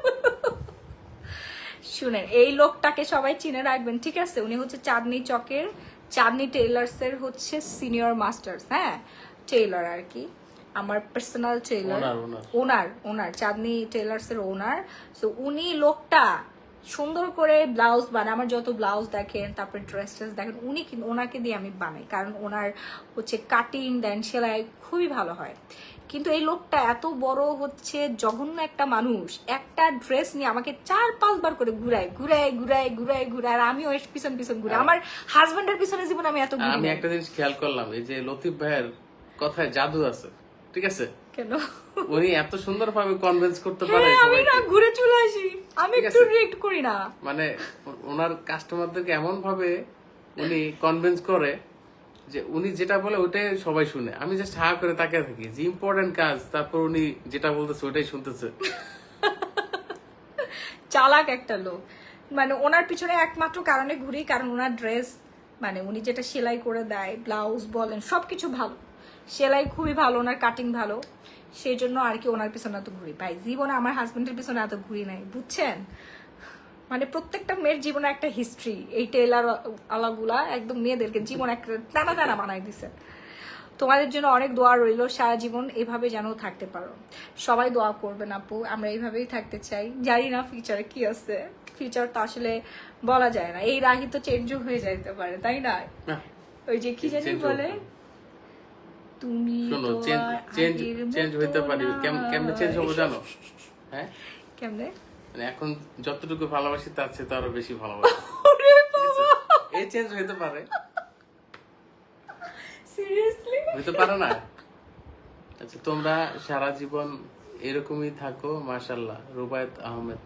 শুনেন, এই লোকটাকে সবাই চিনে রাখবেন, ঠিক আছে? উনি হচ্ছে চাঁদনি চকের চাঁদনি টেইলার্স এর হচ্ছে সিনিয়র মাস্টার্স, হ্যাঁ, টেইলার আর কি, আমার পার্সোনাল টেইলার। ওনার চাঁদনি টেইলার্স এর ওনার। সো উনি লোকটা সুন্দর করে ব্লাউজ বানায়, আমার যত ব্লাউজ দেখেন, তারপরে ড্রেস দেখেন, উনি কিন্তু ওনাকে দিয়ে আমি বানাই, কারণ ওনার হচ্ছে কাটিং দেন সেলাই খুবই ভালো হয়। কিন্তু এই লোকটা এত বড় হচ্ছে জঘন্য একটা মানুষ, একটা ড্রেস নিয়ে আমাকে 4-5 বার করে ঘুরায়, আর আমিও এর পিছন ঘুরে। আমার হাজবেন্ডের পিছনে জীবনে আমি এত ঘুরি আমি নাই। একটা জিনিস খেয়াল করলাম, এই যে লতিফ ভাইয়ের কথায় জাদু আছে, ঠিক আছে? কেন? উনি এত সুন্দর ভাবে কনভিন্স করতে পারে হ্যাঁ, আমি না সবাইকে। ঘুরে চলে আসি, আমি ঠিক একটু আছে। রিয়েক্ট করি না। মানে ওনার কাস্টমারদেরকে এমন ভাবে উনি কনভিন্স করে যে উনি যেটা বলে ওটাই সবাই শুনে। আমি জাস্ট হা করে তাকিয়ে থাকি যে ইম্পর্টেন্ট কাজ, তারপর উনি যেটা বলতেছে ওটাই শুনতেছে। চালাক একটা লোক। মানে ওনার পিছনে একমাত্র কারণে ঘুরি, কারণ ওনার ড্রেস, মানে উনি যেটা সেলাই করে দেয়, ব্লাউজ বলেন সবকিছু ভালো, সেলাই খুবই ভালো, ওনার কাটিং ভালো, সেই জন্য আর কি ওনার পিছনে এত ঘুরি। ভাই জীবনে আমার হাজবেন্ডের পিছনে এত ঘুরি নাই, বুঝছেন? মানে প্রত্যেকটা মেয়ের জীবনে একটা হিস্ট্রি, এই টেলার আলাগুলা একদম মেয়েদেরকে জীবন একটা টানা বানাই দিছে। তোমাদের জন্য অনেক দোয়া রইল, সারা জীবন এভাবে যেন থাকতে পারো। সবাই দোয়া করবেন আপু, আমরা এইভাবেই থাকতে চাই। জানি না ফিউচারে কি আছে, ফিউচার তো আসলে বলা যায় না, এই রাহি তো চেঞ্জও হয়ে যাইতে পারে, তাই না? ওই যে কি জানি বলে, তুমি শোনো, তো চেঞ্জ হইতে পারি, কেমনে চেঞ্জ হবো জানো? হ্যাঁ, কেমনে? মানে এখন যতটুকু ভালোবাসি তার চেয়ে তো আরো বেশি ভালোবাসি, এই চেঞ্জ হইতে পারে। সিরিয়াসলি হইতে পারে না? আচ্ছা, তোমরা সারা জীবন এরকমই থাকো, মাশাআল্লাহ। রুবায়েত আহমেদ।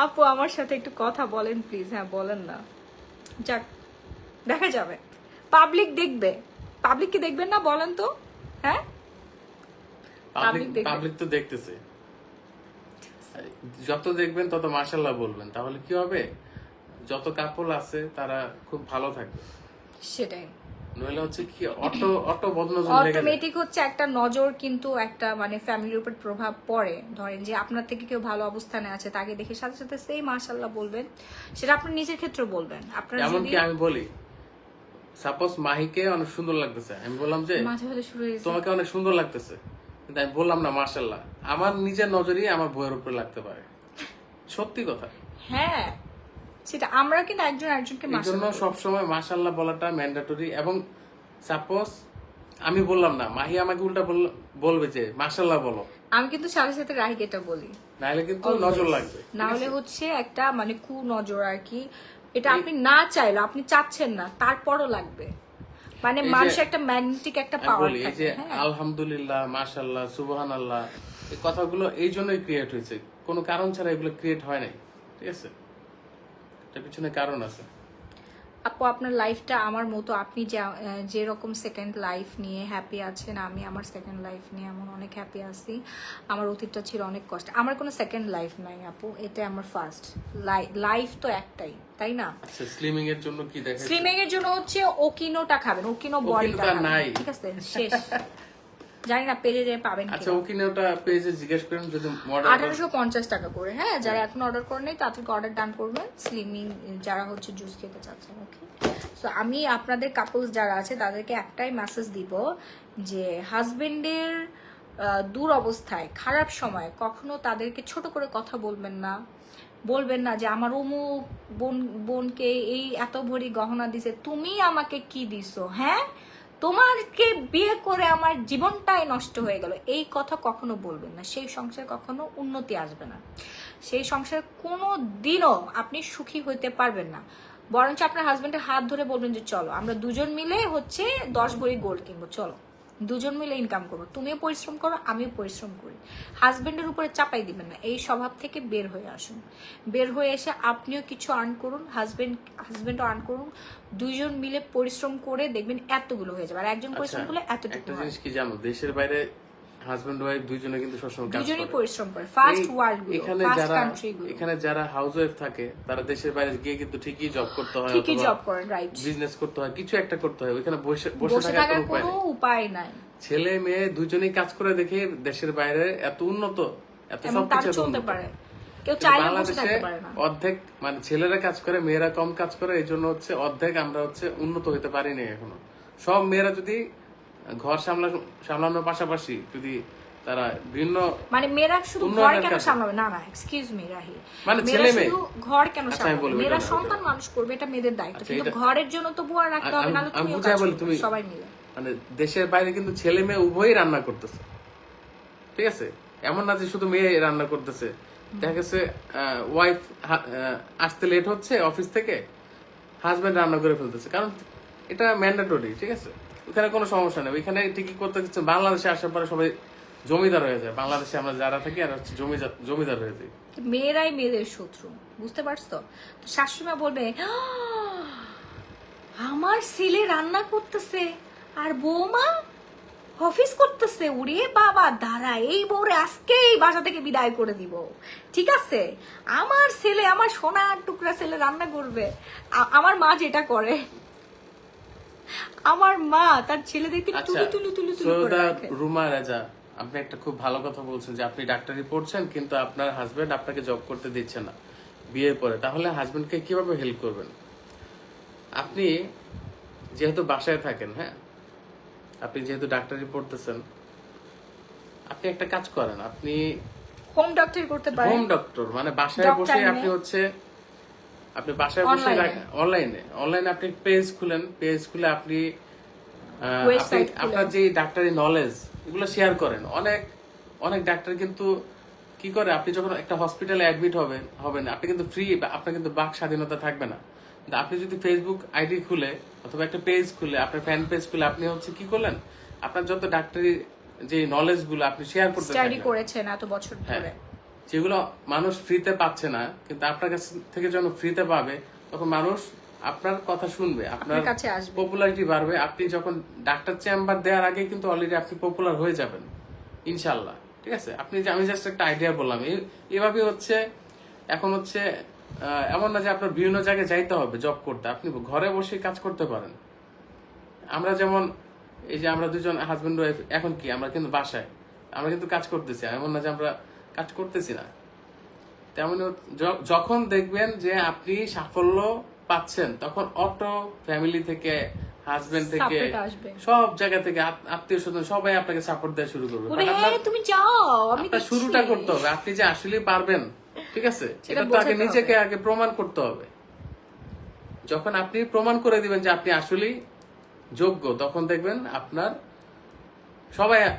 আপু আমার সাথে একটু কথা বলেন প্লিজ। হ্যাঁ বলেন না, যাক দেখা যাবে, পাবলিক দেখবে। পাবলিক কি দেখবেন না বলেন তো? হ্যাঁ, পাবলিক তো দেখতেছে, যত দেখবেন তত মাশাআল্লাহ বলবেন, তাহলে কি হবে? যত কাপল আছে তারা খুব ভালো থাকবে, সেটাই। নইলে হচ্ছে কি অটো বদনজর লেগে যায়। অটোমেটিক হচ্ছে একটা নজর, কিন্তু একটা মানে ফ্যামিলির উপর প্রভাব পড়ে। ধরেন যে আপনার থেকে কেউ ভালো অবস্থানে আছে, তাকে দেখে সাথে সাথে সেই মাশাআল্লাহ বলবেন, সেটা আপনার নিজের ক্ষেত্রে বলবেন। আপনার এমনকি আমি বলি, সাপোজ মাহিকে অনেক সুন্দর লাগতেছে, আমি বললাম যে মাঝে মাঝে শুরু হয়েছে তোমাকে অনেক সুন্দর লাগতেছে, কিন্তু আমি বললাম না মাশাআল্লাহ, আমার নিজের নজরই আমার বইয়ের উপরে লাগতে পারে। সত্যি কথা। হ্যাঁ, সেটা আমরা কিন্তু একজন একজনকে এই জন্য সবসময় মাশাআল্লাহ বলাটা ম্যান্ডেটরি। এবং সাপোজ আমি বললাম না, মাহি আমাকে উল্টা বলবে যে মাশাআল্লাহ বলো, আমি কিন্তু সাথে সাথে রাহিকে এটা বলি, নাহলে কিন্তু নজর লাগবে। না হলে হচ্ছে একটা মানে কু নজর আর কি। এটা আপনি না চাইলে, আপনি চাচ্ছেন না, তারপরও লাগবে। মানে মানুষের একটা ম্যাগনেটিক একটা পাওয়ার বলি এই থাকে। যে আলহামদুলিল্লাহ, মাশাআল্লাহ, সুবহানাল্লাহ, এই কথাগুলো এই জন্যই ক্রিয়েট হয়েছে, কোনো কারণ ছাড়া এগুলো ক্রিয়েট হয় নাই, ঠিক আছে? এটার পিছনে কারণ আছে। আপু আপনার লাইফটা আমার মতো, আপনি যেরকম সেকেন্ড লাইফ নিয়ে হ্যাপি আছেন, আমি আমার সেকেন্ড লাইফ নিয়ে এমন অনেক হ্যাপি আছি। আমার অতীতটা ছিল অনেক কষ্ট, আমার কোনো সেকেন্ড লাইফ নাই আপু, এটা আমার ফার্স্ট লাইফ। তো একটাই, তাই না? আচ্ছা, স্লিমিং এর জন্য কি দেখেন? স্লিমিং এর জন্য হচ্ছে ওকিনোটা খাবেন, ওকিনো বডিটা নাই, ঠিক আছে, শেষ। জানি না পেজে যে পাবেন কি। আচ্ছা, ওকিনোটা পেজে জিজ্ঞেস করেন যদি মডেল 1850 টাকা করে। হ্যাঁ, যারা এখন অর্ডার করেন নাই তাদেরকে অর্ডার ডান করবেন। স্লিমিং যারা হচ্ছে জুস খেতে চাচ্ছেন, ওকে। সো আমি আপনাদের কাপলস যারা আছে তাদেরকে একটাই মেসেজ দিব যে হাজবেন্ডের দূর অবস্থায়, খারাপ সময় কখনো তাদেরকে ছোট করে কথা বলবেন না। বলবেন না যে আমার অমুক বোনকে এই এত ভরি গহনা দিছে, তুমি আমাকে কি দিছো? হ্যাঁ, তোমাকে বিয়ে করে আমার জীবনটাই নষ্ট হয়ে গেল, এই কথা কখনো বলবেন না। সেই সংসার কখনো উন্নতি আসবে না, সেই সংসার কোনো দিনও আপনি সুখী হইতে পারবেন না। বরঞ্চ আপনার হাজবেন্ডের হাত ধরে বলবেন যে চলো আমরা দুজন মিলে হচ্ছে 10 ভরি গোল্ড কিনবো, চলো দুজন মিলে ইনকাম করবো, তুমিও পরিশ্রম করো আমিও পরিশ্রম করি। হাজবেন্ডের উপরে চাপাই দিবেন না, এই স্বভাব থেকে বের হয়ে আসুন। বের হয়ে এসে আপনিও কিছু আর্ন করুন, হাজবেন্ডও আর্ন করুন, দুইজন মিলে পরিশ্রম করে দেখবেন এতগুলো হয়ে যাবে। আর একজন পরিশ্রম করলে এতটুকু একটা হয়। জিনিস কি জানো, দেশের বাইরে হাজবেন্ড ওয়াইফ দুইজনে কিন্তু সবসময় কাজ দুজনই করে। পরিশ্রম করে, ফার্স্ট ওয়ার্ল্ড গুলো, এখানে ফার্স্ট যারা কান্ট্রি গুলো। এখানে যারা হাউস ওয়াইফ থাকে তারা দেশের বাইরে গিয়ে কিন্তু ঠিকই জব করতে হয়, ঠিকই জব করেন, রাইট, বিজনেস করতে হয়, কিছু একটা করতে হয়। ওইখানে বসে বসে থাকার থাকার কোনো কোনো উপায় নাই। ছেলে মেয়ে দুজনেই কাজ করে দেখে দেশের বাইরে এত উন্নত, এত এবং তার সবকিছু চলতে উন্নত। পারে, কেউ চাইলে বসে বাংলাদেশে থাকতে পারে না। অর্ধেক মানে ছেলেরা কাজ করে মেয়েরা কম কাজ করে, এই জন্য হচ্ছে অর্ধেক আমরা হচ্ছে উন্নত হইতে পারিনি এখনো। সব মেয়েরা যদি ঘর সামলানোর পাশাপাশি যদি তারা বিভিন্ন মানে মেয়েরা শুধু ঘর উন্নয়নের কেন কাজে। সামলাবে? না না, এক্সকিউজ মি রাহি, মানে মেয়েরা ছেলে মেয়ে। শুধু ঘর কেন আচ্ছা, আমি সামলাবে? বলবো, মেয়েরা এটা না, সন্তান মানুষ করবে, এটা মেয়েদের দায়িত্ব, আচ্ছা, কিন্তু এটা- ঘরের জন্য তো বুয়া রাখতে হবে, নাহলে আমি তুমিও বুঝাই কাজ বলি, করবে, তুমি সবাই মিলে। মানে দেশের বাইরে কিন্তু ছেলে মেয়ে উভয়ই রান্না করতেছে, ঠিক আছে? এমন না যে শুধু মেয়ে রান্না করতেছে। দেখা গেছে ওয়াইফ আসতে লেট হচ্ছে অফিস থেকে, হাজবেন্ড রান্না করে ফেলতেছে, কারণ এটা ম্যান্ডেটরি, ঠিক আছে? ওখানে কোনো সমস্যা নেই, ওইখানে ঠিকই করতে হচ্ছে। বাংলাদেশে আসার পরে সবাই জমিদার হয়ে যায়, বাংলাদেশে আমরা যারা থাকি আর হচ্ছে জমিদার হয়ে যাই। মেয়েরাই মেয়েদের শত্রু, বুঝতে পারছো? তো শাশুড়িমা বলবে আমার ছেলে রান্না করতেছে আর বৌমা অফিস করতেছে, উড়ে বাবা দাঁড়া, এই বউরে আজকেই বাসা থেকে বিদায় করে দিব, ঠিক আছে? আমার ছেলে, আমার সোনার টুকরা ছেলে রান্না করবে। আমার মা যেটা করে, আমার মা তার ছেলেদেরকে আচ্ছা, তুলি তুলি তুলি করে রাখে। রুমা রাজা, আপনি একটা খুব ভালো কথা বলছেন যে আপনি ডাক্তারি পড়ছেন কিন্তু আপনার হাজবেন্ড আপনাকে জব করতে দিচ্ছে না বিয়ের পরে, তাহলে হাজবেন্ডকে কিভাবে হেল্প করবেন? আপনি যেহেতু বাসায় থাকেন, হ্যাঁ, আপনি যেহেতু ডাক্তারি পড়তেছেন, আপনি একটা কাজ করেন, আপনি হোম ডক্টর করতে পারেন। হোম ডক্টর, মানে বাসায় Doctor বসে নেই। আপনি বাসায় বসে অনলাইনে আপনি পেজ খুলে আপনি Website খুলে। আপনার যে ডাক্তারি নলেজ এগুলো শেয়ার করেন। অনেক ডাক্তার কিন্তু কি করে, আপনি যখন একটা হসপিটালে অ্যাডমিট হবেন আপনি কিন্তু ফ্রি, আপনার কিন্তু বাক স্বাধীনতা থাকবে না। কিন্তু আপনি যদি ফেসবুক আইডি খুলে অথবা একটা পেজ খুলে, আপনার ফ্যান পেজ খুলে আপনি হচ্ছে কি করলেন, আপনার যত ডাক্তারি যে নলেজ গুলো আপনি শেয়ার করতে স্টাডি থাকলেন। করেছেন এত বছর হ্যাঁ, ধরে, যেগুলো মানুষ ফ্রিতে পাচ্ছে না, কিন্তু আপনার কাছ থেকে যখন ফ্রিতে পাবে তখন মানুষ আপনার কথা শুনবে, আপনার কাছে আসবে। পপুলারিটি বাড়বে। আপনি যখন ডাক্তার চেম্বার দেওয়ার আগে কিন্তু অলরেডি আপনি পপুলার হয়ে যাবেন ইনশাল্লাহ, ঠিক আছে? আমি জাস্ট একটা আইডিয়া বললাম, এভাবে হচ্ছে এখন হচ্ছে এমন না যে আপনার বিভিন্ন জায়গায় যাইতে হবে জব করতে, আপনি ঘরে বসে কাজ করতে পারেন। আমরা যেমন এই যে আমরা দুজন হাজবেন্ড ওয়াইফ, এখন কি আমরা কিন্তু বাসায় আমরা কিন্তু কাজ করতেছি, এমন না যে আমরা কাজ করতেছি না। তেমনি যখন দেখবেন যে আপনি সাফল্য পাচ্ছেন, তখন অটো ফ্যামিলি থেকে, হাজবেন্ড থেকে, Support আসবে। সব জায়গা থেকে, আত্মীয় স্বজন সবাই আপনাকে সাপোর্ট দেওয়া শুরু করবে। বলে, But আপনার- "হ্যাঁ, তুমি যাও, আমি আপনার দিচ্ছি।" শুরুটা করতে হবে, আপনি যে আসলে পারবেন, ঠিক আছে? সেটা এটা তো আগে বোঝাতে নিজেকে হবে। আগে প্রমাণ করতে হবে। যখন আপনি প্রমাণ করে দিবেন যে আপনি আসলেই যোগ্য, তখন দেখবেন আপনার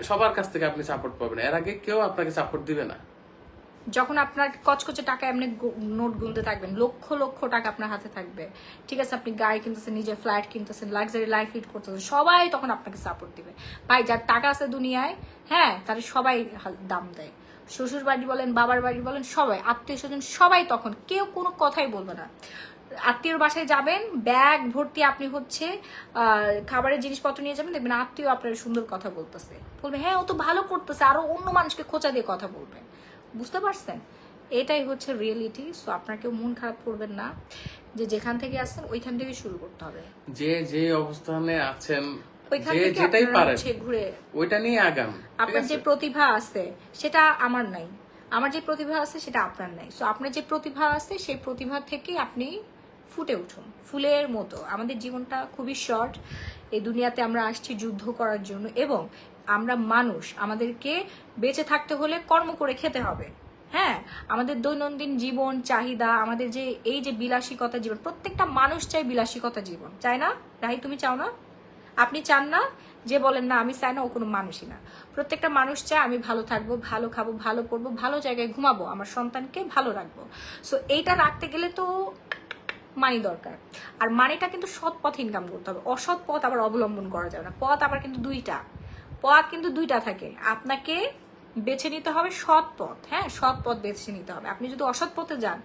সবার কাছ থেকে আপনি সাপোর্ট পাবেন, এর আগে কেউ আপনাকে সাপোর্ট দিবে না। যখন আপনার কচকচে টাকা এমনি নোট গুনতে থাকবেন, লক্ষ লক্ষ টাকা আপনার হাতে থাকবে, ঠিক আছে? আপনি গাড়ি কিনতেছেন, নিজের ফ্ল্যাট কিনতেছেন, লাক্সারি লাইফ লিড করতেছেন, সবাই তখন আপনাকে সাপোর্ট দিবে। ভাই, যার টাকা আছে দুনিয়ায়, হ্যাঁ, তার সবাই দাম দেয়। শ্বশুর বাড়ি বলেন, বাবার বাড়ি বলেন, সবাই, আত্মীয় স্বজন সবাই, তখন কেউ কোনো কথাই বলবে না। আত্মীয়র বাসায় যাবেন, ব্যাগ ভর্তি আপনি হচ্ছে খাবারের জিনিসপত্র নিয়ে যাবেন, দেখবেন আত্মীয় আপনার সুন্দর কথা বলতেছে, বলবে হ্যাঁ ও তো ভালো করতেছে, আরো অন্য মানুষকে খোঁচা দিয়ে কথা বলবে। বুঝতে পারছেন? এটাই হচ্ছে রিয়েলিটি। সো আপনার কেউ মন খারাপ করবেন না, যে যেখান থেকে আসছেন ওইখান থেকে শুরু করতে হবে। যে অবস্থানে আছেন, ওইখান যে থেকে যেটাই আপনারা পারেন হচ্ছে ঘুরে ওইটা নিয়ে আগান। ঠিক আপনার আছে? যে প্রতিভা আছে সেটা আমার নাই, আমার যে প্রতিভা আছে সেটা আপনার নাই। সো আপনার যে প্রতিভা আছে সেই প্রতিভা থেকে আপনি ফুটে উঠুন ফুলের মতো। আমাদের জীবনটা খুবই শর্ট, এই দুনিয়াতে আমরা আসছি যুদ্ধ করার জন্য, এবং আমরা মানুষ, আমাদেরকে বেঁচে থাকতে হলে কর্ম করে খেতে হবে। হ্যাঁ, আমাদের দৈনন্দিন জীবন চাহিদা, আমাদের যে এই যে বিলাসিকতা জীবন, প্রত্যেকটা মানুষ চায় বিলাসিকতা জীবন, চায় না? রাহি, তুমি চাও না? আপনি চান না? যে বলেন না আমি চাই না, ও কোনো মানুষই না। প্রত্যেকটা মানুষ চায় আমি ভালো থাকবো, ভালো খাবো, ভালো পড়বো, ভালো জায়গায় ঘুমাবো, আমার সন্তানকে ভালো রাখবো। সো এইটা রাখতে গেলে তো মানি দরকার, আর মানিটা কিন্তু সৎ পথে ইনকাম করতে হবে, অসৎ পথ আবার অবলম্বন করা যাবে না। পথ আবার কিন্তু দুইটা থাকে। আপনাকে বেছে নিতে হবে সৎ পথ। হ্যাঁ, সৎ পথ বেছে নিতে হবে। আপনি যদি অসৎ পথে যান,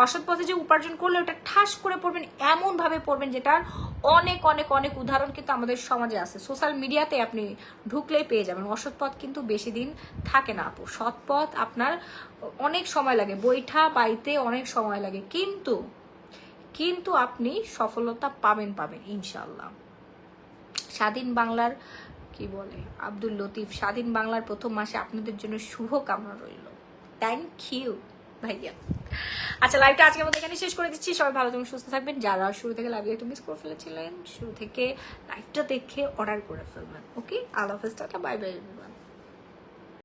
অসৎ পথে যে উপার্জন করলে ওটা ঠাস করে পড়বেন, এমন ভাবে পড়বেন যেটার অনেক অনেক অনেক উদাহরণ কিন্তু আমাদের সমাজে আছে। সোশ্যাল মিডিয়াতে আপনি ঢুকলেই পেয়ে যাবেন। অসৎ পথ কিন্তু বেশি দিন থাকে না আপু। সৎ পথ আপনার অনেক সময় লাগে, বৈঠা বাইতে অনেক সময় লাগে, কিন্তু আপনি সফলতা পাবেন ইনশাল্লাহ। স্বাধীন বাংলার কি বলে আব্দুল লতিফ, স্বাধীন বাংলার প্রথম মাসে আপনাদের জন্য শুভ কামনা রইল। থ্যাংক ইউ ভাইয়া। আচ্ছা, লাইভটা আজকে আমাদের এখানে শেষ করে দিচ্ছি। সবাই ভালো থাকবেন, সুস্থ থাকবেন। যারা শুরু থেকে লাইভে একটু মিস করে ফেলেছিলেন, শুরু থেকে লাইভটা দেখে অর্ডার করে ফেলবেন। ওকে, আল্লাহ হাফেজ, টাটা, বাই বাই এভরিওয়ান।